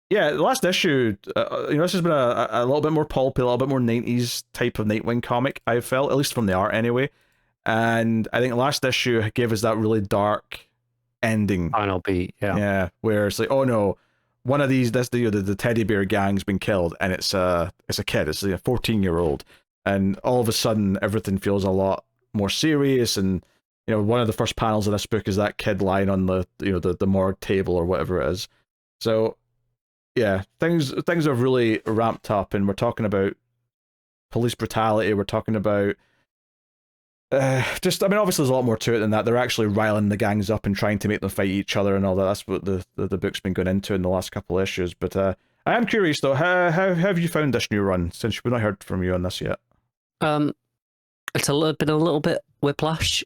yeah, the last issue, this has been a little bit more pulpy, a little bit more 90s type of Nightwing comic, I felt, at least from the art anyway. And I think the last issue gave us that really dark ending. Final beat, yeah. Yeah, where it's like, oh no, one of these, the teddy bear gang's been killed, and it's a kid, it's like a 14-year-old. And all of a sudden, everything feels a lot more serious, and one of the first panels of this book is that kid lying on the morgue table or whatever it is. So yeah, things have really ramped up, and we're talking about police brutality. We're talking about obviously there's a lot more to it than that. They're actually riling the gangs up and trying to make them fight each other and all that. That's what the book's been going into in the last couple of issues. But I am curious though, how have you found this new run, since we've not heard from you on this yet? It's been a little bit whiplash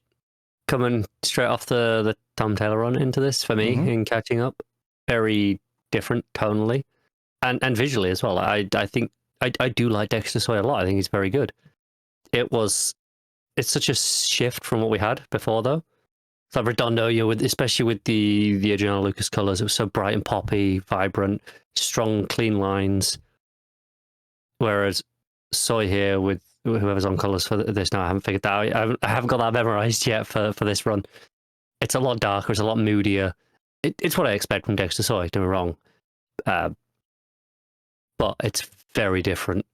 coming straight off the Tom Taylor run into this for me in catching up. Very different tonally and visually as well. I think I do like Dexter Soy a lot. I think he's very good. It's such a shift from what we had before though. So Redondo, especially with the original Lucas colors, it was so bright and poppy, vibrant, strong, clean lines. Whereas Soy here with whoever's on colors for this now, I haven't figured that out. I haven't got that memorized yet for this run. It's a lot darker, it's a lot moodier. It's what I expect from Dexter Soy, don't get me wrong. But it's very different.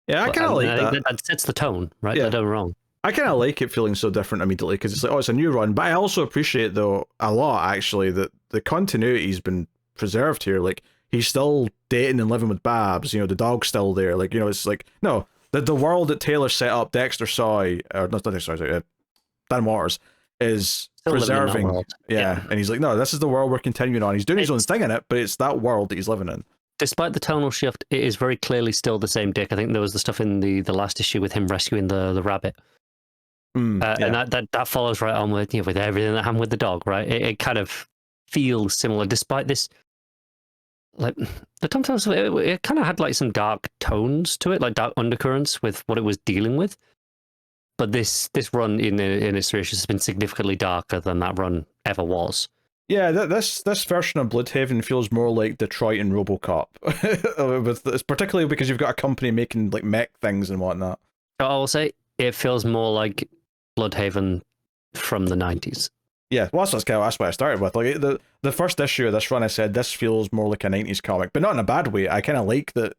Yeah, I kind of like that. That sets the tone, right? Yeah. I don't get me wrong. I kind of like it feeling so different immediately, because it's like, oh, it's a new run. But I also appreciate, though, a lot, actually, that the continuity's been preserved here. Like, he's still dating and living with Babs. The dog's still there. Like, it's like, no, the world that Taylor set up, Dexter Soy, or not Dexter Soy, Dan Waters, is still preserving. Yeah. And he's like, no, this is the world we're continuing on. He's doing his own thing in it, but it's that world that he's living in. Despite the tonal shift, it is very clearly still the same Dick. I think there was the stuff in the last issue with him rescuing the rabbit. And that follows right on with everything that happened with the dog, right? It kind of feels similar, despite this. Like the Tom Taylor, it kind of had like some dark tones to it, like dark undercurrents with what it was dealing with. But this run in its three issues has been significantly darker than that run ever was. Yeah, this version of Bloodhaven feels more like Detroit and RoboCop, it's particularly because you've got a company making like mech things and whatnot. I will say it feels more like Bloodhaven from the 90s. Yeah, well, that's what I started with. Like the first issue of this run, I said this feels more like a 90s comic, but not in a bad way. I kind of like that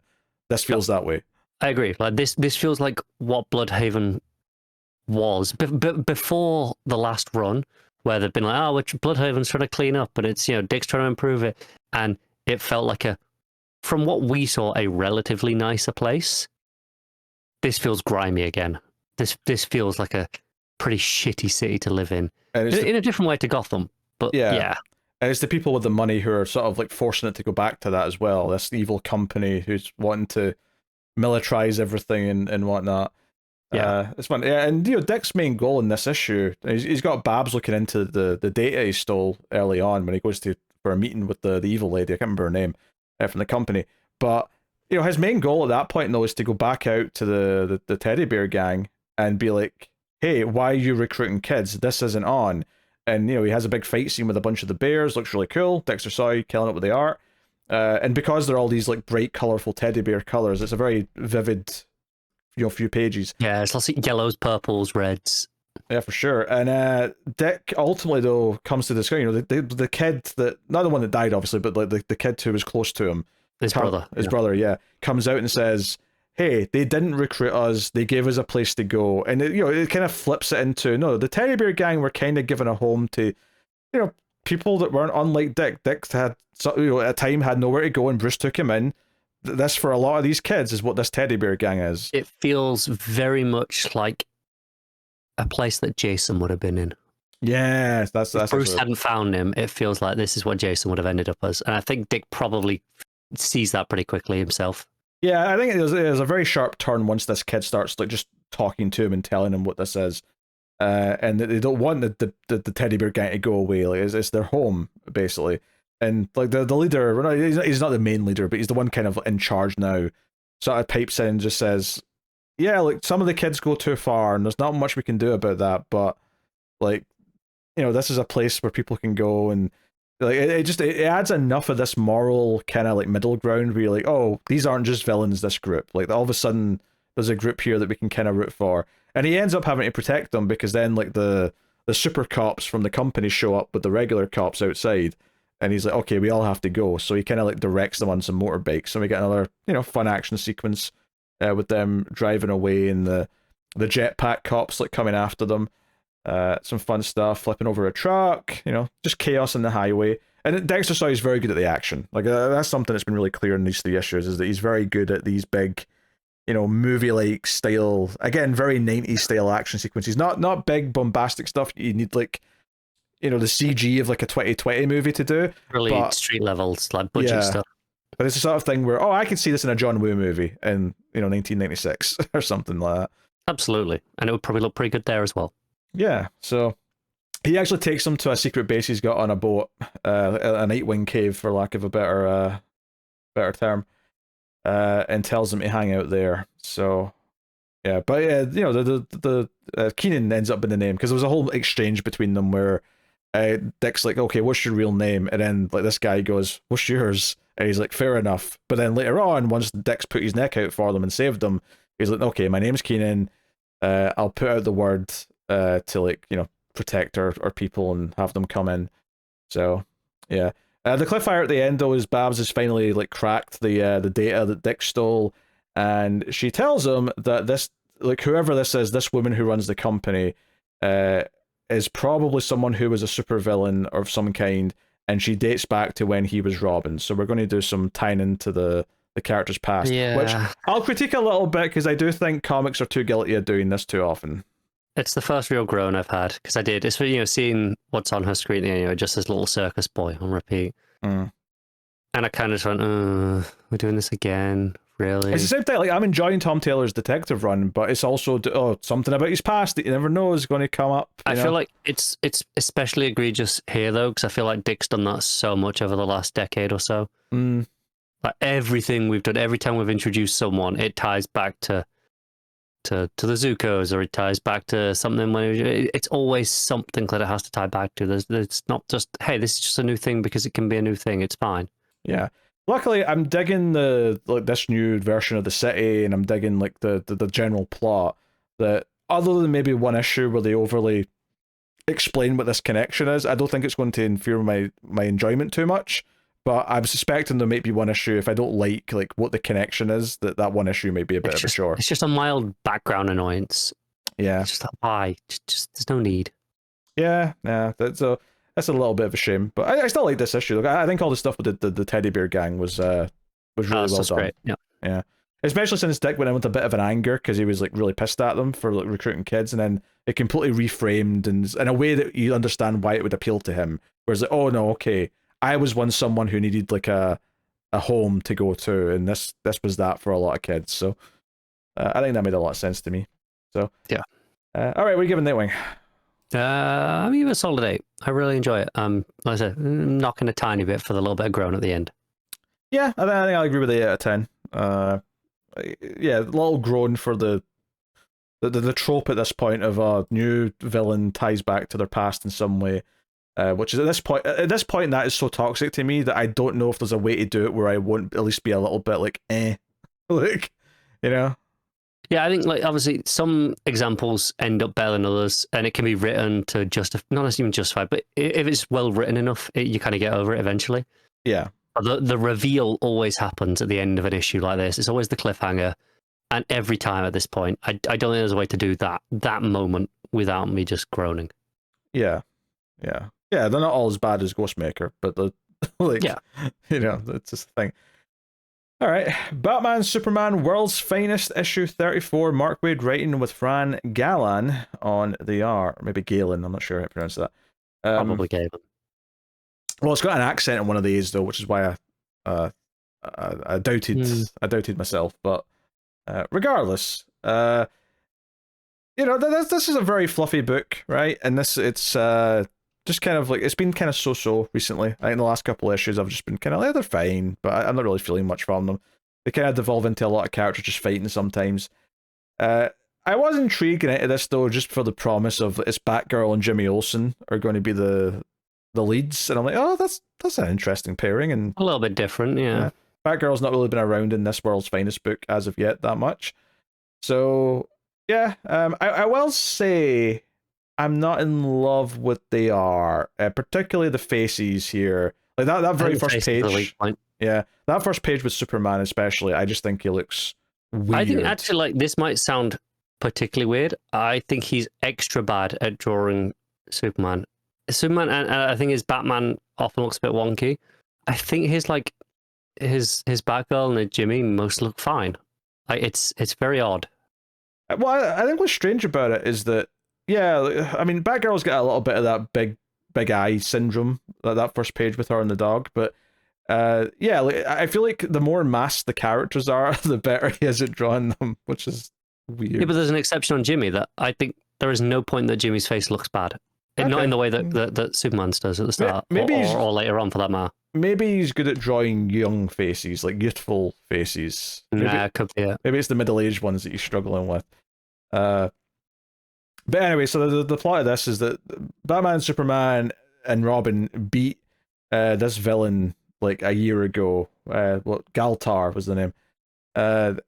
this feels that way. I agree. Like this feels like what Bloodhaven was before the last run, where they've been like, oh, Bloodhaven's trying to clean up, but it's Dick's trying to improve it, and it felt like from what we saw, a relatively nicer place. This feels grimy again. This feels like a pretty shitty city to live in a different way to Gotham. But yeah. And it's the people with the money who are sort of like forcing it to go back to that as well. This evil company who's wanting to militarize everything and whatnot. Yeah, it's fun. Yeah, and Dick's main goal in this issue, he's got Babs looking into the data he stole early on when he goes for a meeting with the evil lady. I can't remember her name from the company. But his main goal at that point though is to go back out to the teddy bear gang and be like, hey, why are you recruiting kids? This isn't on. And he has a big fight scene with a bunch of the bears. Looks really cool. Dexter Soy killing it with the art. And because they're all these like bright, colorful teddy bear colors, it's a very vivid few pages. Yeah, it's lots of yellows, purples, reds. Yeah, for sure. And Dick ultimately though comes to discover, the kid that, not the one that died obviously, but like the kid who was close to him, his brother, comes out and says, hey, they didn't recruit us, they gave us a place to go. And it kind of flips it into, no, the teddy bear gang were kind of given a home to people that weren't unlike Dick. Dick had at a time had nowhere to go, and Bruce took him in. This, for a lot of these kids, is what this teddy bear gang is. It feels very much like a place that Jason would have been in. Yeah, that's if Bruce hadn't found him, it feels like this is what Jason would have ended up as. And I think Dick probably sees that pretty quickly himself. Yeah, I think it was a very sharp turn once this kid starts like just talking to him and telling him what this is. And they don't want the teddy bear gang to go away. Like it's their home, basically. And like the leader, he's not the main leader, but he's the one kind of in charge now. Sort of pipes in and just says, yeah, like some of the kids go too far and there's not much we can do about that, but like, this is a place where people can go and Like it adds enough of this moral kind of like middle ground where you're like, oh, these aren't just villains, this group. Like all of a sudden there's a group here that we can kind of root for. And he ends up having to protect them because then like the super cops from the company show up with the regular cops outside. And he's like, okay, we all have to go. So he kind of like directs them on some motorbikes. So we get another, fun action sequence with them driving away and the jetpack cops like coming after them. Some fun stuff, flipping over a truck, just chaos on the highway. And Dexter Soy is very good at the action. Like that's something that's been really clear in these 3 issues, is that he's very good at these big, movie-like style, again, very 90s style action sequences. Not big bombastic stuff you need like, the CG of like a 2020 movie to do. Really street levels, like budget stuff. But it's the sort of thing where, I could see this in a John Woo movie in, 1996 or something like that. Absolutely. And it would probably look pretty good there as well. Yeah, so he actually takes them to a secret base he's got on a boat, a Nightwing cave, for lack of a better term, and tells them to hang out there. So, yeah, but yeah, the Keenan ends up in the name because there was a whole exchange between them where Dick's like, okay, what's your real name? And then like this guy goes, what's yours? And he's like, fair enough. But then later on, once Dick's put his neck out for them and saved them, he's like, okay, my name's Keenan. I'll put out the word to like, protect our people and have them come in. So yeah. The cliffhanger at the end though is Babs has finally like cracked the data that Dick stole, and she tells him that this, like, whoever this is, this woman who runs the company, is probably someone who was a supervillain of some kind, and she dates back to when he was Robin. So we're going to do some tying into the character's past, which I'll critique a little bit because I do think comics are too guilty of doing this too often. It's the first real groan I've had, because I did. It's for, seeing what's on her screen, just this little circus boy on repeat. And I kind of just went, we're doing this again, really? It's the same thing, like, I'm enjoying Tom Taylor's detective run, but it's also, something about his past that you never know is going to come up. I feel like it's especially egregious here, though, because I feel like Dick's done that so much over the last decade or so. Like, everything we've done, every time we've introduced someone, it ties back to the Zucos, or it ties back to something when it's always something that it has to tie back to. It's not just, hey, this is just a new thing because it can be a new thing. It's fine. Yeah. Luckily, I'm digging this new version of the city, and I'm digging like the general plot. That other than maybe one issue where they overly explain what this connection is, I don't think it's going to interfere with my enjoyment too much. But I'm suspecting there might be one issue, if I don't like what the connection is, that one issue may be a bit of a chore. It's just a mild background annoyance. Yeah. It's just like, why? Just there's no need. Yeah, that's a little bit of a shame. But I still like this issue. Look, I think all the stuff with the teddy bear gang was really well done. Great. Yeah. Especially since Dick went in with a bit of an anger because he was like really pissed at them for like recruiting kids, and then it completely reframed and in a way that you understand why it would appeal to him. Whereas like, oh no, okay, I was once someone who needed like a home to go to, and this was that for a lot of kids. So I think that made a lot of sense to me. So yeah. All right, what are you giving Nightwing? I'm giving it a solid 8. I really enjoy it. Like I said, knocking a tiny bit for the little bit of groan at the end. Yeah, I think I'll agree with the 8 out of 10. Yeah, a little groan for the trope at this point of a new villain ties back to their past in some way. Which is at this point that is so toxic to me that I don't know if there's a way to do it where I won't at least be a little bit like like, Yeah, I think like obviously some examples end up better than others, and it can be written to justify, not even justify, but if it's well written enough, you kind of get over it eventually. Yeah. But the reveal always happens at the end of an issue like this. It's always the cliffhanger, and every time at this point, I don't think there's a way to do that moment without me just groaning. Yeah. Yeah, they're not all as bad as Ghostmaker, but the that's just the thing. All right, Batman Superman World's Finest issue 34, Mark Waid writing with Fran Galan on the art, or maybe Galan, I'm not sure how to pronounce that. Probably Galan. Well, it's got an accent in one of these though, which is why I doubted myself. But regardless, this is a very fluffy book, right? And it's just kind of like, it's been kind of so-so recently. I think the last couple of issues I've just been kind of like, they're fine, but I'm not really feeling much from them. They kind of devolve into a lot of characters just fighting sometimes. I was intrigued into this though, just for the promise of it's Batgirl and Jimmy Olsen are going to be the the leads, and I'm like, oh, that's an interesting pairing, and A little bit different, yeah. Batgirl's not really been around in this World's Finest book as of yet that much. So yeah, I will say I'm not in love with they are, particularly the faces here. Like that very first page. Yeah, that first page with Superman especially, I just think he looks weird. I think actually, like, this might sound particularly weird. I think he's extra bad at drawing Superman. Superman, and I think his Batman often looks a bit wonky. I think his Batgirl and his Jimmy most look fine. Like, it's very odd. Well, I think what's strange about it is that, yeah, I mean, Batgirl's got a little bit of that big eye syndrome, that first page with her and the dog, but yeah, like, I feel like the more masked the characters are, the better he is at drawing them, which is weird. Yeah, but there's an exception on Jimmy that I think there is no point that Jimmy's face looks bad. Okay. Not in the way that Superman's does at the start, maybe or later on for that matter. Maybe he's good at drawing young faces, like youthful faces. Maybe it's the middle-aged ones that he's struggling with. But anyway, so the plot of this is that Batman, Superman, and Robin beat this villain like a year ago. Galtar was the name. A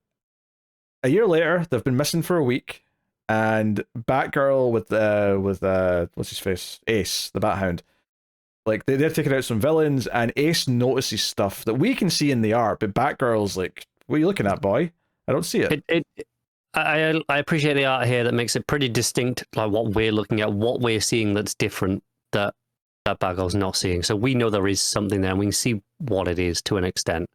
year later, they've been missing for a week, and Batgirl with what's his face, Ace, the Bat Hound. Like they're taking out some villains, and Ace notices stuff that we can see in the art, but Batgirl's like, "What are you looking at, boy? I don't see it." I appreciate the art here that makes it pretty distinct, like what we're looking at, what we're seeing that's different that Batgirl's not seeing. So we know there is something there, and we can see what it is to an extent.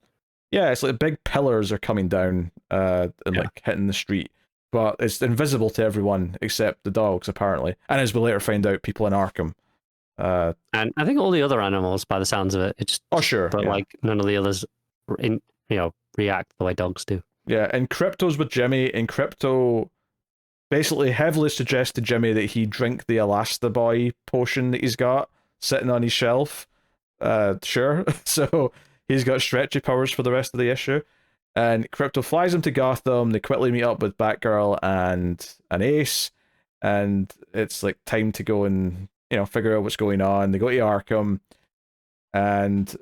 Yeah, it's like big pillars are coming down and like hitting the street, but it's invisible to everyone except the dogs apparently, and as we later find out, people in Arkham. And I think all the other animals, by the sounds of it, it's but like none of the others, react the way dogs do. Yeah, and Krypto's with Jimmy, and Krypto basically heavily suggests to Jimmy that he drink the Elastiboy potion that he's got sitting on his shelf. Sure. So he's got stretchy powers for the rest of the issue. And Krypto flies him to Gotham. They quickly meet up with Batgirl and Ace, and it's like time to go and figure out what's going on. They go to Arkham, and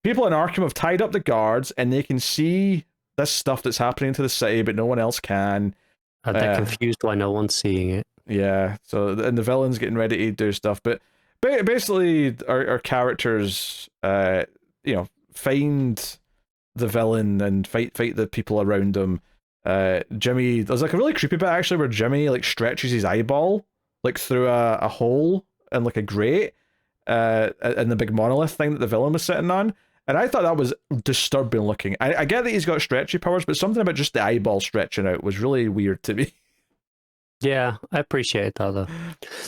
people in Arkham have tied up the guards, and they can see this stuff that's happening to the city, but no one else can. They're confused why no one's seeing it. Yeah, so and the villain's getting ready to do stuff, but basically our characters, find the villain and fight the people around him. Jimmy, there's like a really creepy bit actually where Jimmy like stretches his eyeball like through a hole in like a grate, and the big monolith thing that the villain was sitting on. And I thought that was disturbing looking. I get that he's got stretchy powers, but something about just the eyeball stretching out was really weird to me. Yeah, I appreciate that though.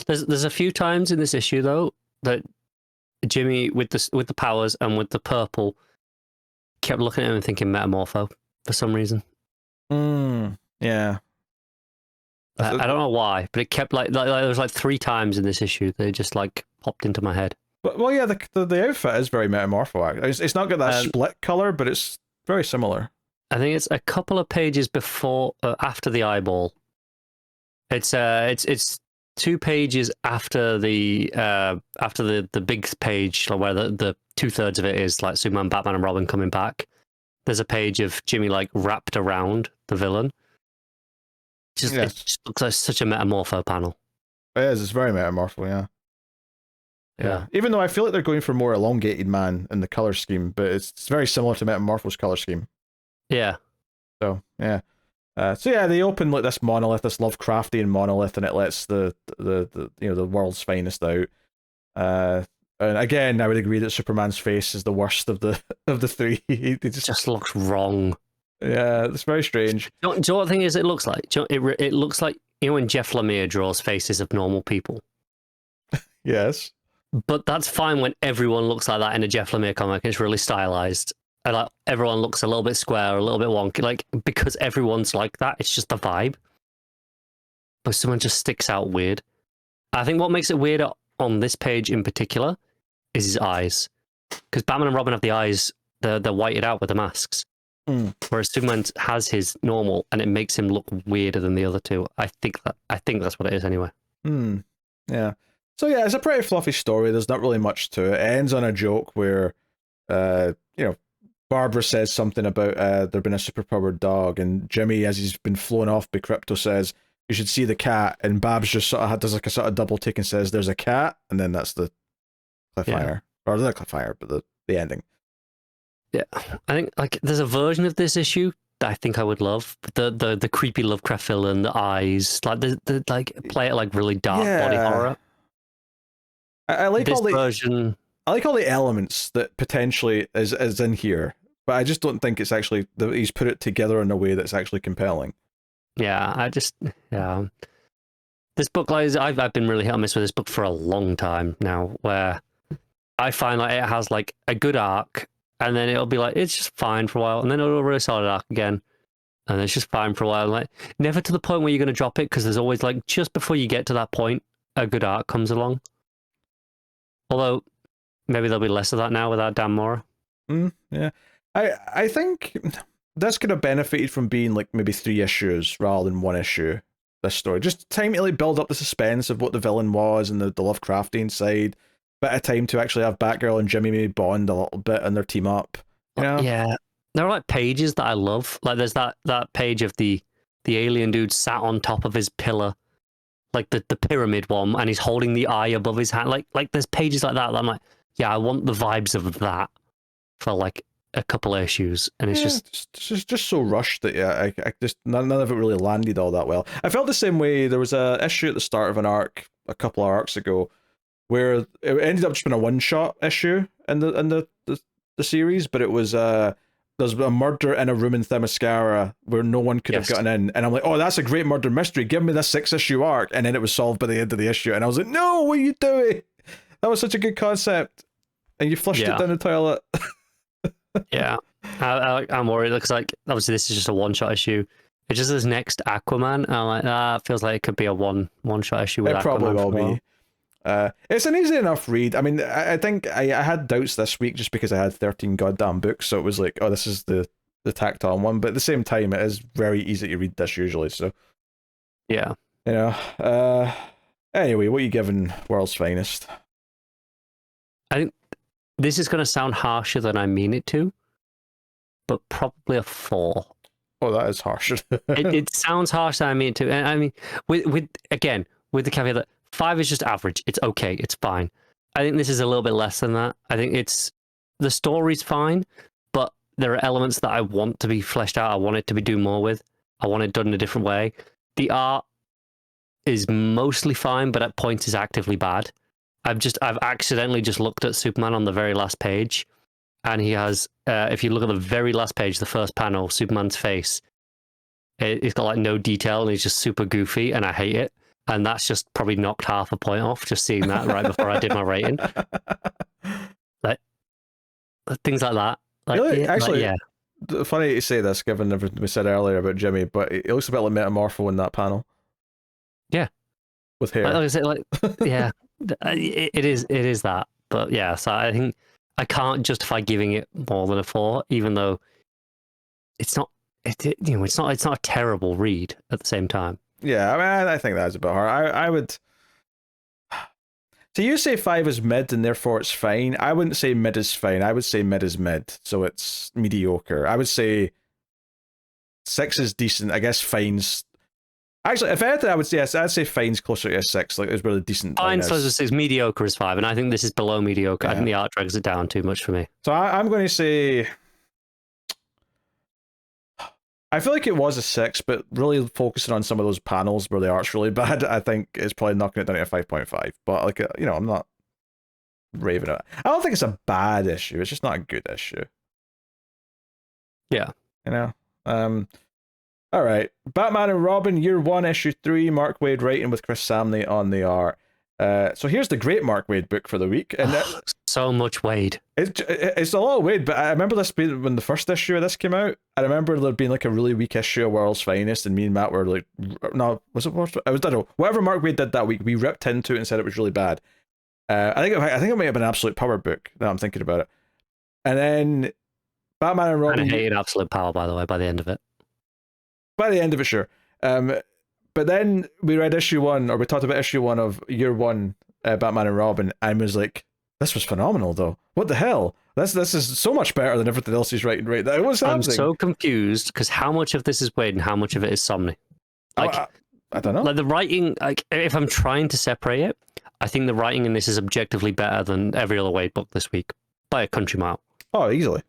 There's a few times in this issue though that Jimmy with the powers and with the purple kept looking at him and thinking Metamorpho for some reason. Yeah. I don't know why, but it kept like there was like 3 times in this issue they just like popped into my head. Well, yeah, the outfit is very Metamorpho. It's not got that split color, but it's very similar. I think it's a couple of pages before, after the eyeball. It's 2 pages after the big page where the 2/3 of it is like Superman, Batman, and Robin coming back. There's a page of Jimmy like wrapped around the villain. It just looks like such a Metamorpho panel. It is. It's very Metamorpho. Yeah. Yeah. Even though I feel like they're going for more elongated man in the color scheme, but it's very similar to Metamorpho's color scheme. Yeah. So yeah. They open like this monolith, this Lovecraftian monolith, and it lets the world's finest out. And again, I would agree that Superman's face is the worst of the 3. It just looks wrong. Yeah, it's very strange. Do you know what the thing is? It looks like it looks like when Jeff Lemire draws faces of normal people. Yes. But that's fine when everyone looks like that in a Jeff Lemire comic. It's really stylized. And like everyone looks a little bit square, a little bit wonky. Like, because everyone's like that, it's just the vibe. But someone just sticks out weird. I think what makes it weirder on this page in particular is his eyes. Because Batman and Robin have the eyes, they're whited out with the masks. Whereas Superman has his normal, and it makes him look weirder than the other two. I think that's what it is anyway. Yeah. So yeah, it's a pretty fluffy story. There's not really much to it. It ends on a joke where, Barbara says something about there being a superpowered dog, and Jimmy, as he's been flown off by Crypto, says you should see the cat, and Babs just sort of does like a sort of double take and says there's a cat, and then that's the cliffhanger, or the cliffhanger, but the ending. Yeah, I think like there's a version of this issue that I think I would love. The creepy Lovecraft villain, the eyes, like the like play it like really dark body horror. I like this all the version. I like all the elements that potentially is in here, but I just don't think it's actually that he's put it together in a way that's actually compelling. Yeah, this book, like, I've been really hit or miss with this book for a long time now, where I find like it has like a good arc, and then it'll be like it's just fine for a while, and then it'll really solid arc again, and it's just fine for a while. Like never to the point where you're going to drop it, because there's always like just before you get to that point, a good arc comes along. Although maybe there'll be less of that now without Dan Mora. Yeah, I think this could have benefited from being like maybe 3 issues rather than 1 issue. This story, just time to like build up the suspense of what the villain was and the Lovecraftian side. Bit of time to actually have Batgirl and Jimmy maybe bond a little bit and their team up. You know? Yeah, there are like pages that I love. Like there's that page of the alien dude sat on top of his pillar, like the pyramid one, and he's holding the eye above his hand. Like there's pages like that I'm like, yeah, I want the vibes of that for like a couple of issues, and it's just so rushed that I just none of it really landed all that well. I felt the same way. There was a issue at the start of an arc a couple of arcs ago where it ended up just being a one-shot issue in the series, but it was there's a murder in a room in Themyscira where no one could have gotten in, and I'm like, oh, that's a great murder mystery. Give me this 6-issue arc, and then it was solved by the end of the issue, and I was like, no, what are you doing? That was such a good concept, and you flushed it down the toilet. Yeah, I'm worried because like obviously this is just a one-shot issue. It's just this next Aquaman, and I'm like, it feels like it could be a one-shot issue with Aquaman. It probably will be. It's an easy enough read. I mean, I think I had doubts this week just because I had 13 goddamn books, so it was like, oh, this is the tacked on one. But at the same time, it is very easy to read this usually. So yeah, you know. Anyway, what are you giving World's Finest? I think this is going to sound harsher than I mean it to, but probably a 4. Oh, that is harsher. it sounds harsher than I mean it to, and I mean with the caveat that 5 is just average. It's okay. It's fine. I think this is a little bit less than that. I think the story's fine, but there are elements that I want to be fleshed out. I want it to be do more with. I want it done in a different way. The art is mostly fine, but at points is actively bad. I've accidentally just looked at Superman on the very last page, and he has, if you look at the very last page, the first panel, Superman's face, it's got like no detail, and he's just super goofy, and I hate it. And that's just probably knocked half a point off, just seeing that right before I did my rating. Like things like that. Like, really? Actually, yeah. Funny you say this, given everything we said earlier about Jimmy, but it looks a bit like Metamorpho in that panel. Yeah. With hair. Like I said, yeah, it is that. But yeah, so I think I can't justify giving it more than a 4, even though it's not. It's not a terrible read at the same time. Yeah, I mean, I think that's a bit hard. I would. So you say 5 is mid and therefore it's fine. I wouldn't say mid is fine. I would say mid is mid, so it's mediocre. I would say 6 is decent. I guess fine's. Actually, if anything, I'd say fine's closer to a 6. Like, it's really decent. Fine, so it's 6. Mediocre is 5, and I think this is below mediocre. Yeah. I think the art drags it down too much for me. So I'm going to say. I feel like it was a 6, but really focusing on some of those panels where the art's really bad, I think it's probably knocking it down to a 5.5. But like, I'm not raving at it. I don't think it's a bad issue. It's just not a good issue. Yeah. All right. Batman and Robin, Year 1, Issue 3. Mark Waid writing with Chris Samnee on the art. So here's the great Mark Waid book for the week. And so much Waid. It's a lot of Waid, but I remember this being when the first issue of this came out. I remember there being like a really weak issue of World's Finest, and me and Matt were like, no, was it World's? I don't know. Whatever Mark Waid did that week, we ripped into it and said it was really bad. I think it might have been an Absolute Power book. Now I'm thinking about it. And then Batman and Robin. And I hated Absolute Power, by the way, by the end of it. By the end of it, sure. But then we read issue 1, or we talked about issue 1 of Year 1, Batman and Robin, and was like, this was phenomenal though. What the hell? This is so much better than everything else he's writing right now. What's happening? I'm so confused because how much of this is Waid and how much of it is Samnee? Like, I don't know. Like the writing, like if I'm trying to separate it, I think the writing in this is objectively better than every other Waid book this week by a country mile. Oh, easily.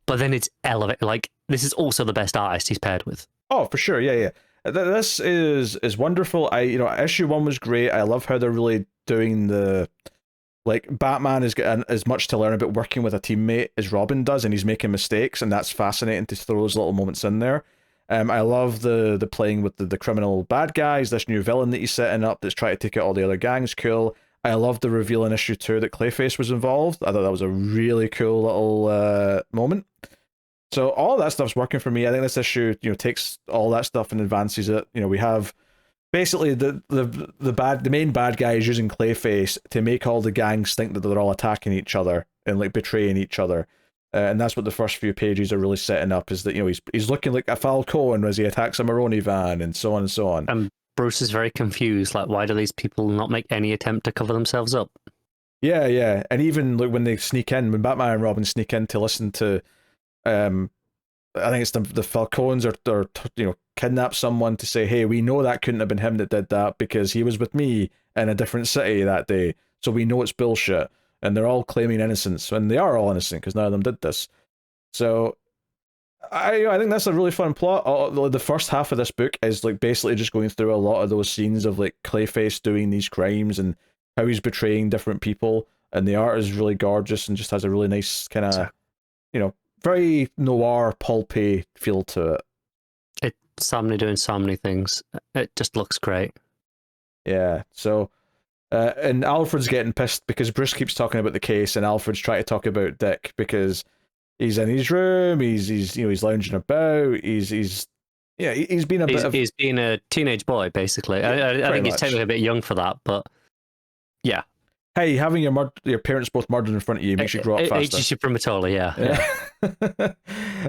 But then it's elevated. Like this is also the best artist he's paired with. Oh, for sure. Yeah. This is wonderful. Issue 1 was great. I love how they're really doing the. Like, Batman is getting as much to learn about working with a teammate as Robin does, and he's making mistakes, and that's fascinating to throw those little moments in there. I love the playing with the criminal bad guys, this new villain that he's setting up that's trying to take out all the other gangs, cool. I love the reveal in issue 2 that Clayface was involved. I thought that was a really cool little moment. So all that stuff's working for me. I think this issue, takes all that stuff and advances it. We have... Basically, the main bad guy is using Clayface to make all the gangs think that they're all attacking each other and like betraying each other, and that's what the first few pages are really setting up. Is that he's looking like a Falcone as he attacks a Maroni van and so on and so on. And Bruce is very confused. Like, why do these people not make any attempt to cover themselves up? Yeah, and even like when they sneak in, when Batman and Robin sneak in to listen to, I think it's the Falcones or kidnap someone to say, hey, we know that couldn't have been him that did that because he was with me in a different city that day, so we know it's bullshit. And they're all claiming innocence, and they are all innocent because none of them did this. So I think that's a really fun plot. The first half of this book is like basically just going through a lot of those scenes of like Clayface doing these crimes and how he's betraying different people, and the art is really gorgeous and just has a really nice kind of very noir pulpy feel to it. Samnee doing Samnee things. It just looks great. Yeah, so and Alfred's getting pissed because Bruce keeps talking about the case, and Alfred's trying to talk about Dick because he's in his room, he's lounging about, he's been a bit of... He's been a teenage boy, basically. I think he's technically a bit young for that, but yeah. Hey, having your parents both murdered in front of you makes you grow up faster. Ages you prematurely, yeah.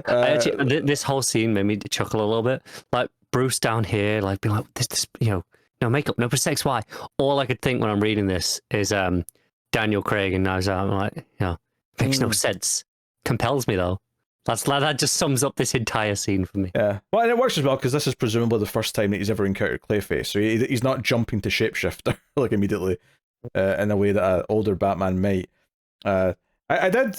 Actually, this whole scene made me chuckle a little bit. Like Bruce down here, like being like, this, no makeup, no sex. Why? All I could think when I'm reading this is Daniel Craig and Knives Out. I'm like, makes no sense. Compels me though. That just sums up this entire scene for me. Yeah, well, and it works as well because this is presumably the first time that he's ever encountered Clayface, so he's not jumping to shapeshifter like immediately. In a way that an older Batman might. I did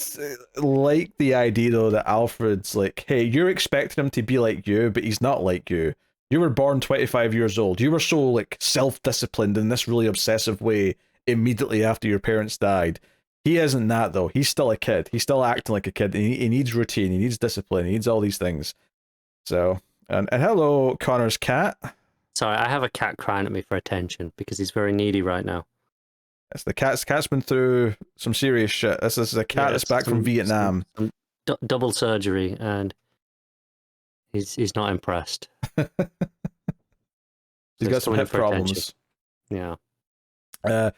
like the idea though that Alfred's like, hey, you're expecting him to be like you, but he's not like you. You were born 25 years old. You were so like self-disciplined in this really obsessive way immediately after your parents died. He isn't that though. He's still a kid. He's still acting like a kid. He needs routine. He needs discipline. He needs all these things. So, and hello, Connor's cat. Sorry, I have a cat crying at me for attention because he's very needy right now. Yes, the cat's been through some serious shit. This is a cat that's back from Vietnam. Some double surgery, and he's not impressed. He's got some hip problems. Yeah. So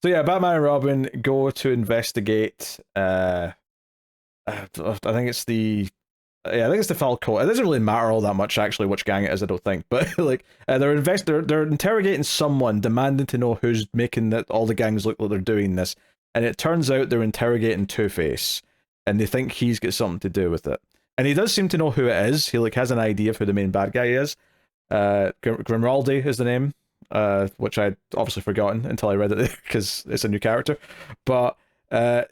yeah, Batman and Robin go to investigate. I think it's the Falcone. It doesn't really matter all that much actually which gang it is, I don't think. But like they're interrogating someone, demanding to know who's making all the gangs look like they're doing this, and it turns out they're interrogating Two-Face, and they think he's got something to do with it. And he does seem to know who it is. He like has an idea of who the main bad guy is. Grimraldi is the name, which I'd obviously forgotten until I read it because it's a new character. But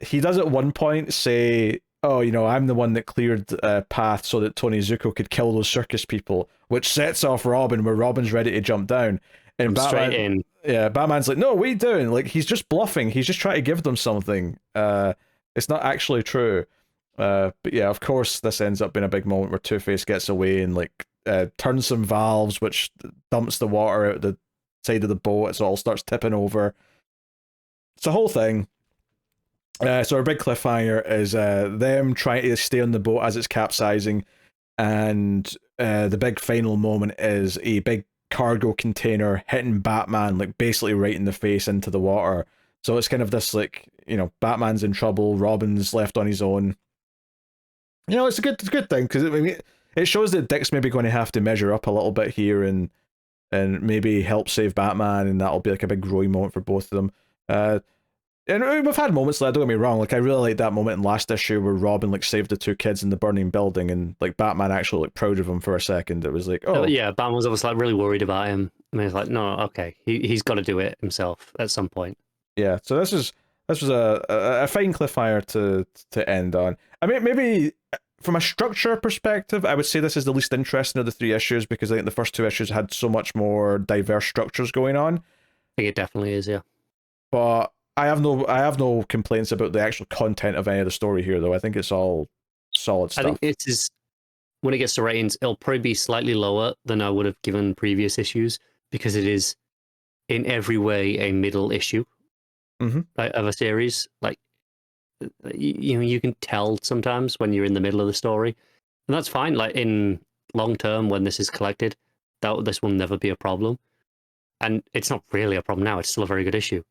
he does at one point say, oh, I'm the one that cleared path so that Tony Zuko could kill those circus people, which sets off Robin, where Robin's ready to jump down. And Batman, straight in. Yeah, Batman's like, no, what are you doing? Like, he's just bluffing. He's just trying to give them something. It's not actually true. But yeah, of course, this ends up being a big moment where Two-Face gets away and like turns some valves, which dumps the water out the side of the boat, so it all starts tipping over. It's a whole thing. So our big cliffhanger is them trying to stay on the boat as it's capsizing, and the big final moment is a big cargo container hitting Batman, like basically right in the face into the water. So it's kind of this like, Batman's in trouble, Robin's left on his own. It's a good thing because it shows that Dick's maybe going to have to measure up a little bit here and maybe help save Batman, and that'll be like a big growing moment for both of them. And we've had moments like that, don't get me wrong, like I really like that moment in last issue where Robin like saved the two kids in the burning building and like Batman actually like proud of him for a second. It was like, oh yeah, Batman was always like really worried about him. I mean, it's like, no, okay, he's got to do it himself at some point. yeah. So this was a fine cliffhanger to end on. I mean, maybe from a structure perspective, I would say this is the least interesting of the three issues because I think the first two issues had so much more diverse structures going on. I think it definitely is, yeah. But I have no complaints about the actual content of any of the story here, though. I think it's all solid stuff. I think it is, when it gets to ratings, it'll probably be slightly lower than I would have given previous issues because it is in every way a middle issue of a series. Like, you can tell sometimes when you're in the middle of the story, and that's fine. Like in long term, when this is collected, this will never be a problem. And it's not really a problem now. It's still a very good issue.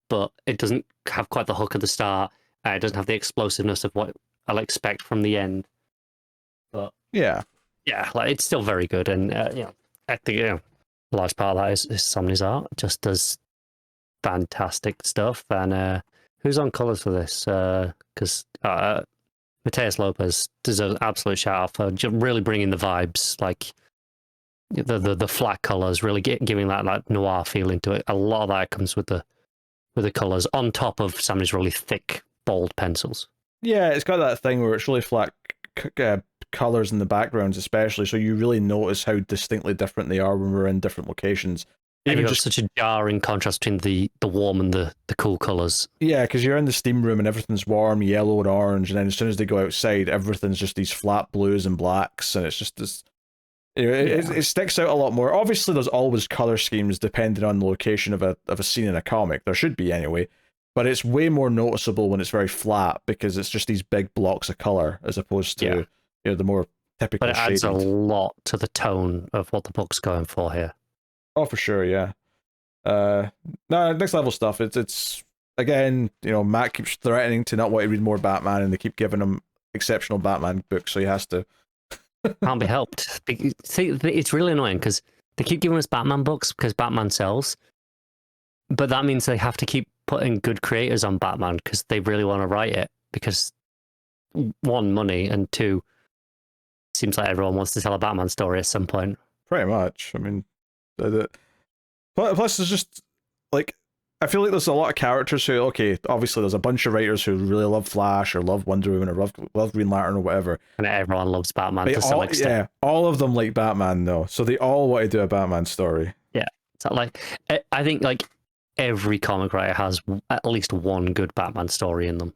But it doesn't have quite the hook at the start. It doesn't have the explosiveness of what I'll expect from the end. But yeah, like it's still very good, and I think a large part of that is Samnee's art. It just does fantastic stuff. And who's on colors for this? Because Mateus Lopez deserves an absolute shout out for just really bringing the vibes, like the flat colors, really giving that like noir feeling to it. A lot of that comes with the colors on top of Samnee's really thick, bold pencils. Yeah, it's got that thing where it's really flat colors in the backgrounds, especially, so you really notice how distinctly different they are when we're in different locations. Even just such a jarring contrast between the warm and the cool colors. Yeah, because you're in the steam room and everything's warm, yellow and orange, and then as soon as they go outside, everything's just these flat blues and blacks, and it's just this. It sticks out a lot more. Obviously, there's always color schemes depending on the location of a scene in a comic. There should be anyway, but it's way more noticeable when it's very flat because it's just these big blocks of color as opposed to the more typical. But it adds a lot to the tone of what the book's going for here. Oh, for sure, yeah. No, next level stuff. It's again, Matt keeps threatening to not want to read more Batman, and they keep giving him exceptional Batman books, so he has to. Can't be helped. See, it's really annoying because they keep giving us Batman books because Batman sells, but that means they have to keep putting good creators on Batman because they really want to write it. Because one, money, and two, seems like everyone wants to tell a Batman story at some point. Pretty much. I mean, plus there's just like, I feel like there's a lot of characters who, okay, obviously there's a bunch of writers who really love Flash or love Wonder Woman or love Green Lantern or whatever. And everyone loves Batman to some extent. Yeah, all of them like Batman though, so they all want to do a Batman story. Yeah, so like, I think like every comic writer has at least one good Batman story in them.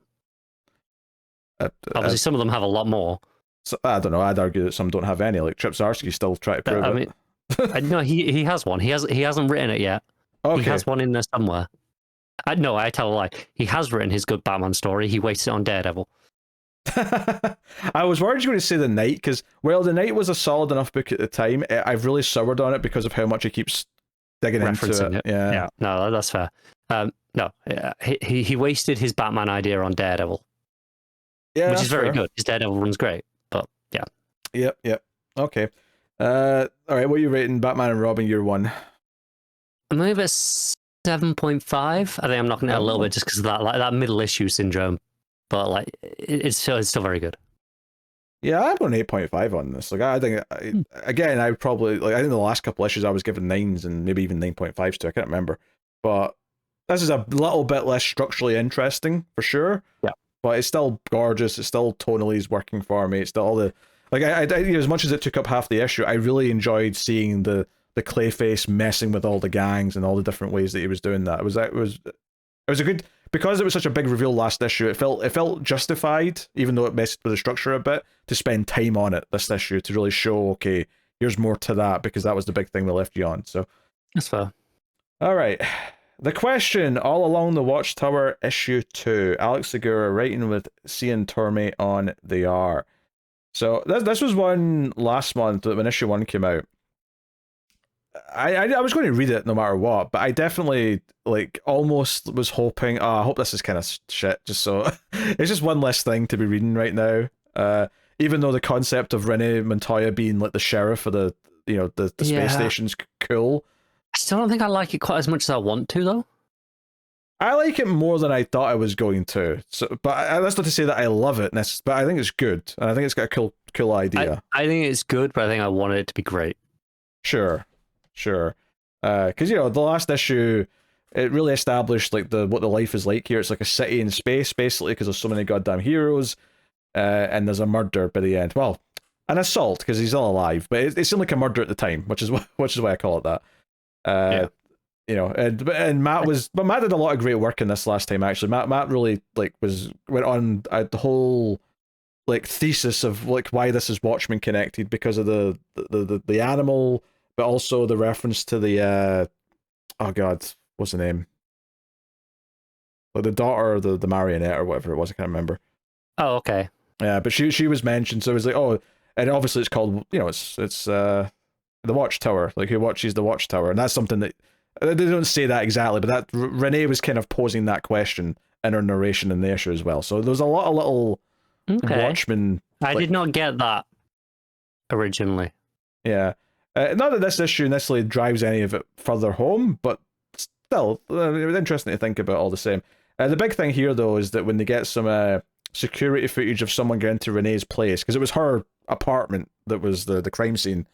Obviously, some of them have a lot more. So, I don't know. I'd argue that some don't have any. Like Trip Zdarsky still trying to prove it. I mean, no, he has one. He hasn't written it yet. Okay. He has one in there somewhere. No, I tell a lie. He has written his good Batman story. He wasted it on Daredevil. I was worried you were going to say The Knight, because, well, The Knight was a solid enough book at the time. I've really soured on it because of how much he keeps digging into it. Yeah, no, that's fair. No, he wasted his Batman idea on Daredevil. Yeah, which is very good. His Daredevil run's great, but yeah. Yep. Okay. All right, what are you rating Batman and Robin year one? I'm going to give it 7.5. I think I'm knocking it a little bit just because of that middle issue syndrome, but like it's still very good. Yeah, I'm going 8.5 on this. Like, I think again, I probably I think the last couple issues I was giving 9s and maybe even 9.5s to. I can't remember, but this is a little bit less structurally interesting for sure. Yeah, but it's still gorgeous. It's still tonally is working for me. It's still all the like I as much as it took up half the issue, I really enjoyed seeing the Clayface messing with all the gangs and all the different ways that he was doing that. It was a good, because it was such a big reveal last issue. It felt justified, even though it messed with the structure a bit, to spend time on it this issue to really show, okay, here's more to that, because that was the big thing that left you on. So that's fair. All right. The question all along the Watchtower issue 2. Alex Segura writing with Cian Tormey on the R. So this was one last month when issue 1 came out. I was going to read it no matter what, but I definitely like almost was hoping, I hope this is kind of shit, just so it's just one less thing to be reading right now. Even though the concept of Rene Montoya being like the sheriff of the space station's cool. I still don't think I like it quite as much as I want to, though. I like it more than I thought I was going to. So, but that's not to say that I love it. But I think it's good, and I think it's got a cool idea. I think it's good, but I think I wanted it to be great. Sure. Because the last issue, it really established like what the life is like here. It's like a city in space, basically, because there's so many goddamn heroes, and there's a murder by the end. Well, an assault because he's still alive, but it seemed like a murder at the time, which is why I call it that. Yeah. And Matt did a lot of great work in this last time. Actually, Matt really went on the whole like thesis of like why this is Watchmen connected because of the animal, but also the reference to the oh god, what's the name? Like the daughter, the marionette or whatever it was, I can't remember. Oh, okay. Yeah, but she was mentioned, so it was like, oh, and obviously it's called, it's the Watchtower, like who watches the Watchtower, and that's something that they don't say that exactly, but that Renee was kind of posing that question in her narration in the issue as well. So there's a lot of little Watchmen. I did not get that originally. Yeah, not that this issue necessarily drives any of it further home, but still, it was interesting to think about all the same. The big thing here, though, is that when they get some security footage of someone going to Renee's place, because it was her apartment that was the crime scene,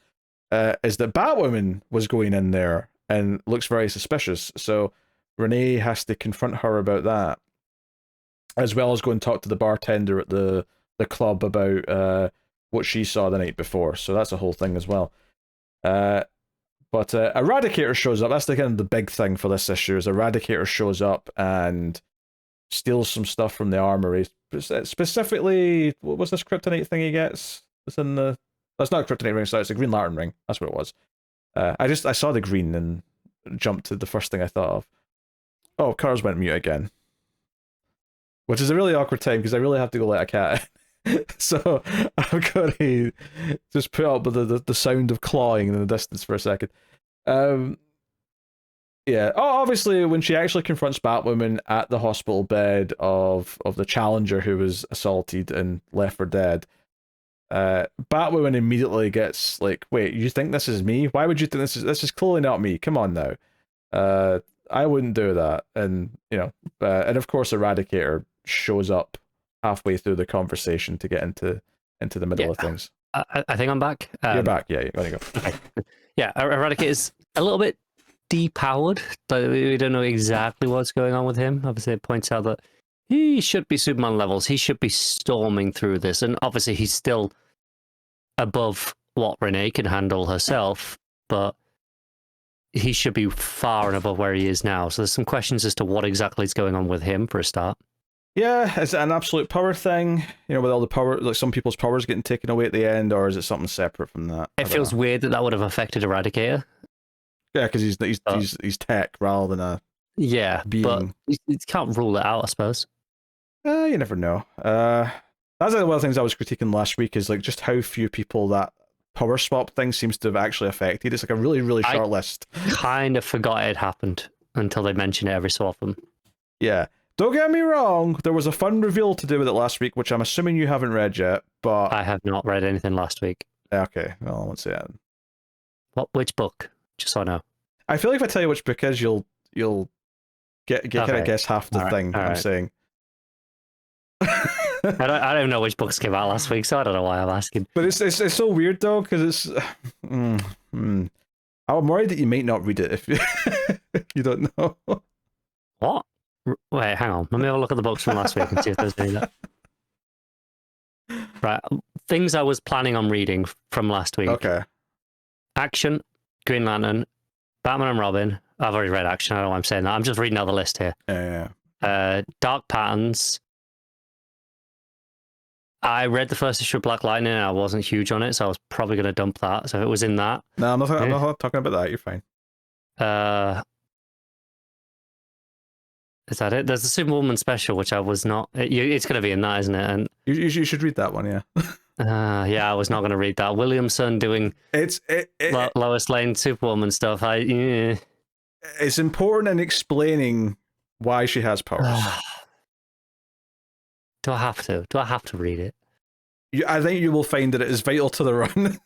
is that Batwoman was going in there and looks very suspicious. So Renee has to confront her about that, as well as go and talk to the bartender at the club about what she saw the night before. So that's a whole thing as well. But Eradicator shows up. That's the kind of the big thing for this issue. Is Eradicator shows up and steals some stuff from the armory. Specifically, what was this kryptonite thing he gets? It's in the. That's not a kryptonite ring. Sorry, it's a Green Lantern ring. That's what it was. I saw the green and jumped to the first thing I thought of. Oh, cars went mute again, which is a really awkward time because I really have to go let a cat in. So I've got to just put up with the sound of clawing in the distance for a second. Yeah. Oh, obviously, when she actually confronts Batwoman at the hospital bed of the Challenger who was assaulted and left for dead, Batwoman immediately gets like, "Wait, you think this is me? Why would you think this is clearly not me? Come on now. I wouldn't do that." And and of course, Eradicator shows up halfway through the conversation to get into the middle of things. I think I'm back. You're back. Yeah, you're gonna go. Okay. Yeah, Eradicator is a little bit depowered. We don't know exactly what's going on with him. Obviously, it points out that he should be Superman levels. He should be storming through this, and obviously he's still above what Renee can handle herself, but he should be far and above where he is now. So there's some questions as to what exactly is going on with him for a start. Yeah, is it an absolute power thing? With all the power, like some people's powers getting taken away at the end, or is it something separate from that? It feels weird that would have affected Eradicator. Yeah, because he's tech rather than a being. But you can't rule it out, I suppose. You never know. That's one of the things I was critiquing last week is like just how few people that power swap thing seems to have actually affected. It's like a really, really short list. Kind of forgot it happened until they mention it every so often. Yeah. Don't get me wrong, there was a fun reveal to do with it last week, which I'm assuming you haven't read yet, but... I have not read anything last week. Okay, well, I won't say that. Which book? Just so I know. I feel like if I tell you which book is, you'll kind of guess half the thing I'm saying. I don't know which books came out last week, so I don't know why I'm asking. But it's so weird though, because it's. I'm worried that you might not read it if you don't know. What? Wait, hang on. Let me have a look at the books from last week and see if there's any that. Right, things I was planning on reading from last week. Okay. Action, Green Lantern, Batman and Robin. I've already read Action. I don't know why I'm saying that. I'm just reading out the list here. Yeah. Dark Patterns. I read the first issue of Black Lightning and I wasn't huge on it, so I was probably going to dump that. So it was in that. No, I'm not talking about that. You're fine. Is that it? There's a Superwoman special, which I was not... It's going to be in that, isn't it? And you should read that one, yeah. Yeah, I was not going to read that. Williamson doing Lois Lane Superwoman stuff. It's important in explaining why she has powers. Do I have to? Do I have to read it? I think you will find that it is vital to the run.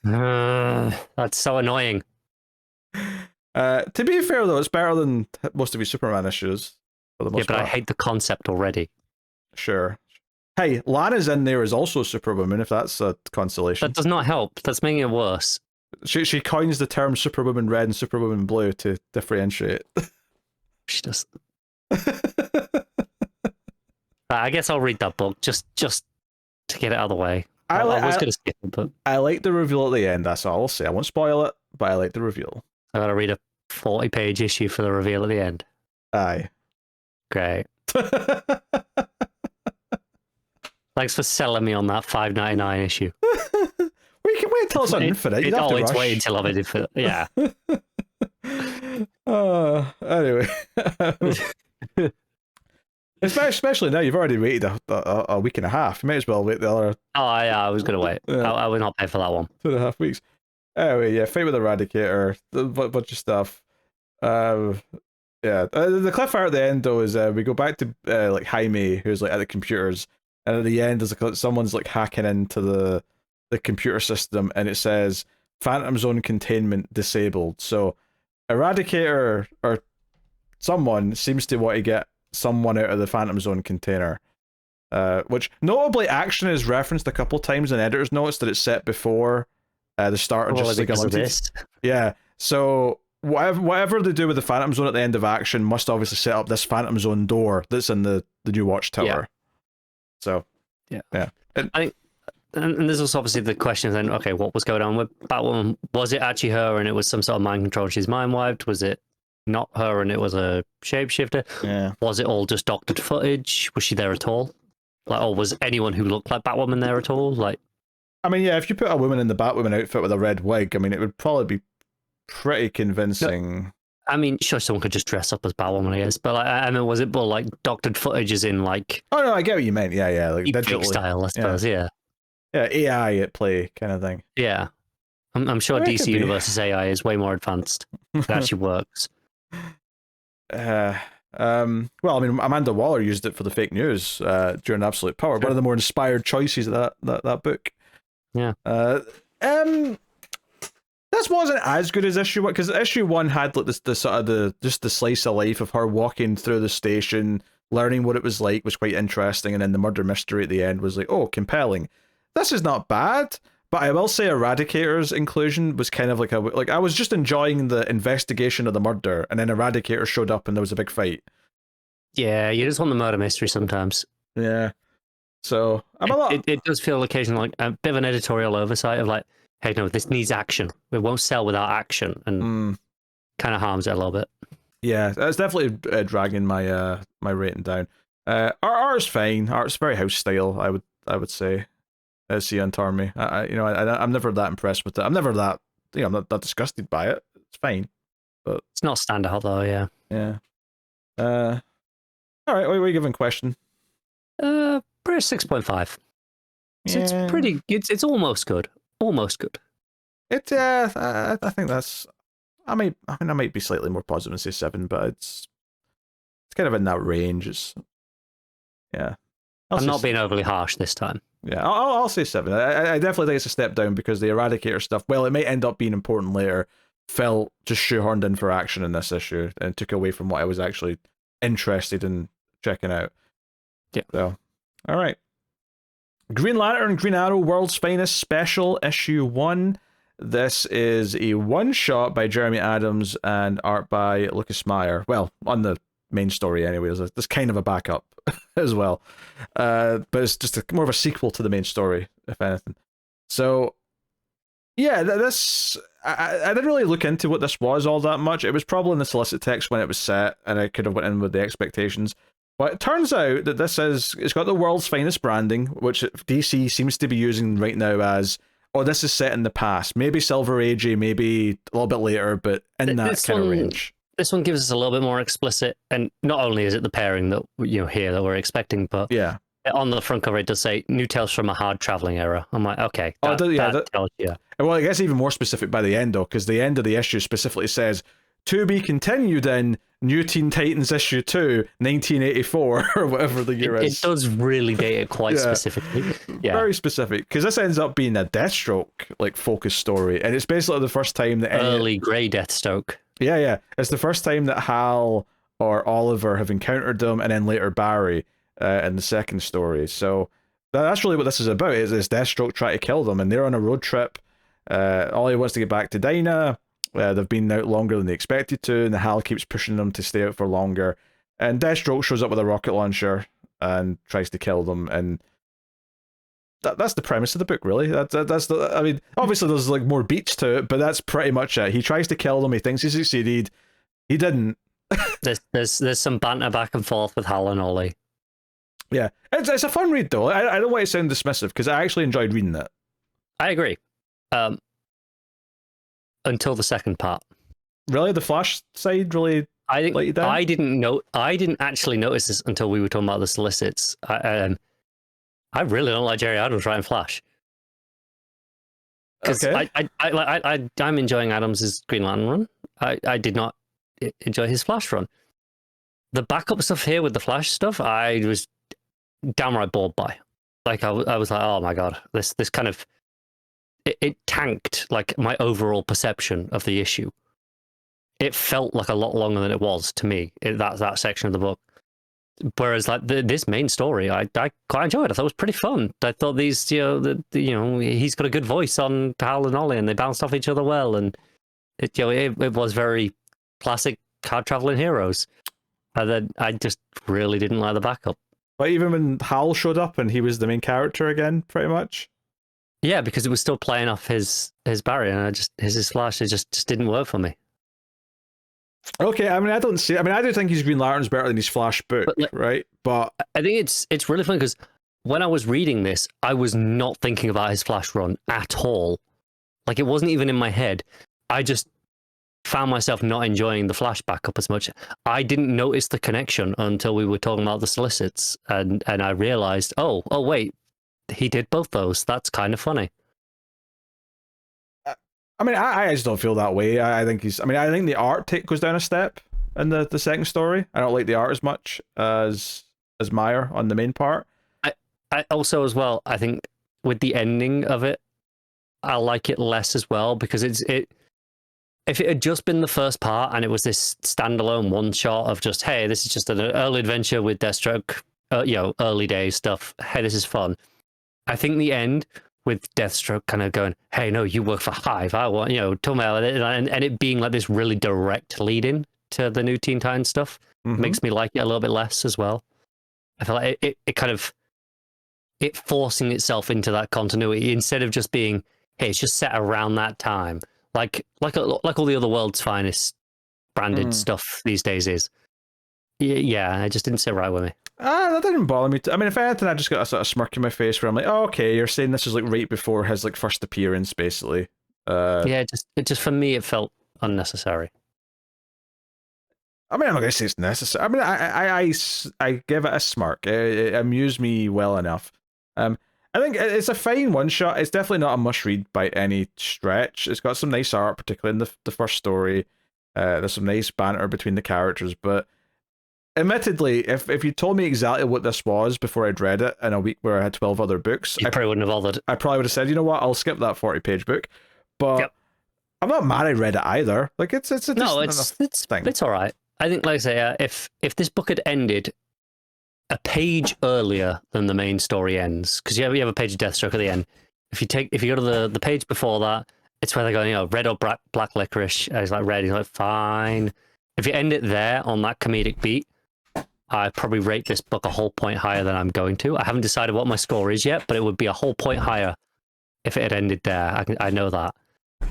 That's so annoying. To be fair, though, it's better than most of your Superman issues. for the Yeah, most but part. I hate the concept already. Sure. Hey, Lana's in there as also Superwoman, if that's a consolation. That does not help. That's making it worse. She coins the term Superwoman Red and Superwoman Blue to differentiate. She does. I guess I'll read that book just to get it out of the way. I was going to skip it, but I like the reveal at the end. That's all I'll say. I won't spoil it, but I like the reveal. I got to read a 40-page issue for the reveal at the end. Aye. Great. Thanks for selling me on that $5.99 issue. Well, you can wait until it's on Infinite. You don't have to rush. Wait until I'm in Infinite. Yeah. Anyway. Especially now, you've already waited a week and a half. You might as well wait the other... Oh, yeah, I was going to wait. Yeah. I would not pay for that one. 2.5 weeks. Anyway, yeah, Fight with Eradicator, a bunch of stuff. The cliffhanger at the end, though, is we go back to like Jaime, who's like at the computers, and at the end, there's like someone's like hacking into the computer system, and it says Phantom Zone containment disabled. So Eradicator or someone seems to want to get someone out of the Phantom Zone container. Which notably, action is referenced a couple times in editor's notes that it's set before the start of Justice League Unlimited. Yeah, so whatever they do with the Phantom Zone at the end of action must obviously set up this Phantom Zone door that's in the new Watchtower. Yeah. So yeah. I think, and there's also obviously the question then, okay, what was going on with Batwoman? Was it actually her and it was some sort of mind control? She's mind wiped. Was it not her and it was a shapeshifter? Yeah. Was it all just doctored footage? Was she there at all? Like, or was anyone who looked like Batwoman there at all? Like, I mean, yeah, if you put a woman in the Batwoman outfit with a red wig, I mean, it would probably be pretty convincing. No, I mean, sure, someone could just dress up as Batwoman, I guess, but like, I mean, was it more like doctored footage as in like? Oh no, I get what you meant. Yeah, like digital style, I suppose. Yeah, AI at play kind of thing. Yeah, I'm sure DC Universe's AI is way more advanced. It actually works. Well, I mean, Amanda Waller used it for the fake news during Absolute Power. Sure. One of the more inspired choices of that book. Yeah. This wasn't as good as issue 1 because issue 1 had like the sort of just the slice of life of her walking through the station, learning what it was like was quite interesting, and then the murder mystery at the end was like, oh, compelling. This is not bad, but I will say Eradicator's inclusion was kind of like I was just enjoying the investigation of the murder, and then Eradicator showed up and there was a big fight. Yeah, you just want the murder mystery sometimes. Yeah. So it does feel occasionally like a bit of an editorial oversight of like, hey, no, this needs action. It won't sell without action, and kind of harms it a little bit. Yeah, that's definitely dragging my my rating down. Art's fine. Art's very house style, I would say. Cian Tormey. I'm never that impressed with it. I'm never that. I'm not that disgusted by it. It's fine, but it's not standout though. Yeah. Yeah. All right. What are you giving question? Pretty 6.5. So it's pretty. It's almost good. Almost good. I think that's. I might be slightly more positive and say 7, but it's kind of in that range. I'm not being overly harsh this time. Yeah, I'll say 7. I definitely think it's a step down because the Eradicator stuff, well, it may end up being important later, felt just shoehorned in for action in this issue and took away from what I was actually interested in checking out. Yeah. So, all right. Green Lantern, Green Arrow, World's Finest Special, Issue 1. This is a one-shot by Jeremy Adams and art by Lucas Meyer. Well, on the main story anyway. There's kind of a backup as well. But it's just more of a sequel to the main story, if anything. So, yeah, this... I didn't really look into what this was all that much. It was probably in the solicit text when it was set, and I could have went in with the expectations. But it turns out that it's got the World's Finest branding, which DC seems to be using right now as, oh, this is set in the past. Maybe Silver Age, maybe a little bit later, but in that kind of range. This one gives us a little bit more explicit, and not only is it the pairing that here that we're expecting, but yeah, on the front cover it does say "New Tales from a Hard Traveling Era." I'm like, okay, that tells you. Well, it gets even more specific by the end, though, because the end of the issue specifically says, "To be continued in New Teen Titans issue 2, 1984," or whatever the year is. It does really date it quite specifically. Yeah. Very specific, because this ends up being a Deathstroke like focus story, and it's basically the first time that early grey Deathstroke. Yeah, it's the first time that Hal or Oliver have encountered them, and then later Barry in the second story. So that's really what this is about. Is Deathstroke trying to kill them, and they're on a road trip. Ollie wants to get back to Dinah. They've been out longer than they expected to, and the Hal keeps pushing them to stay out for longer. And Deathstroke shows up with a rocket launcher and tries to kill them, and that's the premise of the book, really. That's the. I mean, obviously there's like more beats to it, but that's pretty much it. He tries to kill them. He thinks he succeeded. He didn't. There's some banter back and forth with Hal and Ollie. Yeah, it's a fun read though. I don't want to sound dismissive because I actually enjoyed reading it. I agree. Until the second part. Really, the Flash side really. I didn't actually notice this until we were talking about the Solicits. I really don't like Jerry Adams writing Flash. Because okay. I'm enjoying Adams' Green Lantern run. I did not enjoy his Flash run. The backup stuff here with the Flash stuff, I was downright bored by. Like I was like, oh my god, this kind of it tanked like my overall perception of the issue. It felt like a lot longer than it was to me. That section of the book. Whereas like this main story, I quite enjoyed. I thought it was pretty fun. I thought these, he's got a good voice on Hal and Ollie, and they bounced off each other well, and it was very classic hard traveling heroes. And then I just really didn't like the backup. But even when Hal showed up and he was the main character again, pretty much. Yeah, because it was still playing off his Barry, and his Flash, it just didn't work for me. Okay, I mean, I do think his Green Lantern's better than his Flash book, right? But I think it's really funny because when I was reading this, I was not thinking about his Flash run at all. Like, it wasn't even in my head. I just found myself not enjoying the Flash backup as much. I didn't notice the connection until we were talking about the Solicits, and I realized, oh wait, he did both those. That's kind of funny. I mean, I just don't feel that way. I think the art goes down a step in the second story. I don't like the art as much as Meyer on the main part. I also, as well, I think with the ending of it, I like it less as well, because if it had just been the first part and it was this standalone one shot of just, hey, this is just an early adventure with Deathstroke, early days stuff. Hey, this is fun. I think the end with Deathstroke kind of going, hey, no, you work for Hive. I want, Tormey, and it being like this really direct lead in to the new Teen Titans stuff makes me like it a little bit less as well. I feel like it kind of, it forcing itself into that continuity instead of just being, hey, it's just set around that time. Like all the other World's Finest branded stuff these days is. Yeah, it just didn't sit right with me. That didn't bother me. I mean, if anything, I just got a sort of smirk in my face where I'm like, oh, okay, you're saying this is like right before his like first appearance, basically. Yeah, it just for me, it felt unnecessary. I mean, I'm not gonna say it's necessary. I mean, I give it a smirk. It amused me well enough. I think it's a fine one shot. It's definitely not a must read by any stretch. It's got some nice art, particularly in the first story. There's some nice banter between the characters, but admittedly, if you told me exactly what this was before I'd read it in a week where I had 12 other books, I probably wouldn't have bothered. I probably would have said, you know what, I'll skip that 40-page book. But yep. I'm not mad I read it either. Like it's thing. It's all right. I think, like I say, if this book had ended a page earlier than the main story ends, because you have a page of Deathstroke at the end. If you go to the page before that, it's where they're going, red or black licorice. And he's like, red. He's like, fine. If you end it there on that comedic beat, I'd probably rate this book a whole point higher than I'm going to. I haven't decided what my score is yet, but it would be a whole point higher if it had ended there. I know that.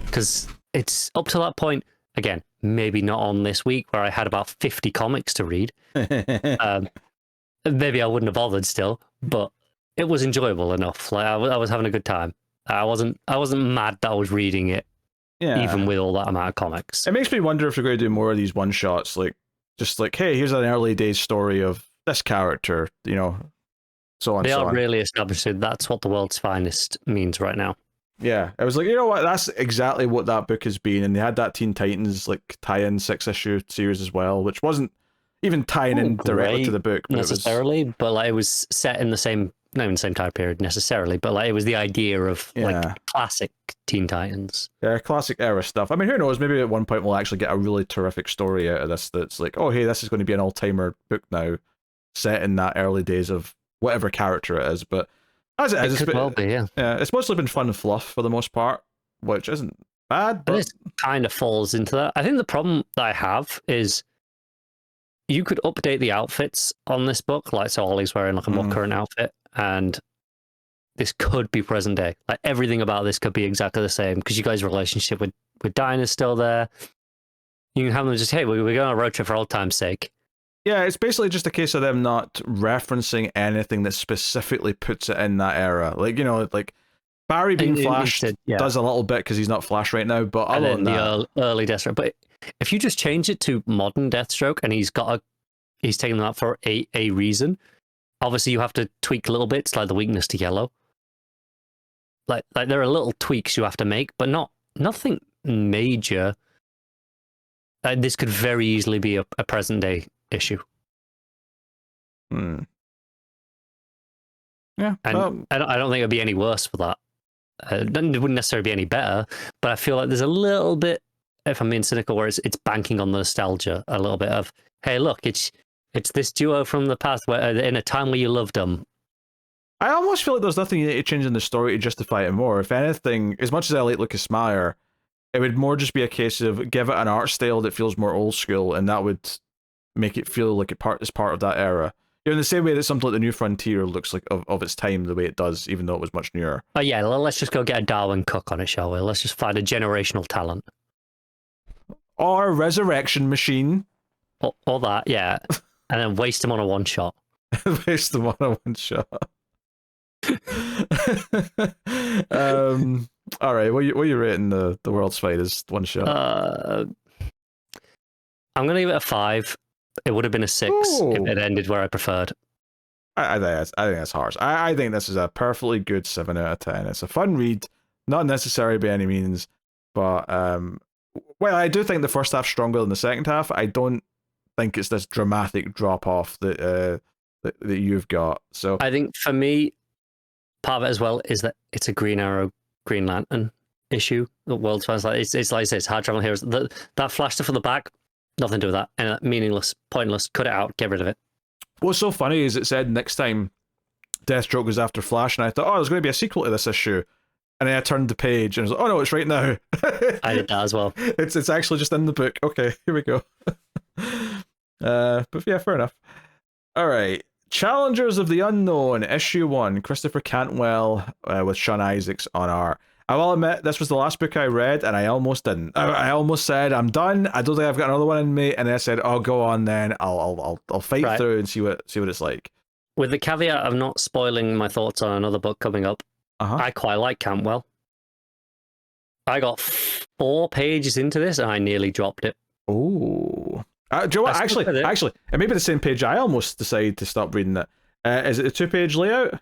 Because it's up to that point, again, maybe not on this week where I had about 50 comics to read. Maybe I wouldn't have bothered still, but it was enjoyable enough. Like I was having a good time. I wasn't mad that I was reading it, even with all that amount of comics. It makes me wonder if they're going to do more of these one shots, like just like, hey, here's an early days story of this character, so on. They are really establishing that's what the World's Finest means right now. Yeah, I was like, you know what, that's exactly what that book has been, and they had that Teen Titans like tie-in 6-issue series as well, which wasn't even tying in directly to the book, but necessarily, but like it was set in the same not even the same time period necessarily, but like it was the idea of like classic Teen Titans. Yeah, classic era stuff. I mean, who knows? Maybe at one point we'll actually get a really terrific story out of this that's like, oh, hey, this is going to be an all-timer book now, set in that early days of whatever character it is. But as it is, could well be, yeah. It's mostly been fun and fluff for the most part, which isn't bad. But this kind of falls into that. I think the problem that I have is you could update the outfits on this book, like so Ollie's wearing like a more current outfit, and this could be present day. Like everything about this could be exactly the same because you guys' relationship with Dinah's still there. You can have them just, hey, we're going on a road trip for old time's sake. Yeah, it's basically just a case of them not referencing anything that specifically puts it in that era. Like, you know, like Barry being Flash does a little bit because he's not Flash right now, but other than that, early Deathstroke. But if you just change it to modern Deathstroke and he's taking that for a reason, obviously you have to tweak a little bit. It's like the weakness to yellow. Like there are little tweaks you have to make, but nothing major. This could very easily be a present day issue. Yeah, and I don't think it'd be any worse for that. It wouldn't necessarily be any better, but I feel like there's a little bit, if I'm being cynical, where it's banking on the nostalgia a little bit of, hey, look, it's this duo from the past where in a time where you loved them. I almost feel like there's nothing you need to change in the story to justify it more. If anything, as much as I like Lucas Meyer, it would more just be a case of give it an art style that feels more old school, and that would make it feel like it's part of that era. You know, in the same way that something like the New Frontier looks like of its time, the way it does, even though it was much newer. Oh yeah, let's just go get a Darwin Cook on it, shall we? Let's just find a generational talent. Or Resurrection Machine. Or that, yeah. And then waste them on a one-shot. Waste them on a one-shot. All right, what are you rating the World's Finest one shot? I'm gonna give it a 5. It would have been a 6 if it ended where I preferred. I think that's harsh. I think this is a perfectly good 7 out of 10. It's a fun read, not necessary by any means, but well, I do think the first half's stronger than the second half. I don't think it's this dramatic drop off that you've got. So I think for me, part of it as well is that it's a Green Arrow, Green Lantern issue. The World's Finest, like it's like I say, it's hard travel heroes. That flash stuff on the back, nothing to do with that, and meaningless, pointless. Cut it out, get rid of it. What's so funny is it said next time Deathstroke goes after Flash, and I thought, oh, there's going to be a sequel to this issue, and then I turned the page and I was like, oh no, it's right now. I did that as well. It's actually just in the book. Okay, here we go. But yeah, fair enough. All right. Challengers of the Unknown, issue 1, Christopher Cantwell with Sean Izaakse on art. I will admit, this was the last book I read, and I almost didn't. I almost said, I'm done. I don't think I've got another one in me, and then I said, oh, go on then. I'll fight through and see what it's like. With the caveat of not spoiling my thoughts on another book coming up, I quite like Cantwell. I got 4 pages into this, and I nearly dropped it. Oh. Do you know what? Actually, it may be the same page. I almost decided to stop reading it. Is it a 2-page layout?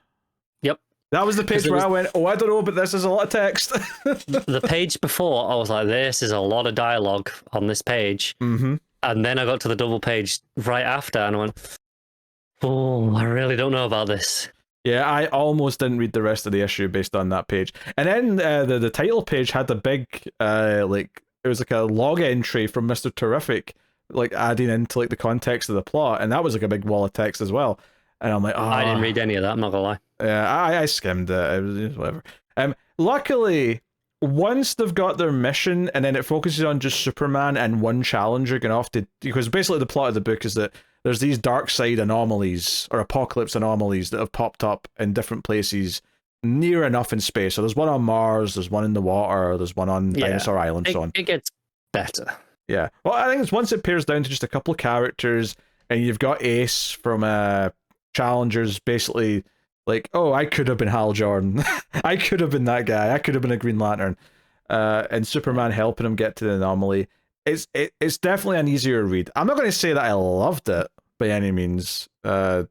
Yep. That was the page where I went, oh, I don't know, but this is a lot of text. The page before, I was like, this is a lot of dialogue on this page. Mm-hmm. And then I got to the double page right after, and I went, oh, I really don't know about this. Yeah, I almost didn't read the rest of the issue based on that page. And then the title page had the big, it was like a log entry from Mr. Terrific, like adding into like the context of the plot, and that was like a big wall of text as well. And I'm like, oh, I didn't read any of that, I'm not gonna lie. Yeah, I skimmed it. It was whatever. Luckily, once they've got their mission, and then it focuses on just Superman and one challenger going off to, because basically the plot of the book is that there's these dark side anomalies or apocalypse anomalies that have popped up in different places near enough in space. So there's one on Mars, there's one in the water, there's one on Dinosaur Island, so on. It gets better. Yeah. Well, I think it's once it pares down to just a couple of characters, and you've got Ace from Challengers basically like, oh, I could have been Hal Jordan. I could have been that guy. I could have been a Green Lantern. And Superman helping him get to the anomaly. It's definitely an easier read. I'm not going to say that I loved it by any means. I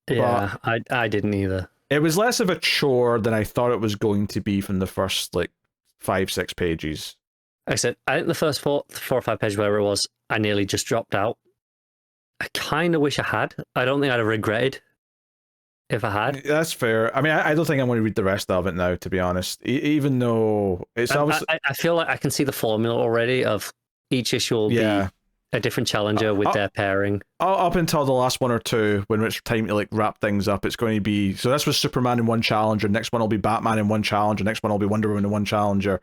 didn't either. It was less of a chore than I thought it was going to be from the first 5-6 pages. Like I said, I think the first 4 or 5 pages, wherever it was, I nearly just dropped out. I kind of wish I had. I don't think I'd have regretted if I had. That's fair. I mean, I don't think I'm going to read the rest of it now, to be honest. Even though it's obviously... I feel like I can see the formula already of each issue will be a different challenger with their pairing. Up until the last one or two, when it's time to like wrap things up, it's going to be... So this was Superman in one challenger, next one will be Batman in one challenger, next one will be Wonder Woman in one challenger.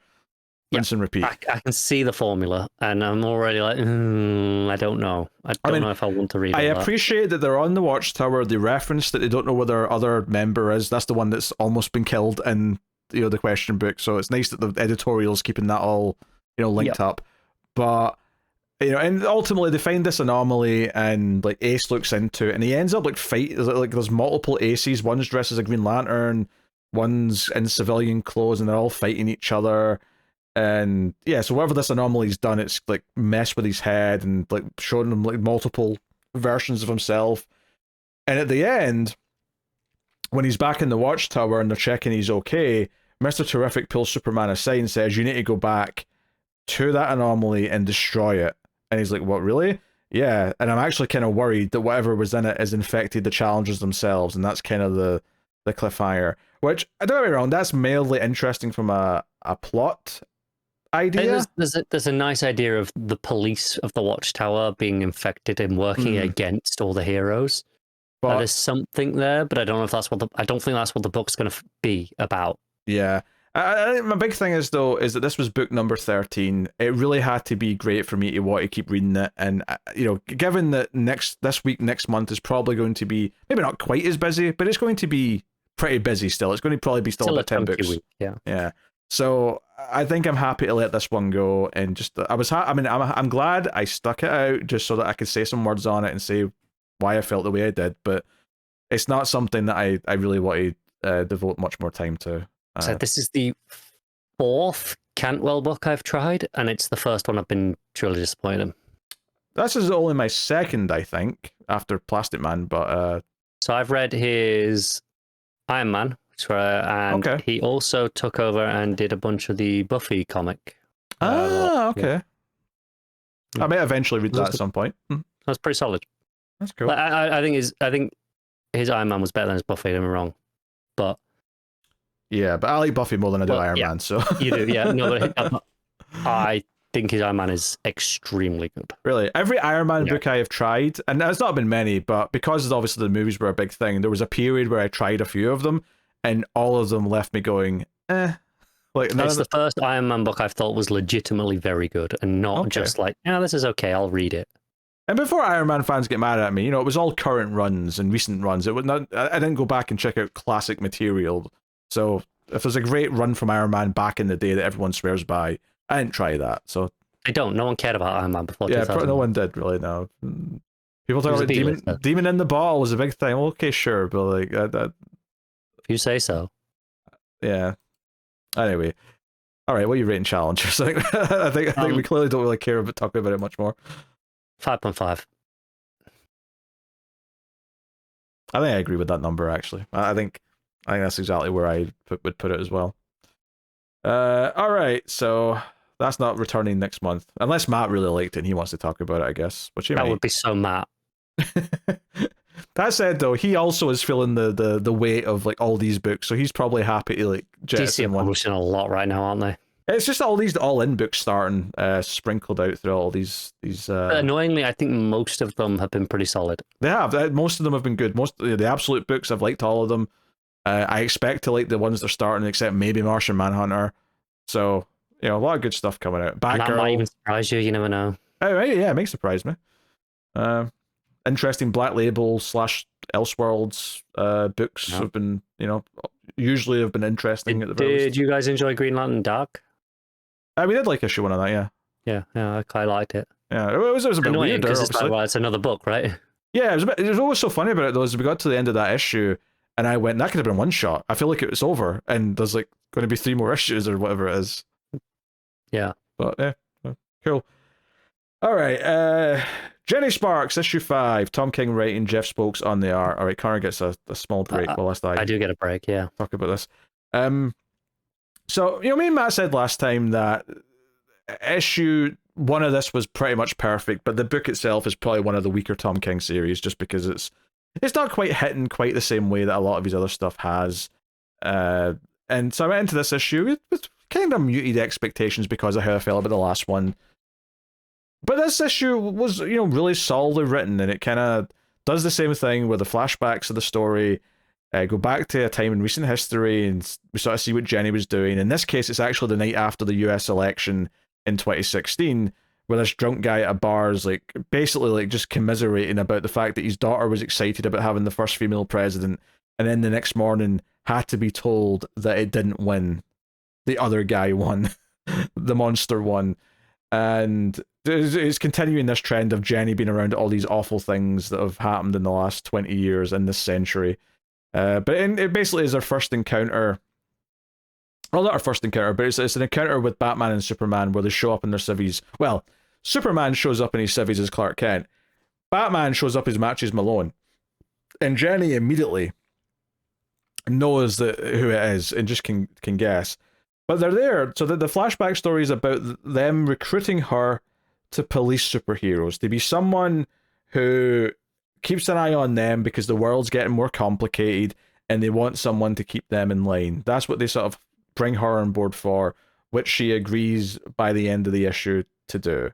Rinse and repeat. I can see the formula, and I'm already like, I don't know. I don't know if I want to read I all that. appreciate that they're on the Watchtower. They reference that they don't know where their other member is. That's the one that's almost been killed in the question book. So it's nice that the editorial's keeping that all linked up. But and ultimately they find this anomaly, and like Ace looks into it, and he ends up like there's multiple Aces. One's dressed as a Green Lantern, one's in civilian clothes, and they're all fighting each other. And so whatever this anomaly's done, it's like messed with his head and like showing him like multiple versions of himself. And at the end, when he's back in the Watchtower and they're checking he's okay, Mr. Terrific pulls Superman aside and says, "You need to go back to that anomaly and destroy it." And he's like, "What, really?" "Yeah, and I'm actually kind of worried that whatever was in it has infected the challengers themselves." And that's kind of the cliffhanger, which, don't get me wrong, that's mildly interesting from a plot idea. There's a nice idea of the police of the Watchtower being infected and working against all the heroes. But there's something there, but I don't know if that's I don't think that's what the book's going to be about. Yeah. I think my big thing is that this was book number 13. It really had to be great for me to want to keep reading it. And, given that next month is probably going to be maybe not quite as busy, but it's going to be pretty busy still. It's going to probably be still about 10 books. Week, yeah. Yeah. So I think I'm happy to let this one go, and just I'm glad I stuck it out just so that I could say some words on it and say why I felt the way I did. But it's not something that I really want to devote much more time to. So this is the 4th Cantwell book I've tried, and it's the first one I've been truly disappointed in. This is only my 2nd, I think, after Plastic Man. But so I've read his Iron Man. And he also took over and did a bunch of the Buffy comic. Okay. Yeah. I may eventually read that at some point. That's pretty solid. That's cool. Like, I think his Iron Man was better than his Buffy. Don't get me wrong, but but I like Buffy more than I do Iron Man. So you do, yeah. No, but I think his Iron Man is extremely good. Really, every Iron Man book I have tried, and there's not been many, but because obviously the movies were a big thing, there was a period where I tried a few of them. And all of them left me going, eh. Like, it's the first Iron Man book I've thought was legitimately very good, and not just like, this is okay, I'll read it. And before Iron Man fans get mad at me, it was all current runs and recent runs. It was not. I didn't go back and check out classic material. So if there's a great run from Iron Man back in the day that everyone swears by, I didn't try that. So they don't. No one cared about Iron Man before. Yeah, no one did really. No. People talk about Demon in the Bottle was a big thing. Well, okay, sure, but like that. If you say so. Yeah. Anyway. All right, what are you rating challengers? I think we clearly don't really care about talking about it much more. 5.5. I think I agree with that number, actually. I think that's exactly where I would put it as well. All right, so that's not returning next month. Unless Matt really liked it and he wants to talk about it, I guess. That would be so Matt. That said, though, he also is feeling the weight of like all these books, so he's probably happy to like DC are publishing a lot right now, aren't they? It's just all these all-in books starting sprinkled out through all these. Annoyingly, I think most of them have been pretty solid. They have. Most of them have been good. Most the absolute books, I've liked all of them. I expect to like the ones they're starting, except maybe Martian Manhunter. So a lot of good stuff coming out. Batgirl. That might even surprise you. You never know. Oh, right, yeah, it may surprise me. Interesting Black Label / Elseworlds books have been, usually have been interesting. Did you guys enjoy Green Lantern Dark? We did like issue 1 of that, yeah. Yeah, I quite liked it. Yeah, it was a bit weird because it's like, well, it's another book, right? Yeah, it was always so funny about it though. Is we got to the end of that issue, and I went, that could have been one shot. I feel like it was over, and there's like going to be 3 more issues or whatever it is. Yeah, but yeah, cool. All right, Jenny Sparks, issue 5. Tom King writing, Jeff Spokes on the art. All right, Connor gets a small break while I do get a break. Yeah, talk about this. So me and Matt said last time that issue 1 of this was pretty much perfect, but the book itself is probably one of the weaker Tom King series, just because it's it's not quite hitting quite the same way that a lot of his other stuff has. And so I went into this issue with kind of muted expectations because of how I felt about the last one. But this issue was, really solidly written, and it kind of does the same thing where the flashbacks of the story go back to a time in recent history, and we sort of see what Jenny was doing. In this case, it's actually the night after the US election in 2016, where this drunk guy at a bar is basically just commiserating about the fact that his daughter was excited about having the first female president, and then the next morning had to be told that it didn't win. The other guy won. The monster won. And it's continuing this trend of Jenny being around all these awful things that have happened in the last 20 years in this century. But it basically is our first encounter. Well, not our first encounter, but it's an encounter with Batman and Superman where they show up in their civvies. Well, Superman shows up in his civvies as Clark Kent. Batman shows up as Matches Malone. And Jenny immediately knows who it is and just can guess. But they're there, so the flashback story is about them recruiting her to police superheroes, to be someone who keeps an eye on them because the world's getting more complicated and they want someone to keep them in line. That's what they sort of bring her on board for, which she agrees by the end of the issue to do.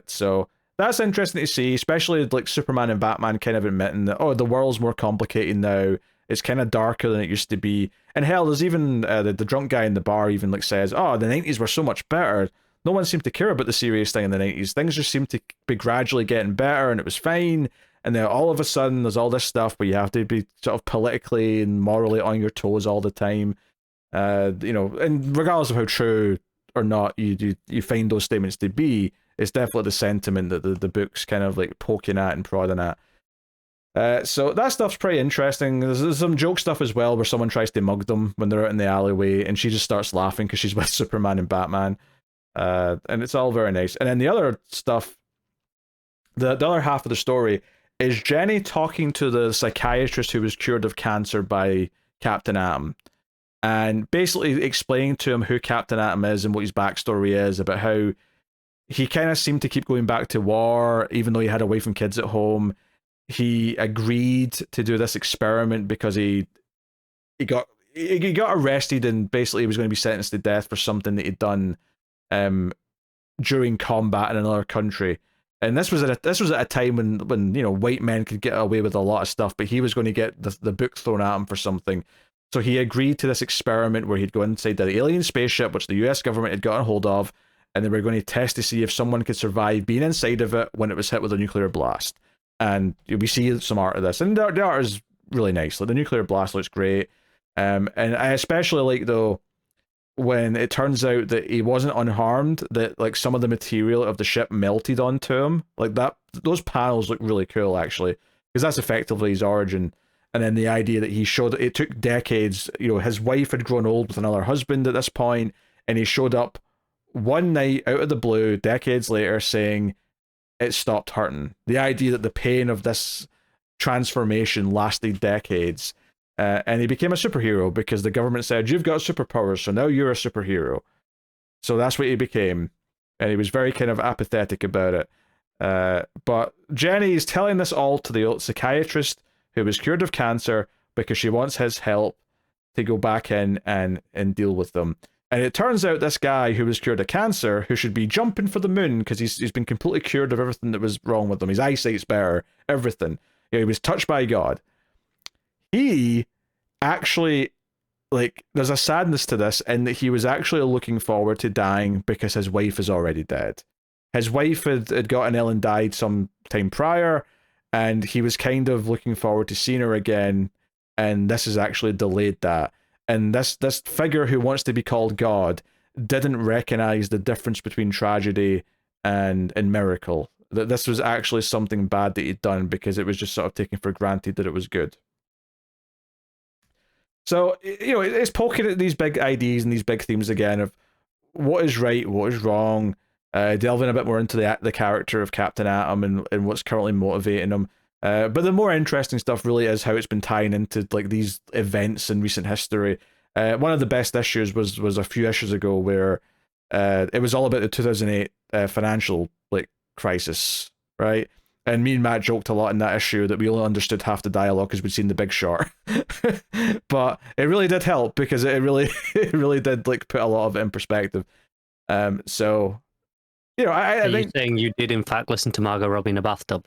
So that's interesting to see, especially Superman and Batman kind of admitting that, the world's more complicated now. It's kind of darker than it used to be. And hell, there's even the drunk guy in the bar even says, the 90s were so much better. No one seemed to care about the serious thing in the 90s. Things just seemed to be gradually getting better and it was fine. And then all of a sudden there's all this stuff where you have to be sort of politically and morally on your toes all the time. And regardless of how true or not you find those statements to be, it's definitely the sentiment that the book's kind of poking at and prodding at. So that stuff's pretty interesting. There's some joke stuff as well where someone tries to mug them when they're out in the alleyway and she just starts laughing because she's with Superman and Batman. And it's all very nice. And then the other stuff, the other half of the story is Jenny talking to the psychiatrist who was cured of cancer by Captain Atom. And basically explaining to him who Captain Atom is and what his backstory is, about how he kind of seemed to keep going back to war, even though he had a wife and kids at home. He agreed to do this experiment because he got arrested and basically he was going to be sentenced to death for something that he'd done during combat in another country. And this was at a time when white men could get away with a lot of stuff, but he was going to get the book thrown at him for something. So he agreed to this experiment where he'd go inside the alien spaceship, which the US government had gotten hold of, and they were going to test to see if someone could survive being inside of it when it was hit with a nuclear blast. And we see some art of this, and the art is really nice. The nuclear blast looks great, and I especially like though when it turns out that he wasn't unharmed, that some of the material of the ship melted onto him, that. Those panels look really cool actually, because that's effectively his origin. And then the idea that he showed it took decades. His wife had grown old with another husband at this point, and he showed up one night out of the blue, decades later, saying it stopped hurting. The idea that the pain of this transformation lasted decades, and he became a superhero because the government said, you've got superpowers, so now you're a superhero. So that's what he became, and he was very kind of apathetic about it. But Jenny is telling this all to the old psychiatrist who was cured of cancer because she wants his help to go back in and deal with them. And it turns out this guy who was cured of cancer, who should be jumping for the moon because he's been completely cured of everything that was wrong with him. His eyesight's better, everything. He was touched by God. He actually, there's a sadness to this in that he was actually looking forward to dying because his wife is already dead. His wife had gotten ill and died some time prior, and he was kind of looking forward to seeing her again, and this has actually delayed that. And this figure who wants to be called God didn't recognize the difference between tragedy and miracle. That this was actually something bad that he'd done because it was just sort of taken for granted that it was good. So, it's poking at these big ideas and these big themes again of what is right, what is wrong, delving a bit more into the character of Captain Atom and what's currently motivating him. But the more interesting stuff really is how it's been tying into these events in recent history. One of the best issues was a few issues ago where it was all about the 2008 financial crisis, right? And me and Matt joked a lot in that issue that we only understood half the dialogue because we'd seen The Big Short. But it really did help because it really did like put a lot of it in perspective. So, you know, I think saying you did in fact listen to Margot Robbie in a bathtub.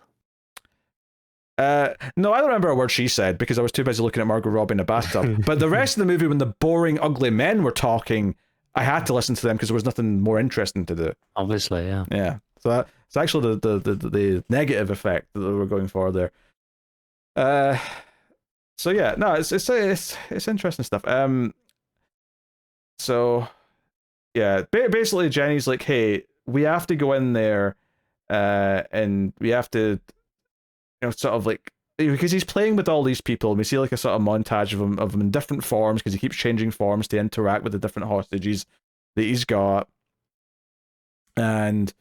No, I don't remember a word she said because I was too busy looking at Margot Robbie in a bathtub. But the rest of the movie, when the boring, ugly men were talking, I had to listen to them because there was nothing more interesting to do. Obviously, yeah. Yeah. So it's actually the negative effect that we're going for there. So yeah, no, it's interesting stuff. So yeah, basically Jenny's like, hey, we have to go in there, and we have to, you know, sort of like, because he's playing with all these people, and we see like a sort of montage of them in different forms because he keeps changing forms to interact with the different hostages that he's got, and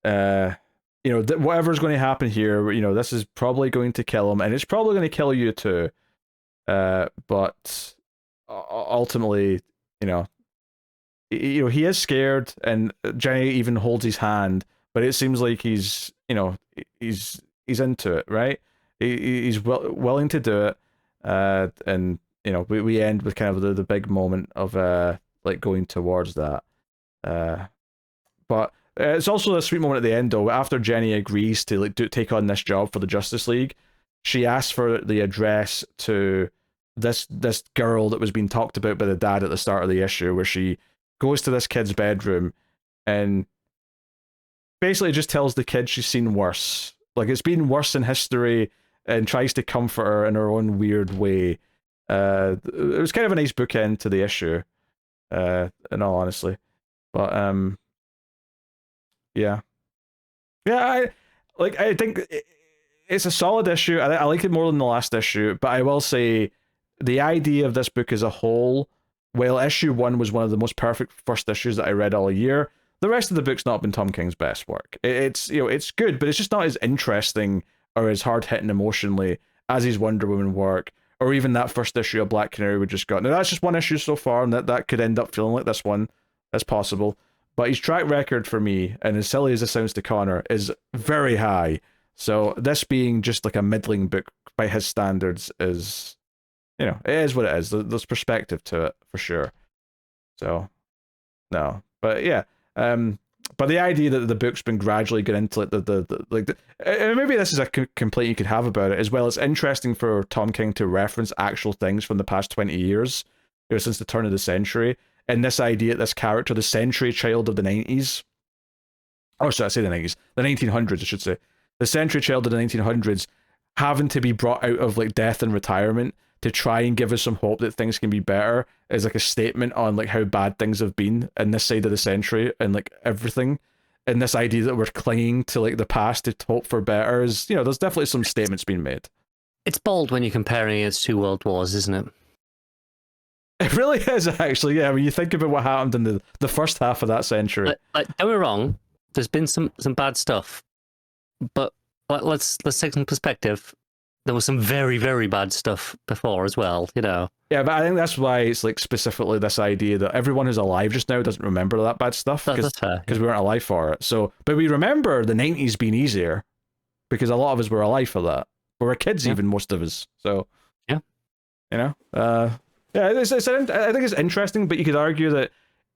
you know, whatever's going to happen here, you know, this is probably going to kill him, and it's probably going to kill you too. But ultimately, you know, he is scared, and Jenny even holds his hand, but it seems like he's, you know, he's into it, right? He's willing to do it, and you know, we end with kind of the big moment of like going towards that, but. It's also a sweet moment at the end, though. After Jenny agrees to like take on this job for the Justice League, she asks for the address to this girl that was being talked about by the dad at the start of the issue, where she goes to this kid's bedroom and basically just tells the kid she's seen worse. Like, it's been worse in history, and tries to comfort her in her own weird way. It was kind of a nice bookend to the issue, in all honesty. But yeah, I think it's a solid issue. I like it more than the last issue, but I will say the idea of this book as a whole, while issue 1 was one of the most perfect first issues that I read all year, the rest of the book's not been Tom King's best work. It's, you know, it's good, but it's just not as interesting or as hard hitting emotionally as his Wonder Woman work, or even that first issue of Black Canary we just got. Now that's just one issue so far, and that could end up feeling like this one. That's possible. But his track record for me, and as silly as it sounds to Connor, is very high. So this being just like a middling book by his standards is, you know, it is what it is. There's perspective to it for sure. So, no, but yeah, but the idea that the book's been gradually getting into like and maybe this is a complaint you could have about it as well. It's interesting for Tom King to reference actual things from the past 20 years, you know, since the turn of the century. And this idea, this character, the century child of the 90s, or should I say the 90s? The 1900s, I should say. The century child of the 1900s having to be brought out of like death and retirement to try and give us some hope that things can be better is like a statement on like how bad things have been in this side of the century and like everything. And this idea that we're clinging to like the past to hope for better is, you know, there's definitely some statements being made. It's bold when you're comparing it to 2 world wars, isn't it? It really is, actually. Yeah, when you think about what happened in the first half of that century. Don't get me wrong. There's been some bad stuff, but let's take some perspective. There was some very, very bad stuff before as well. You know. Yeah, but I think that's why it's like specifically this idea that everyone who's alive just now doesn't remember that bad stuff because we weren't alive for it. So, but we remember the 90s being easier because a lot of us were alive for that. We were kids, even most of us. So yeah, you know. Yeah, I think it's interesting, but you could argue that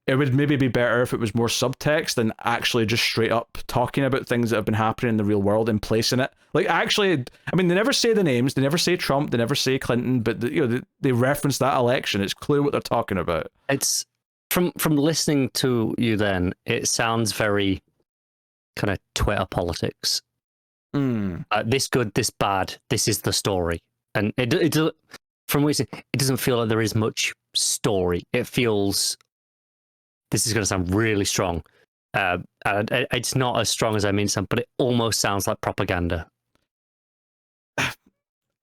it would maybe be better if it was more subtext than actually just straight up talking about things that have been happening in the real world and placing it. Like, actually, I mean, they never say the names, they never say Trump, they never say Clinton, but you know, they reference that election. It's clear what they're talking about. It's from listening to you. Then it sounds very kind of Twitter politics. This good, this bad. This is the story, and it from what it doesn't feel like there is much story. It feels, this is going to sound really strong. It's not as strong as I mean some, but it almost sounds like propaganda.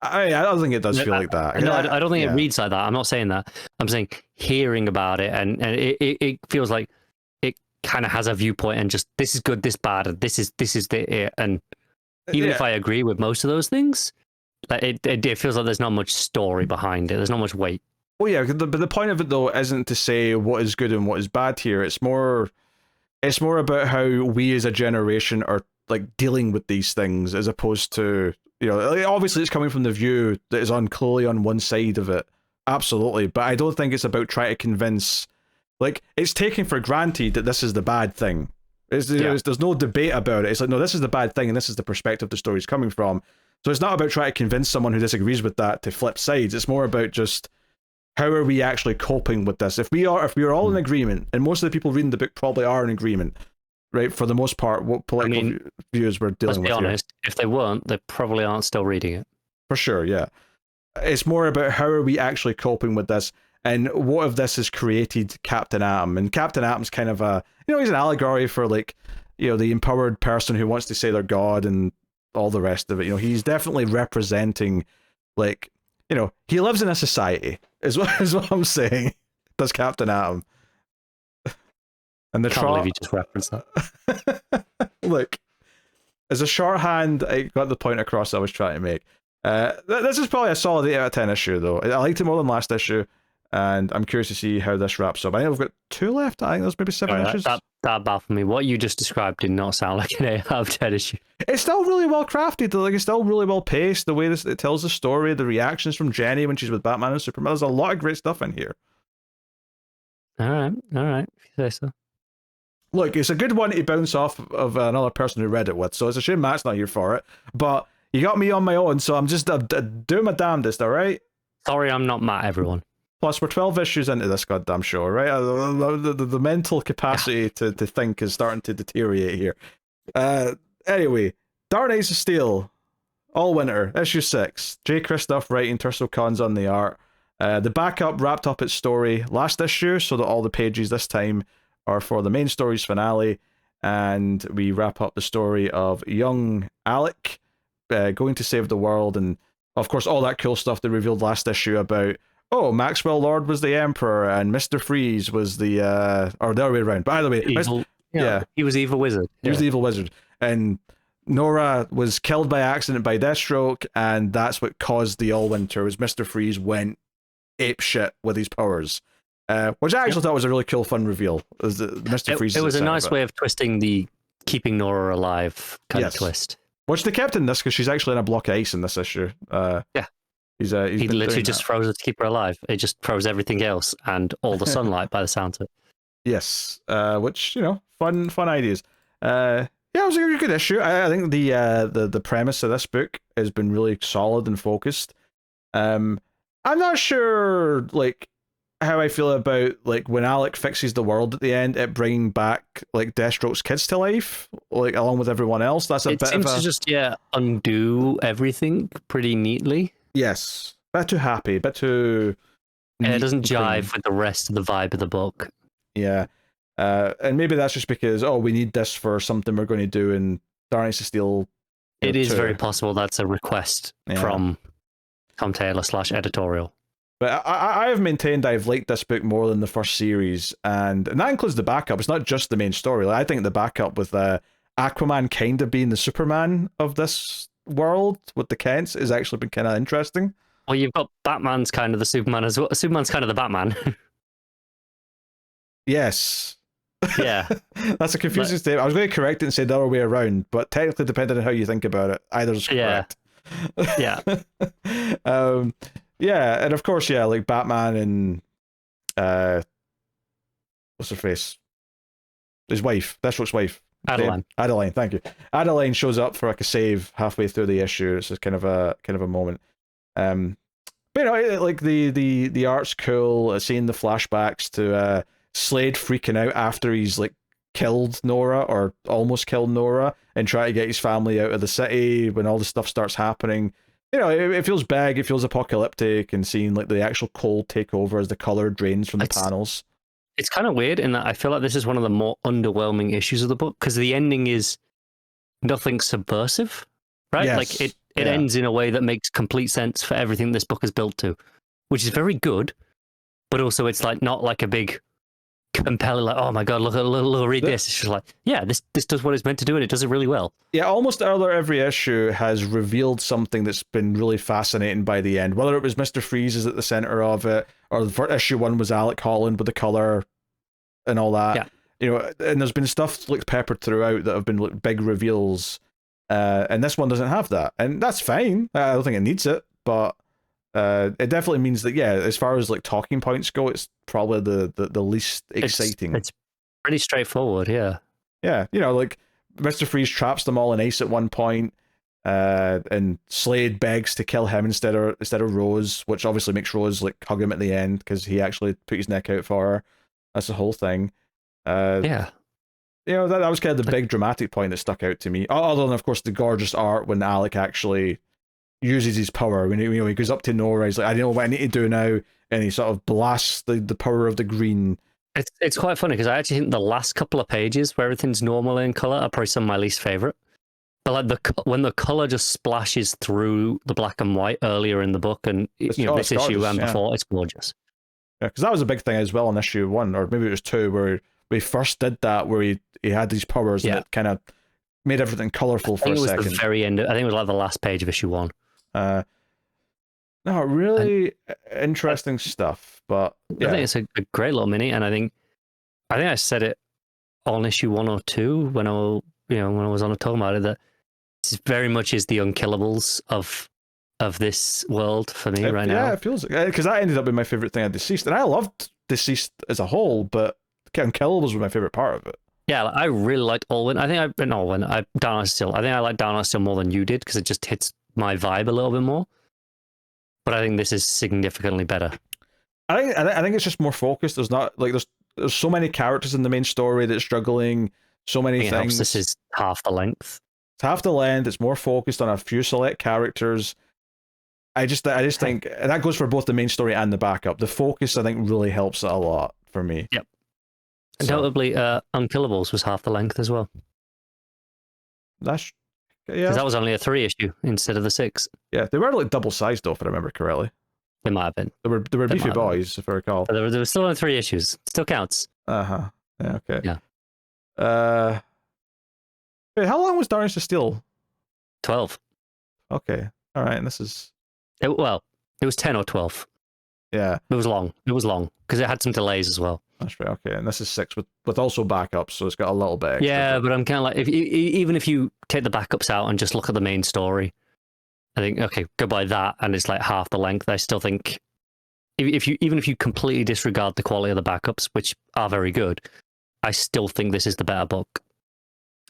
I don't think it does feel like that. No, I don't think it reads like that. I'm not saying that. I'm saying hearing about it, and it feels like it kind of has a viewpoint, and just this is good, this bad, and this is it. And even if I agree with most of those things, it feels like there's not much story behind it. There's not much weight. Well, yeah, but the point of it though isn't to say what is good and what is bad here. It's more about how we as a generation are like dealing with these things, as opposed to, you know, like, obviously it's coming from the view that is clearly on one side of it, absolutely, but I don't think it's about trying to convince, like, it's taken for granted that this is the bad thing. There's no debate about it. It's like, no, this is the bad thing and this is the perspective the story's coming from. So it's not about trying to convince someone who disagrees with that to flip sides. It's more about just, how are we actually coping with this? If we are all in agreement, and most of the people reading the book probably are in agreement, right? For the most part, what political views we're dealing with. Let's be honest, if they weren't, they probably aren't still reading it. For sure, yeah. It's more about how are we actually coping with this, and what if this has created Captain Atom? And Captain Atom's kind of a, you know, he's an allegory for, like, you know, the empowered person who wants to say they're God and all the rest of it. You know, he's definitely representing, like, you know, he lives in a society, is what I'm saying. Does Captain Atom. And the Can't believe you just referenced that. Look, as a shorthand, I got the point across I was trying to make. This is probably a solid 8 out of 10 issue, though. I liked it more than last issue, and I'm curious to see how this wraps up. I think we've got 2 left. I think there's maybe 7 issues. That baffled me. What you just described did not sound like an 8 out of 10 issue. It's still really well crafted. Like, it's still really well paced. The way it tells the story, the reactions from Jenny when she's with Batman and Superman. There's a lot of great stuff in here. All right. If you say so. Look, it's a good one to bounce off of another person who read it with. So it's a shame Matt's not here for it. But you got me on my own, so I'm just doing my damnedest. All right. Sorry, I'm not Matt. Everyone. Plus, we're 12 issues into this goddamn show, right? The mental capacity to think is starting to deteriorate here. Anyway, Dark Knights of Steel, Allwinter, issue 6. J. Kristoff writing, Tirso Khan's on the art. The backup wrapped up its story last issue, so that all the pages this time are for the main story's finale, and we wrap up the story of young Alec going to save the world, and of course all that cool stuff they revealed last issue about, oh, Maxwell Lord was the Emperor and Mr. Freeze was the or the other way around. But either way, he was evil wizard. He was the evil wizard, and Nora was killed by accident by Deathstroke, and that's what caused the Allwinter. Was Mr. Freeze went ape shit with his powers, which I actually thought was a really cool, fun reveal. Mr. Freeze. It was a nice way of twisting the keeping Nora alive kind of twist. Which they kept in this because she's actually in a block of ice in this issue. He literally just froze her to keep her alive. It just froze everything else and all the sunlight by the sound of it. Yes, which, you know, fun ideas. Yeah, it was a good issue. I think the premise of this book has been really solid and focused. I'm not sure, like, how I feel about, like, when Alec fixes the world at the end, it bringing back, like, Deathstroke's kids to life, like, along with everyone else. That's it seems to just undo everything pretty neatly. Yes, bit too happy, bit too. It doesn't jive with the rest of the vibe of the book. Yeah, and maybe that's just because we need this for something we're going to do in Dark Knights of Steel. It is very possible that's a request from Tom Taylor / editorial. But I have maintained I've liked this book more than the first series, and that includes the backup. It's not just the main story. Like, I think the backup with Aquaman kind of being the Superman of this world with the Kents has actually been kind of interesting. Well, you've got Batman's kind of the Superman as well. Superman's kind of the Batman. Yes. Yeah. That's a confusing statement. I was going to correct it and say the other way around, but technically, depending on how you think about it, either's correct. Yeah. Yeah, and of course, like Batman and what's her face? His wife, Deathstroke's wife. Adeline, thank you. Adeline shows up for like a save halfway through the issue. It's just kind of a moment. But you know, like the art's cool. Seeing the flashbacks to Slade freaking out after he's like killed Nora or almost killed Nora and try to get his family out of the city when all this stuff starts happening. You know, it feels big, it feels apocalyptic, and seeing like the actual cold take over as the color drains from the panels. It's kind of weird in that I feel like this is one of the more underwhelming issues of the book because the ending is nothing subversive, right? Yes. Like it ends in a way that makes complete sense for everything this book is built to, which is very good, but also it's like not like a big compelling, like, oh my god, look, read this. It's just like, yeah, this does what it's meant to do and it does it really well. Yeah, almost every issue has revealed something that's been really fascinating by the end. Whether it was Mr. Freeze is at the center of it, or issue 1 was Alec Holland with the color and all that. you know, and there's been stuff like peppered throughout that have been like big reveals, and this one doesn't have that, and that's fine. I don't think it needs it, but it definitely means that, yeah, as far as like talking points go, it's probably the least exciting. It's pretty straightforward, yeah. Yeah, you know, like Mr. Freeze traps them all in ice at one point, and Slade begs to kill him instead of Rose, which obviously makes Rose like hug him at the end because he actually put his neck out for her. That's the whole thing. Yeah. You know, that was kind of the big dramatic point that stuck out to me. Other than, of course, the gorgeous art when Alec actually uses his power. When he goes up to Nora, he's like, I know what I need to do now, and he sort of blasts the power of the green. It's quite funny because I actually think the last couple of pages where everything's normal in color are probably some of my least favorite. But like when the color just splashes through the black and white earlier in the book, and this issue and before, it's gorgeous. Yeah, because that was a big thing as well in issue 1, or maybe it was 2, where we first did that, where he had these powers and it kind of made everything colorful for a second. I think it was the very end. I think it was like the last page of issue 1. No, really interesting stuff. But yeah. I think it's a great little mini, and I think I said it on issue 1 or 2 when I was on a talk about it, that this very much is the Unkillables of this world for me right now. Yeah, it feels because that ended up being my favorite thing of Deceased, and I loved Deceased as a whole, but Unkillables was my favorite part of it. Yeah, I really liked Allwinter. I think Down on Steel. I think I like Down on Steel more than you did because it just hits my vibe a little bit more. But I think this is significantly better. I think it's just more focused. There's not like there's so many characters in the main story that's struggling. So many things. This is half the length. It's half the length. It's more focused on a few select characters. I just think, and that goes for both the main story and the backup. The focus, I think, really helps it a lot for me. Yep. So. Notably, Unkillables was half the length as well. That's because that was only a 3 issue instead of the 6. Yeah, they were like double sized though, if I remember correctly. They might have been. They were beefy boys, if I recall. But there were still only 3 issues. Still counts. Yeah. Okay. Yeah. Wait, how long was Darkness to Steel? 12. Okay. All right. And this is. It was 10 or 12. Yeah. It was long because it had some delays as well. That's right. Okay, and this is 6 with also backups, so it's got a little bit extra. Yeah, but I'm kind of like, even if you take the backups out and just look at the main story, I think, okay, go by that, and it's like half the length. I still think, even if you completely disregard the quality of the backups, which are very good, I still think this is the better book.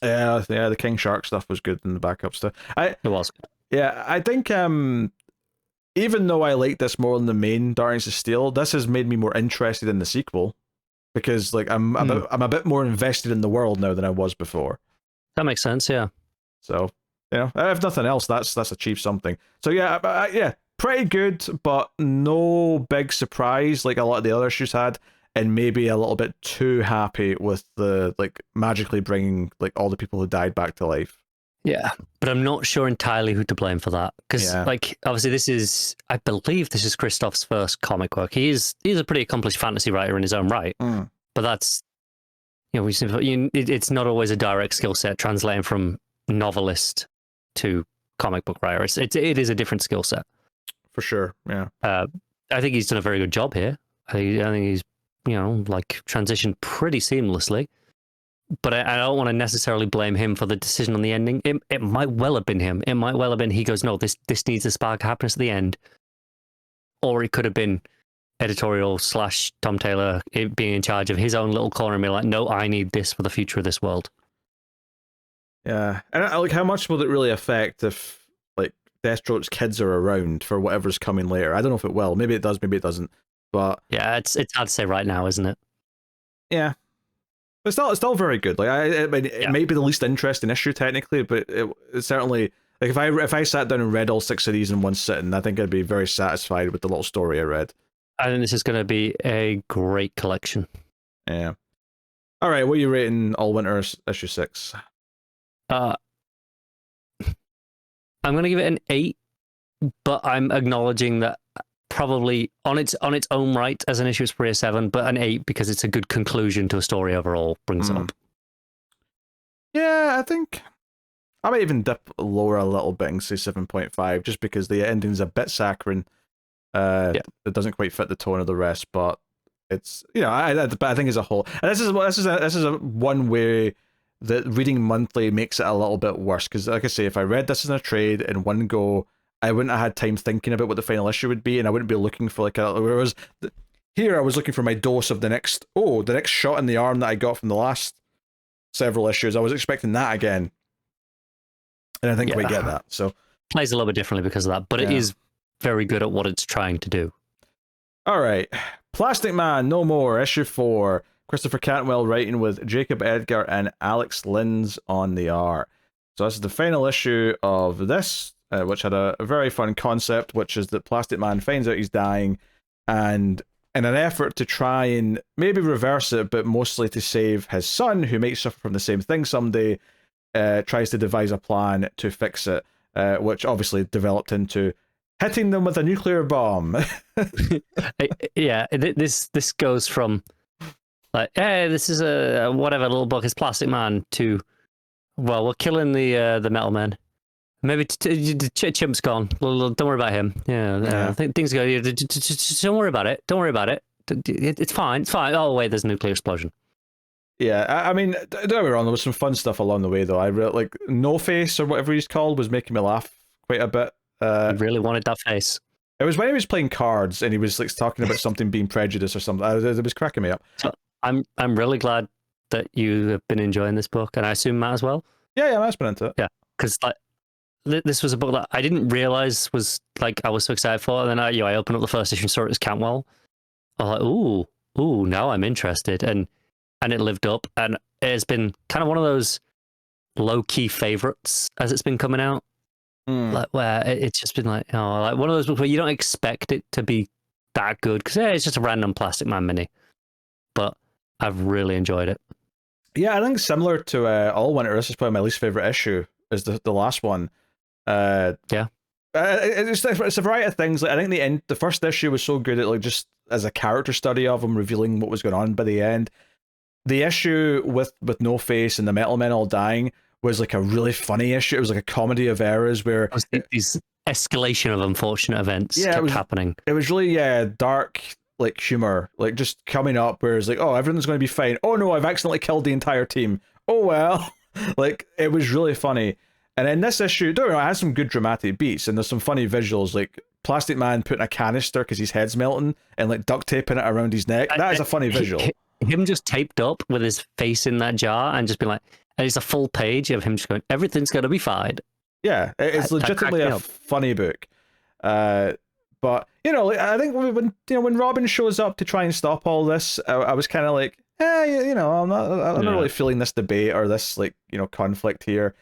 Yeah, the King Shark stuff was good in the backup stuff. It was good. Yeah, I think even though I like this more than the main Darkness of Steel, this has made me more interested in the sequel. Because like I'm a bit more invested in the world now than I was before. That makes sense, yeah. So, you know, if nothing else, that's achieved something. So yeah, pretty good, but no big surprise like a lot of the other issues had, and maybe a little bit too happy with the like magically bringing like all the people who died back to life. Yeah, but I'm not sure entirely who to blame for that because, like, obviously I believe this is Kristoff's first comic work. He's a pretty accomplished fantasy writer in his own right, but that's, it's not always a direct skill set translating from novelist to comic book writer. It is a different skill set for sure. Yeah, I think he's done a very good job here. I think he's transitioned pretty seamlessly. But I don't want to necessarily blame him for the decision on the ending. It might well have been him. It might well have been he goes, no, this needs a spark of happiness at the end. Or it could have been editorial / Tom Taylor being in charge of his own little corner and being like, no, I need this for the future of this world. Yeah. And like, how much will it really affect if like Deathstroke's kids are around for whatever's coming later? I don't know if it will. Maybe it does, maybe it doesn't. But yeah, it's hard to say right now, isn't it? Yeah. It's still very good. Like I mean, it might be the least interesting issue technically, but it's certainly like if I sat down and read all 6 of these in one sitting, I think I'd be very satisfied with the little story I read. I think this is going to be a great collection. Yeah. All right, what are you rating Allwinter issue 6? I'm going to give it an 8, but I'm acknowledging that probably on its own right as an issue it's probably a 7, but an 8 because it's a good conclusion to a story overall brings it up. Yeah, I think I might even dip lower a little bit and say 7.5 just because the ending's a bit saccharine. It doesn't quite fit the tone of the rest, but it's but I think as a whole, and this is a one way that reading monthly makes it a little bit worse, because like I say, if I read this in a trade in one go, I wouldn't have had time thinking about what the final issue would be, and I wouldn't be looking for like whereas here I was looking for my dose of the next shot in the arm that I got from the last several issues. I was expecting that again, and I think we get that. So plays a little bit differently because of that, but it is very good at what it's trying to do. All right, Plastic Man No More, issue 4. Christopher Cantwell writing with Jacob Edgar and Alex Linz on the art. So this is the final issue of this, which had a very fun concept, which is that Plastic Man finds out he's dying, and in an effort to try and maybe reverse it, but mostly to save his son, who might suffer from the same thing someday, tries to devise a plan to fix it, which obviously developed into hitting them with a nuclear bomb. Yeah, this goes from like, hey, this is a whatever little book is Plastic Man, to, well, we're killing the metal man. Maybe Chimp's gone. Don't worry about him. Yeah. I think things go. Just don't worry about it. Don't worry about it. It's fine. It's fine. Oh wait, there's a nuclear explosion. Yeah, I mean, don't get me wrong. There was some fun stuff along the way, though. I really like No Face or whatever he's called was making me laugh quite a bit. I really wanted that face. It was when he was playing cards and he was like talking about something being prejudice or something. It was cracking me up. So I'm really glad that you have been enjoying this book, and I assume Matt as well. Yeah, Matt's been into it. Yeah, because like, this was a book that I didn't realize was like I was so excited for, and then I opened up the first issue and saw it as Cantwell. I was like, ooh, now I'm interested, and it lived up, and it's been kind of one of those low key favorites as it's been coming out, like where it's just been like like one of those books where you don't expect it to be that good because it's just a random Plastic Man mini, but I've really enjoyed it. Yeah, I think similar to Allwinter, this is probably my least favorite issue. Is the last one. It's a variety of things. Like I think the first issue was so good at like just as a character study of him revealing what was going on. By the end, the issue with No Face and the Metal Men all dying was like a really funny issue. It was like a comedy of errors where these escalation of unfortunate events kept happening. It was really dark, like humor, like just coming up where it's like, oh, everything's going to be fine. Oh no, I've accidentally killed the entire team. Oh well. Like it was really funny. And in this issue, don't know, it has some good dramatic beats, and there's some funny visuals, like Plastic Man putting a canister because his head's melting and like duct taping it around his neck. That is a funny visual. Him just taped up with his face in that jar and just being like, and it's a full page of him just going, everything's going to be fine. Yeah, it's legitimately a funny book. But I think when Robin shows up to try and stop all this, I was kind of like, I'm not really feeling this debate or this conflict here.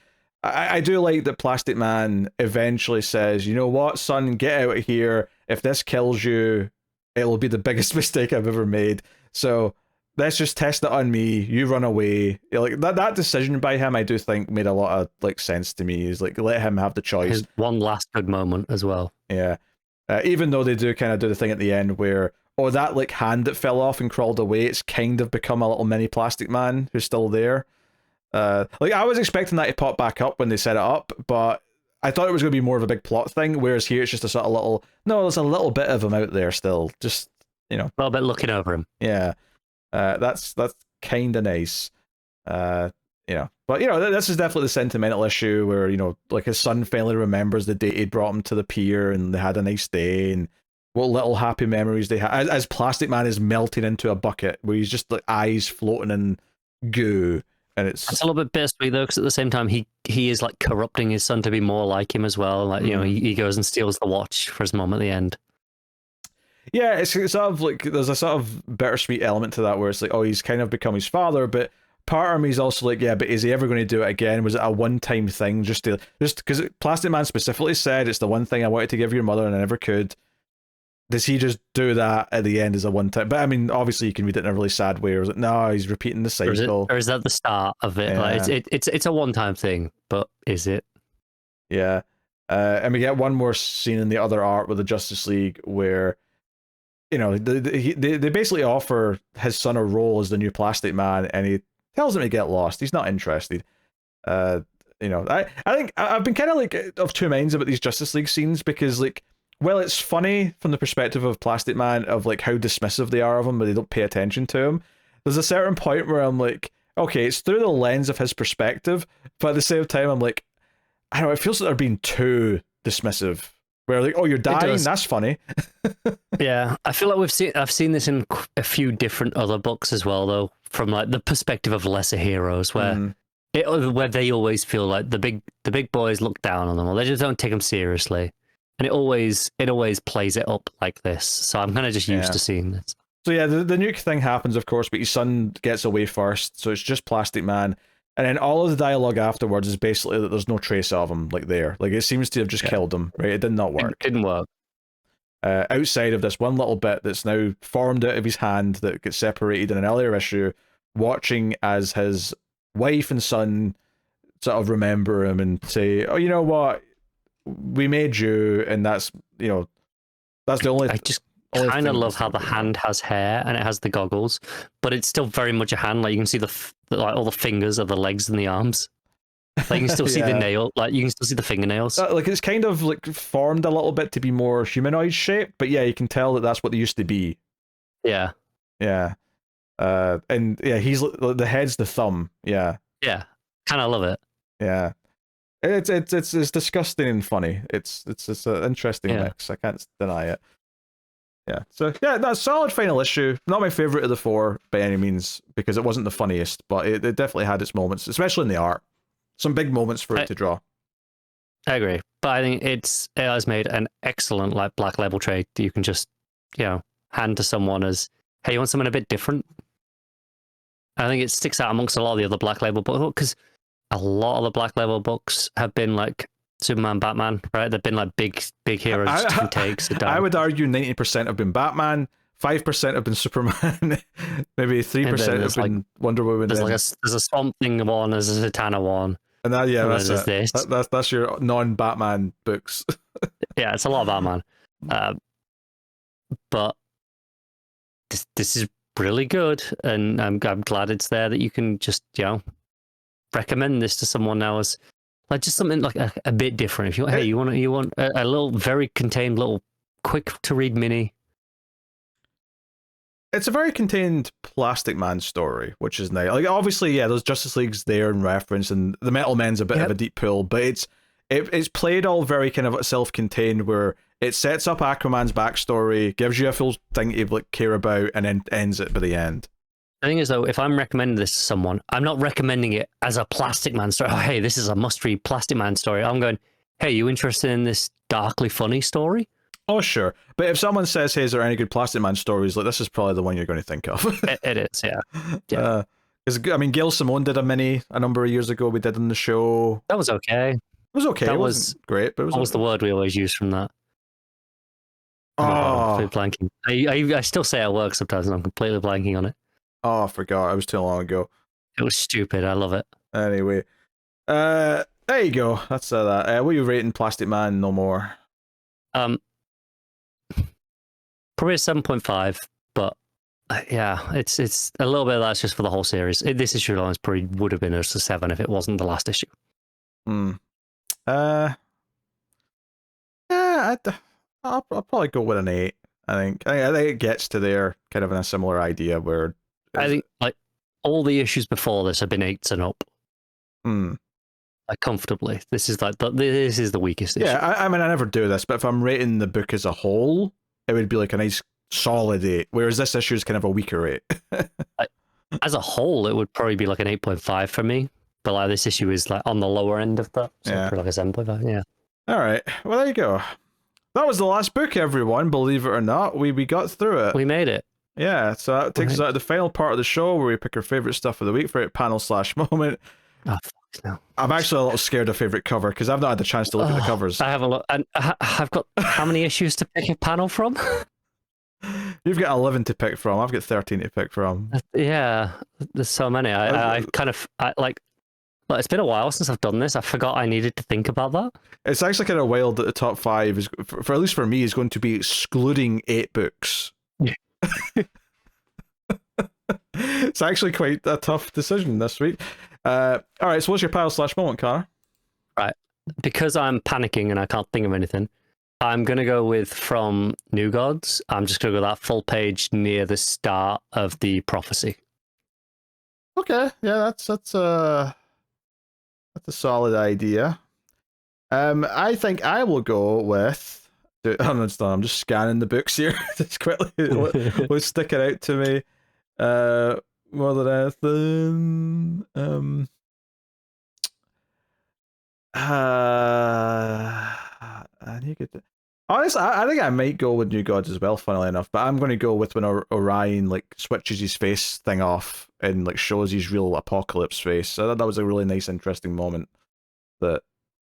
I do like that Plastic Man eventually says, you know what, son, get out of here. If this kills you, it'll be the biggest mistake I've ever made. So let's just test it on me. You run away. Like that decision by him, I do think made a lot of sense to me. Is like let him have the choice. His one last good moment as well. Yeah, even though they do kind of do the thing at the end where that hand that fell off and crawled away, it's kind of become a little mini Plastic Man who's still there. I was expecting that to pop back up when they set it up, but I thought it was going to be more of a big plot thing, whereas here it's just a sort of there's a little bit of him out there still, just, a little bit looking over him. Yeah. That's kind of nice. But, this is definitely the sentimental issue where, like his son finally remembers the day he brought him to the pier and they had a nice day and what little happy memories they had as Plastic Man is melting into a bucket where he's just like eyes floating in goo. And it's a little bit bittersweet though, because at the same time he is like corrupting his son to be more like him as well. Like he goes and steals the watch for his mom at the end. Yeah, it's sort of like there's a sort of bittersweet element to that where it's like, oh, he's kind of become his father, but part of me is also like, yeah, but is he ever going to do it again? Was it a one-time thing just because Plastic Man specifically said it's the one thing I wanted to give your mother and I never could. Does he just do that at the end as a one-time? But I mean, obviously you can read it in a really sad way. Or is it, no, he's repeating the cycle. Or is that the start of it? Yeah. Like it's a one-time thing, but is it? Yeah. And we get one more scene in the other art with the Justice League where, they basically offer his son a role as the new Plastic Man, and he tells him to get lost. He's not interested. I think I've been kind of like of two minds about these Justice League scenes because well, it's funny from the perspective of Plastic Man, of like how dismissive they are of him, but they don't pay attention to him. There's a certain point where I'm like, okay, it's through the lens of his perspective, but at the same time, I'm like, I don't know, it feels like they're being too dismissive. Where like, oh, you're dying, that's funny. Yeah, I feel like I've seen this in a few different other books as well, though, from like the perspective of lesser heroes, where where they always feel like the big boys look down on them, or they just don't take them seriously, and it always plays it up like this. So I'm kind of just used to seeing this. So yeah, the nuke thing happens, of course, but his son gets away first, so it's just Plastic Man. And then all of the dialogue afterwards is basically that there's no trace of him, like there. Like, it seems to have just killed him, right? It did not work. It didn't work. Outside of this one little bit that's now formed out of his hand that gets separated in an earlier issue, watching as his wife and son sort of remember him and say, oh, you know what? We made you, and that's, you know, that's the only... I just kind of love how the hand has hair and it has the goggles, but it's still very much a hand. Like, you can see like all the fingers of the legs and the arms. Like, you can still see the nail. Like, you can still see the fingernails. Like, it's kind of like formed a little bit to be more humanoid shaped, but yeah, you can tell that that's what they used to be. Yeah. Yeah. And yeah, he's the head's the thumb. Yeah. Yeah. Kind of love it. Yeah. It's disgusting and funny. It's an interesting mix. I can't deny it. Yeah. So yeah, that's a solid final issue. Not my favorite of the four by any means, because it wasn't the funniest, but it definitely had its moments, especially in the art. Some big moments for it to draw. I agree, but I think it has made an excellent like black label trade that you can just, you know, hand to someone as, hey, you want something a bit different? I think it sticks out amongst a lot of the other black label books, because a lot of the black label books have been like Superman, Batman, right? They've been like big heroes, different takes. I would argue 90% have been Batman, 5% have been Superman, maybe 3% have been Wonder Woman. There's a Swamp Thing one, there's a Zatanna one. And that's your non-Batman books. Yeah, it's a lot of Batman. But this is really good, and I'm glad it's there that you can just, you know, recommend this to someone now as like just something like a bit different. If you want a little very contained, little quick to read mini. It's a very contained Plastic Man story, which is nice. Like, obviously, yeah, there's Justice League's there in reference, and the Metal Men's a bit of a deep pull, but it's played all very kind of self-contained, where it sets up Aquaman's backstory, gives you a full thing to like care about, and then ends it by the end. The thing is, though, if I'm recommending this to someone, I'm not recommending it as a Plastic Man story. Oh, hey, this is a must-read Plastic Man story. I'm going, hey, you interested in this darkly funny story? Oh, sure. But if someone says, hey, is there any good Plastic Man stories, like, this is probably the one you're going to think of. It is, yeah. Yeah. I mean, Gail Simone did a mini a number of years ago. We did on the show. That was okay. It was okay. It wasn't great, but it was. What was the word we always use from that? Oh, blanking. I still say it at work sometimes, and I'm completely blanking on it. Oh, I forgot. It was too long ago. It was stupid. I love it. Anyway, there you go. That's that. What are you rating Plastic Man No More? Probably a 7.5, but yeah, it's a little bit of that's just for the whole series. This issue alone probably would have been just a 7 if it wasn't the last issue. Yeah, I'll probably go with an 8. I think it gets to there, kind of in a similar idea where I think like all the issues before this have been 8s and up. Like comfortably. This is the weakest issue. Yeah, I mean, I never do this, but if I'm rating the book as a whole, it would be like a nice solid 8, whereas this issue is kind of a weaker 8. As a whole, it would probably be like an 8.5 for me, but like this issue is like on the lower end of that, so probably like a 7.5. Yeah. All right, well, there you go. That was the last book, everyone. Believe it or not, we got through it. We made it. Yeah, so that takes us out to the final part of the show where we pick our favorite stuff of the week for it panel/moment. Oh, fuck no. I'm actually a little scared of favorite cover because I've not had the chance to look at the covers. I have a look, and I've got how many issues to pick a panel from? You've got 11 to pick from. I've got 13 to pick from. Yeah, there's so many. I it's been a while since I've done this. I forgot I needed to think about that. It's actually kind of wild that the top 5 is, for at least for me, is going to be excluding 8 books. Yeah. It's actually quite a tough decision this week. All right, so what's your panel/moment, Connor? Right, because I'm panicking and I can't think of anything, I'm going to go with from New Gods. I'm just going to go that full page near the start of the prophecy. Okay, yeah, that's a solid idea. I think I will go with. I'm just scanning the books here. Just quickly, what's sticking out to me? More than anything, I need to get. Honestly, I think I might go with New Gods as well. Funnily enough, but I'm going to go with when Orion like switches his face thing off and like shows his real apocalypse face. I thought that was a really nice, interesting moment. That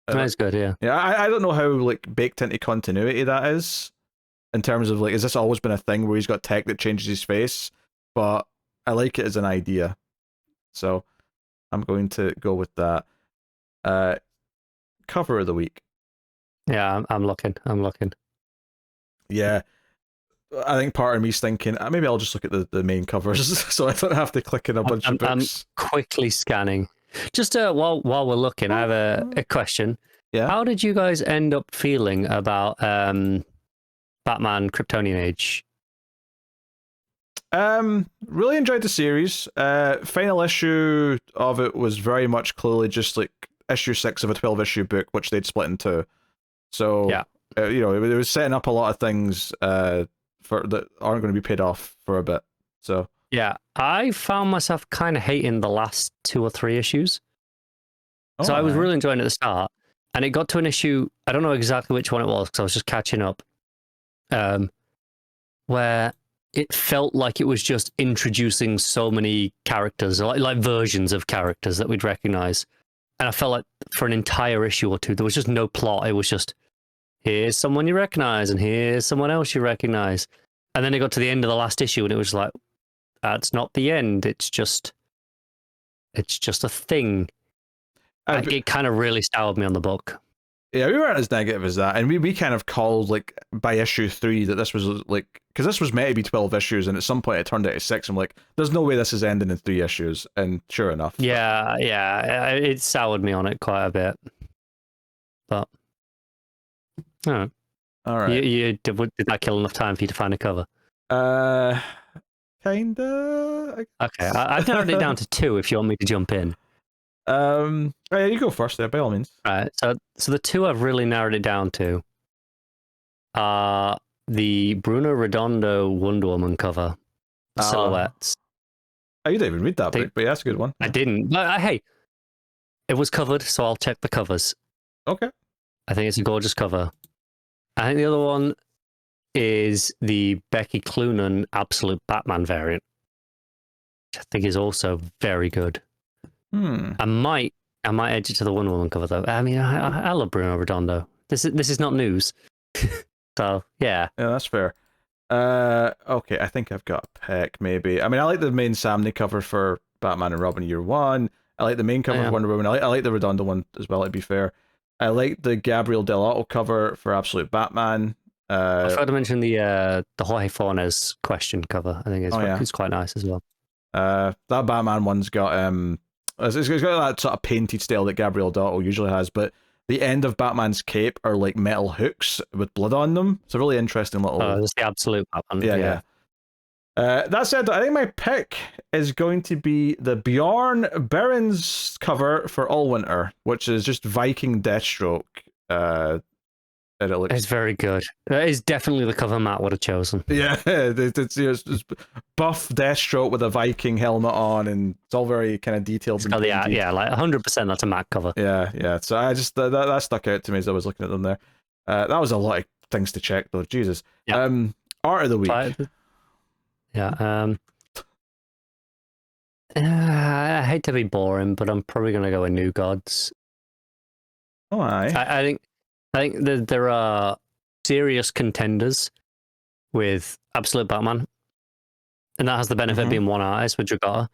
That's good, yeah. Yeah, I don't know how like baked into continuity that is, in terms of like, has this always been a thing where he's got tech that changes his face? But I like it as an idea, so I'm going to go with that. Cover of the week. Yeah, I'm looking. Yeah, I think part of me's thinking maybe I'll just look at the main covers, so I don't have to click in a bunch of books. I'm quickly scanning. Just while we're looking, I have a question. Yeah. How did you guys end up feeling about Batman Kryptonian Age? Really enjoyed the series. Final issue of it was very much clearly just like issue 6 of a 12-issue book, which they'd split in two. So yeah, it was setting up a lot of things for that aren't going to be paid off for a bit. So yeah, I found myself kind of hating the last 2 or 3 issues. So I was really enjoying it at the start, and it got to an issue. I don't know exactly which one it was because I was just catching up. Where it felt like it was just introducing so many characters, like versions of characters that we'd recognize. And I felt like for an entire issue or two, there was just no plot. It was just, here's someone you recognize, and here's someone else you recognize. And then it got to the end of the last issue, and it was like, that's not the end. It's just a thing. It kind of really soured me on the book. Yeah, we weren't as negative as that, and we kind of called like by issue 3 that this was like, because this was meant to be 12 issues, and at some point it turned out to 6. I'm like, there's no way this is ending in 3 issues, and sure enough. Yeah, it soured me on it quite a bit, but all right. You did that kill enough time for you to find a cover? Kinda. Okay, I've narrowed it down to 2. If you want me to jump in. Yeah, you go first there, by all means. Right. So the 2 I've really narrowed it down to are the Bruno Redondo Wonder Woman cover, Silhouettes. Oh, you didn't even read that book, but yeah, that's a good one. I didn't. But hey, it was covered, so I'll check the covers. Okay. I think it's a gorgeous cover. I think the other one is the Becky Cloonan Absolute Batman variant, which I think is also very good. I might edge it to the Wonder Woman cover though. I mean, I love Bruno Redondo. This is not news. So yeah, that's fair. Okay, I think I've got a pick. Maybe. I mean, I like the main Samnee cover for Batman and Robin Year 1. I like the main cover of Wonder Woman. I like the Redondo one as well. To be fair, I like the Gabriel Dell'Otto cover for Absolute Batman. I forgot to mention the Jorge Fornes question cover. I think it's quite nice as well. That Batman one's got it's got that sort of painted style that Gabriel Dell'Otto usually has, but the end of Batman's cape are like metal hooks with blood on them. It's a really interesting little. It's the Absolute Batman. Yeah. That said, I think my pick is going to be the Bjorn Behrens cover for Allwinter, which is just Viking Deathstroke. It's very good. That is definitely the cover Matt would have chosen. Yeah, it's buff Deathstroke with a Viking helmet on, and it's all very kind of detailed. Like 100%. That's a Matt cover. Yeah. So I just that stuck out to me as I was looking at them there. That was a lot of things to check though. Jesus. Yeah. Art of the week. Yeah. I hate to be boring, but I'm probably gonna go with New Gods. Oh, I think that there are serious contenders with Absolute Batman, and that has the benefit of being one artist with Dragotta.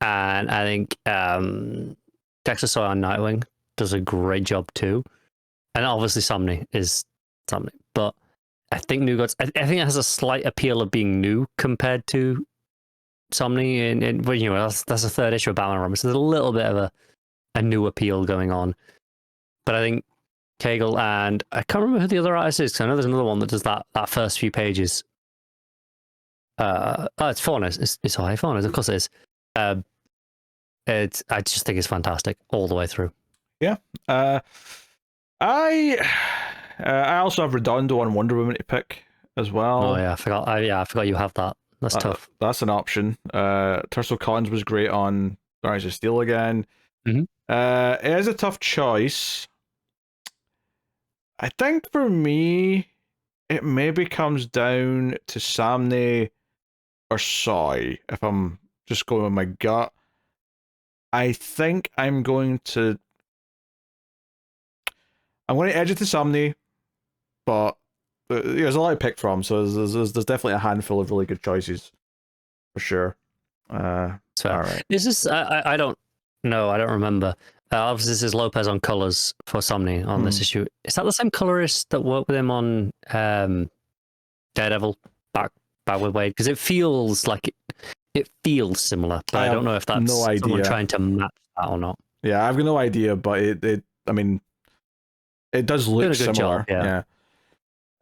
And I think Dexter on Nightwing does a great job too, and obviously Samnee is Samnee. But I think New Gods, I think it has a slight appeal of being new compared to Samnee, and you know that's the third issue of Batman Robin, so there's a little bit of a new appeal going on. But I think Cagle, and I can't remember who the other artist is, because I know there's another one that does that first few pages. It's Fornes. It's Jorge Fornes, of course it is. I just think it's fantastic all the way through. Yeah. I also have Redondo on Wonder Woman to pick as well. Oh yeah, I forgot you have that. That's tough. That's an option. Tirso Collins was great on Rise of Steel again. Mm-hmm. It is a tough choice. I think for me, it maybe comes down to Samnee or Soy, if I'm just going with my gut. I think I'm going to edge it to Samnee, but there's a lot to pick from, so there's definitely a handful of really good choices, for sure. All right. This is I don't know. I don't remember. Obviously, this is Lopez on colors for Samnee on this issue. Is that the same colorist that worked with him on Daredevil back with Waid? Because it feels like it feels similar, but I don't know if that's someone trying to match that or not. Yeah, I've got no idea, but it does look similar. Job,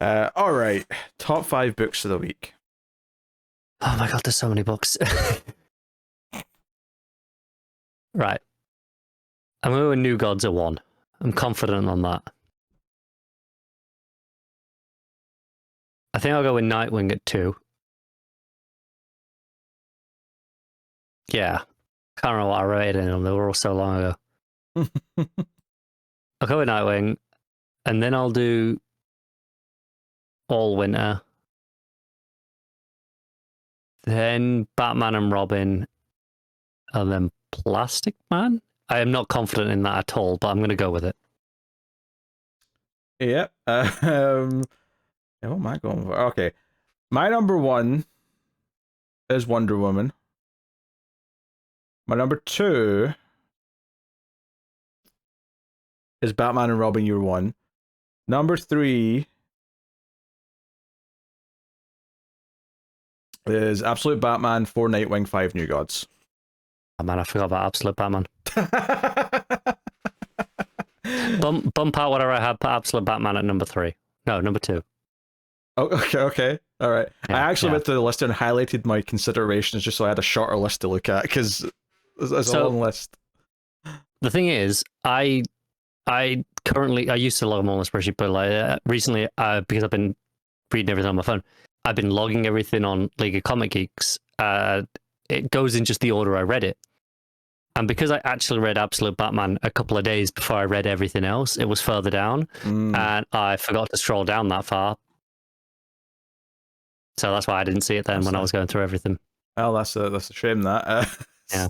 yeah. All right, top 5 books of the week. Oh my god, there's so many books. Right. I'm going with New Gods at 1. I'm confident on that. I think I'll go with Nightwing at 2. Yeah. Can't remember what I rated them. They were all so long ago. I'll go with Nightwing, and then I'll do Allwinter. Then Batman and Robin, and then Plastic Man. I am not confident in that at all, but I'm going to go with it. Yeah. What am I going for? Okay. My number 1 is Wonder Woman. My number 2 is Batman and Robin Year 1. Number 3 is Absolute Batman, 4 Nightwing, 5 New Gods. Oh man, I forgot about Absolute Batman. Bump out whatever I have, put Absolute Batman at number 3. No, number 2. Oh, okay. All right. Yeah, I actually went through the list and highlighted my considerations just so I had a shorter list to look at, because it's a long list. The thing is, I currently, I used to log them on a spreadsheet, but like recently, because I've been reading everything on my phone, I've been logging everything on League of Comic Geeks. It goes in just the order I read it. And because I actually read Absolute Batman a couple of days before I read everything else, it was further down, and I forgot to scroll down that far. So that's why I didn't see it then when I was going through everything. Well, that's a shame, that. Yeah.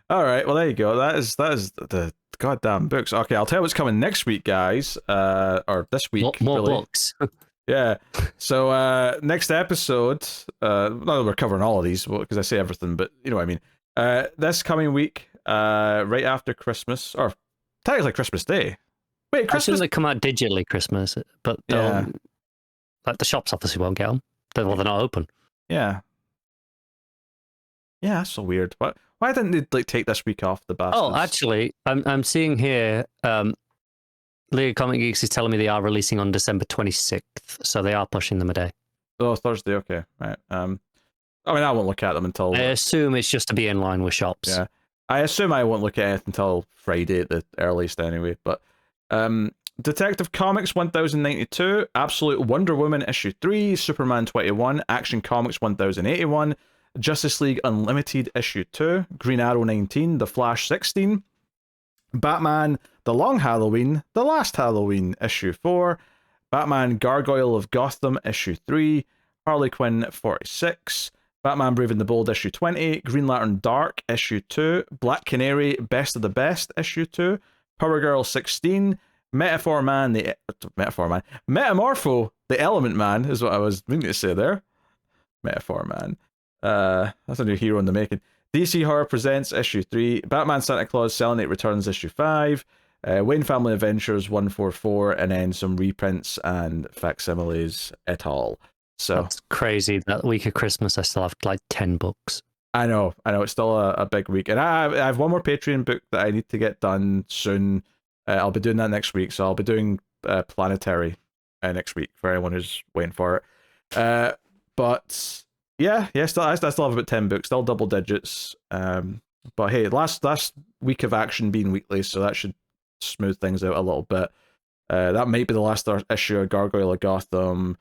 All right, well, there you go. That is the goddamn books. Okay, I'll tell you what's coming next week, guys. Or this week. More really. books. Yeah. So next episode, not that we're covering all of these because I say everything, but you know what I mean. This coming week, right after Christmas, or technically Christmas Day. Wait, Christmas? I think they come out digitally Christmas, but like the shops obviously won't get them. Well, they're not open. Yeah. Yeah, that's so weird. Why didn't they like take this week off, the bastards? Oh, actually, I'm seeing here. League of Comic Geeks is telling me they are releasing on December 26th, so they are pushing them a day. Oh, Thursday. Okay, right. I mean, I won't look at them until. I assume it's just to be in line with shops. Yeah, I assume I won't look at it until Friday at the earliest, anyway. But Detective Comics 1092, Absolute Wonder Woman issue 3, Superman 21, Action Comics 1081, Justice League Unlimited issue 2, Green Arrow 19, The Flash 16, Batman The Long Halloween, The Last Halloween issue 4, Batman Gargoyle of Gotham issue 3, Harley Quinn 46, Batman Brave and the Bold issue 20, Green Lantern Dark issue 2, Black Canary Best of the Best issue 2, Power Girl 16, Metamorpho, the Element Man is what I was meaning to say there. Metaphor Man. That's a new hero in the making. DC Horror Presents issue 3, Batman Santa Claus Selenite Returns issue 5, Wayne Family Adventures 144, and then some reprints and facsimiles et al. So that's crazy. That week of Christmas, I still have like 10 books. I know. It's still a big week, and I have one more Patreon book that I need to get done soon. I'll be doing that next week, so I'll be doing Planetary next week for anyone who's waiting for it. But yeah, I still have about 10 books, still double digits. But hey, last week of action being weekly, so that should smooth things out a little bit. That might be the last issue of Gargoyle of Gotham.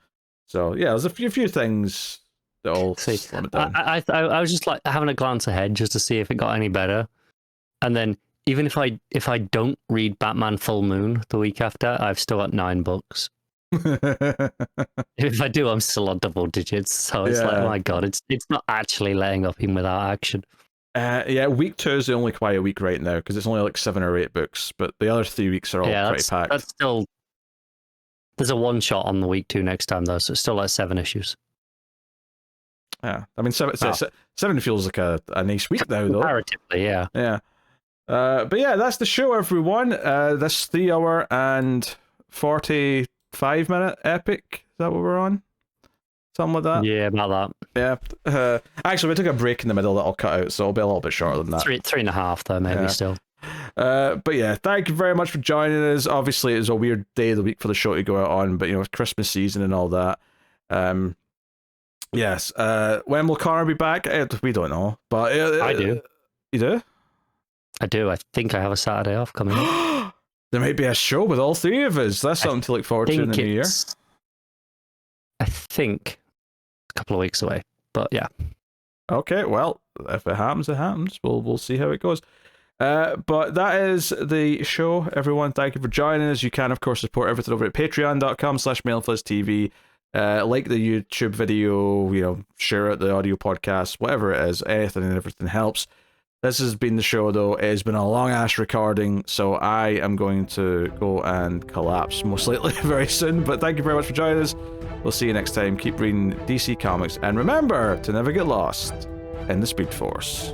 So yeah, there's a few things that'll slim it down. I was just like having a glance ahead just to see if it got any better, and then even if I don't read Batman Full Moon the week after, I've still got 9 books. If I do, I'm still on double digits. So it's like, oh my god, it's not actually letting up even without action. Yeah, week 2 is the only quiet week right now because it's only like 7 or 8 books, but the other 3 weeks are all pretty packed. That's still. There's a one shot on the week 2 next time though, so it's still like 7 issues. Yeah, I mean 7 feels like a nice week now though. Comparatively, yeah. Yeah. But yeah, that's the show, everyone. This 3-hour and 45-minute epic. Is that what we're on? Something like that? Yeah, about that. Yeah. Actually, we took a break in the middle that I'll cut out, so it'll be a little bit shorter than that. 3.5 though, maybe still. But yeah, thank you very much for joining us. Obviously, it was a weird day of the week for the show to go out on, but it's Christmas season and all that. Yes. When will Connor be back? We don't know, but I do. You do? I do. I think I have a Saturday off coming up. There might be a show with all 3 of us. That's something to look forward to in the new year. I think a couple of weeks away, but yeah. Okay, well, if it happens, it happens. We'll see how it goes. But that is the show, everyone. Thank you for joining us. You can, of course, support everything over at patreon.com/MailFlizzTV. Like the YouTube video, share it, the audio podcast, whatever it is. Anything and everything helps. This has been the show, though. It has been a long-ass recording, so I am going to go and collapse, most likely, very soon. But thank you very much for joining us. We'll see you next time. Keep reading DC Comics, and remember to never get lost in the Speed Force.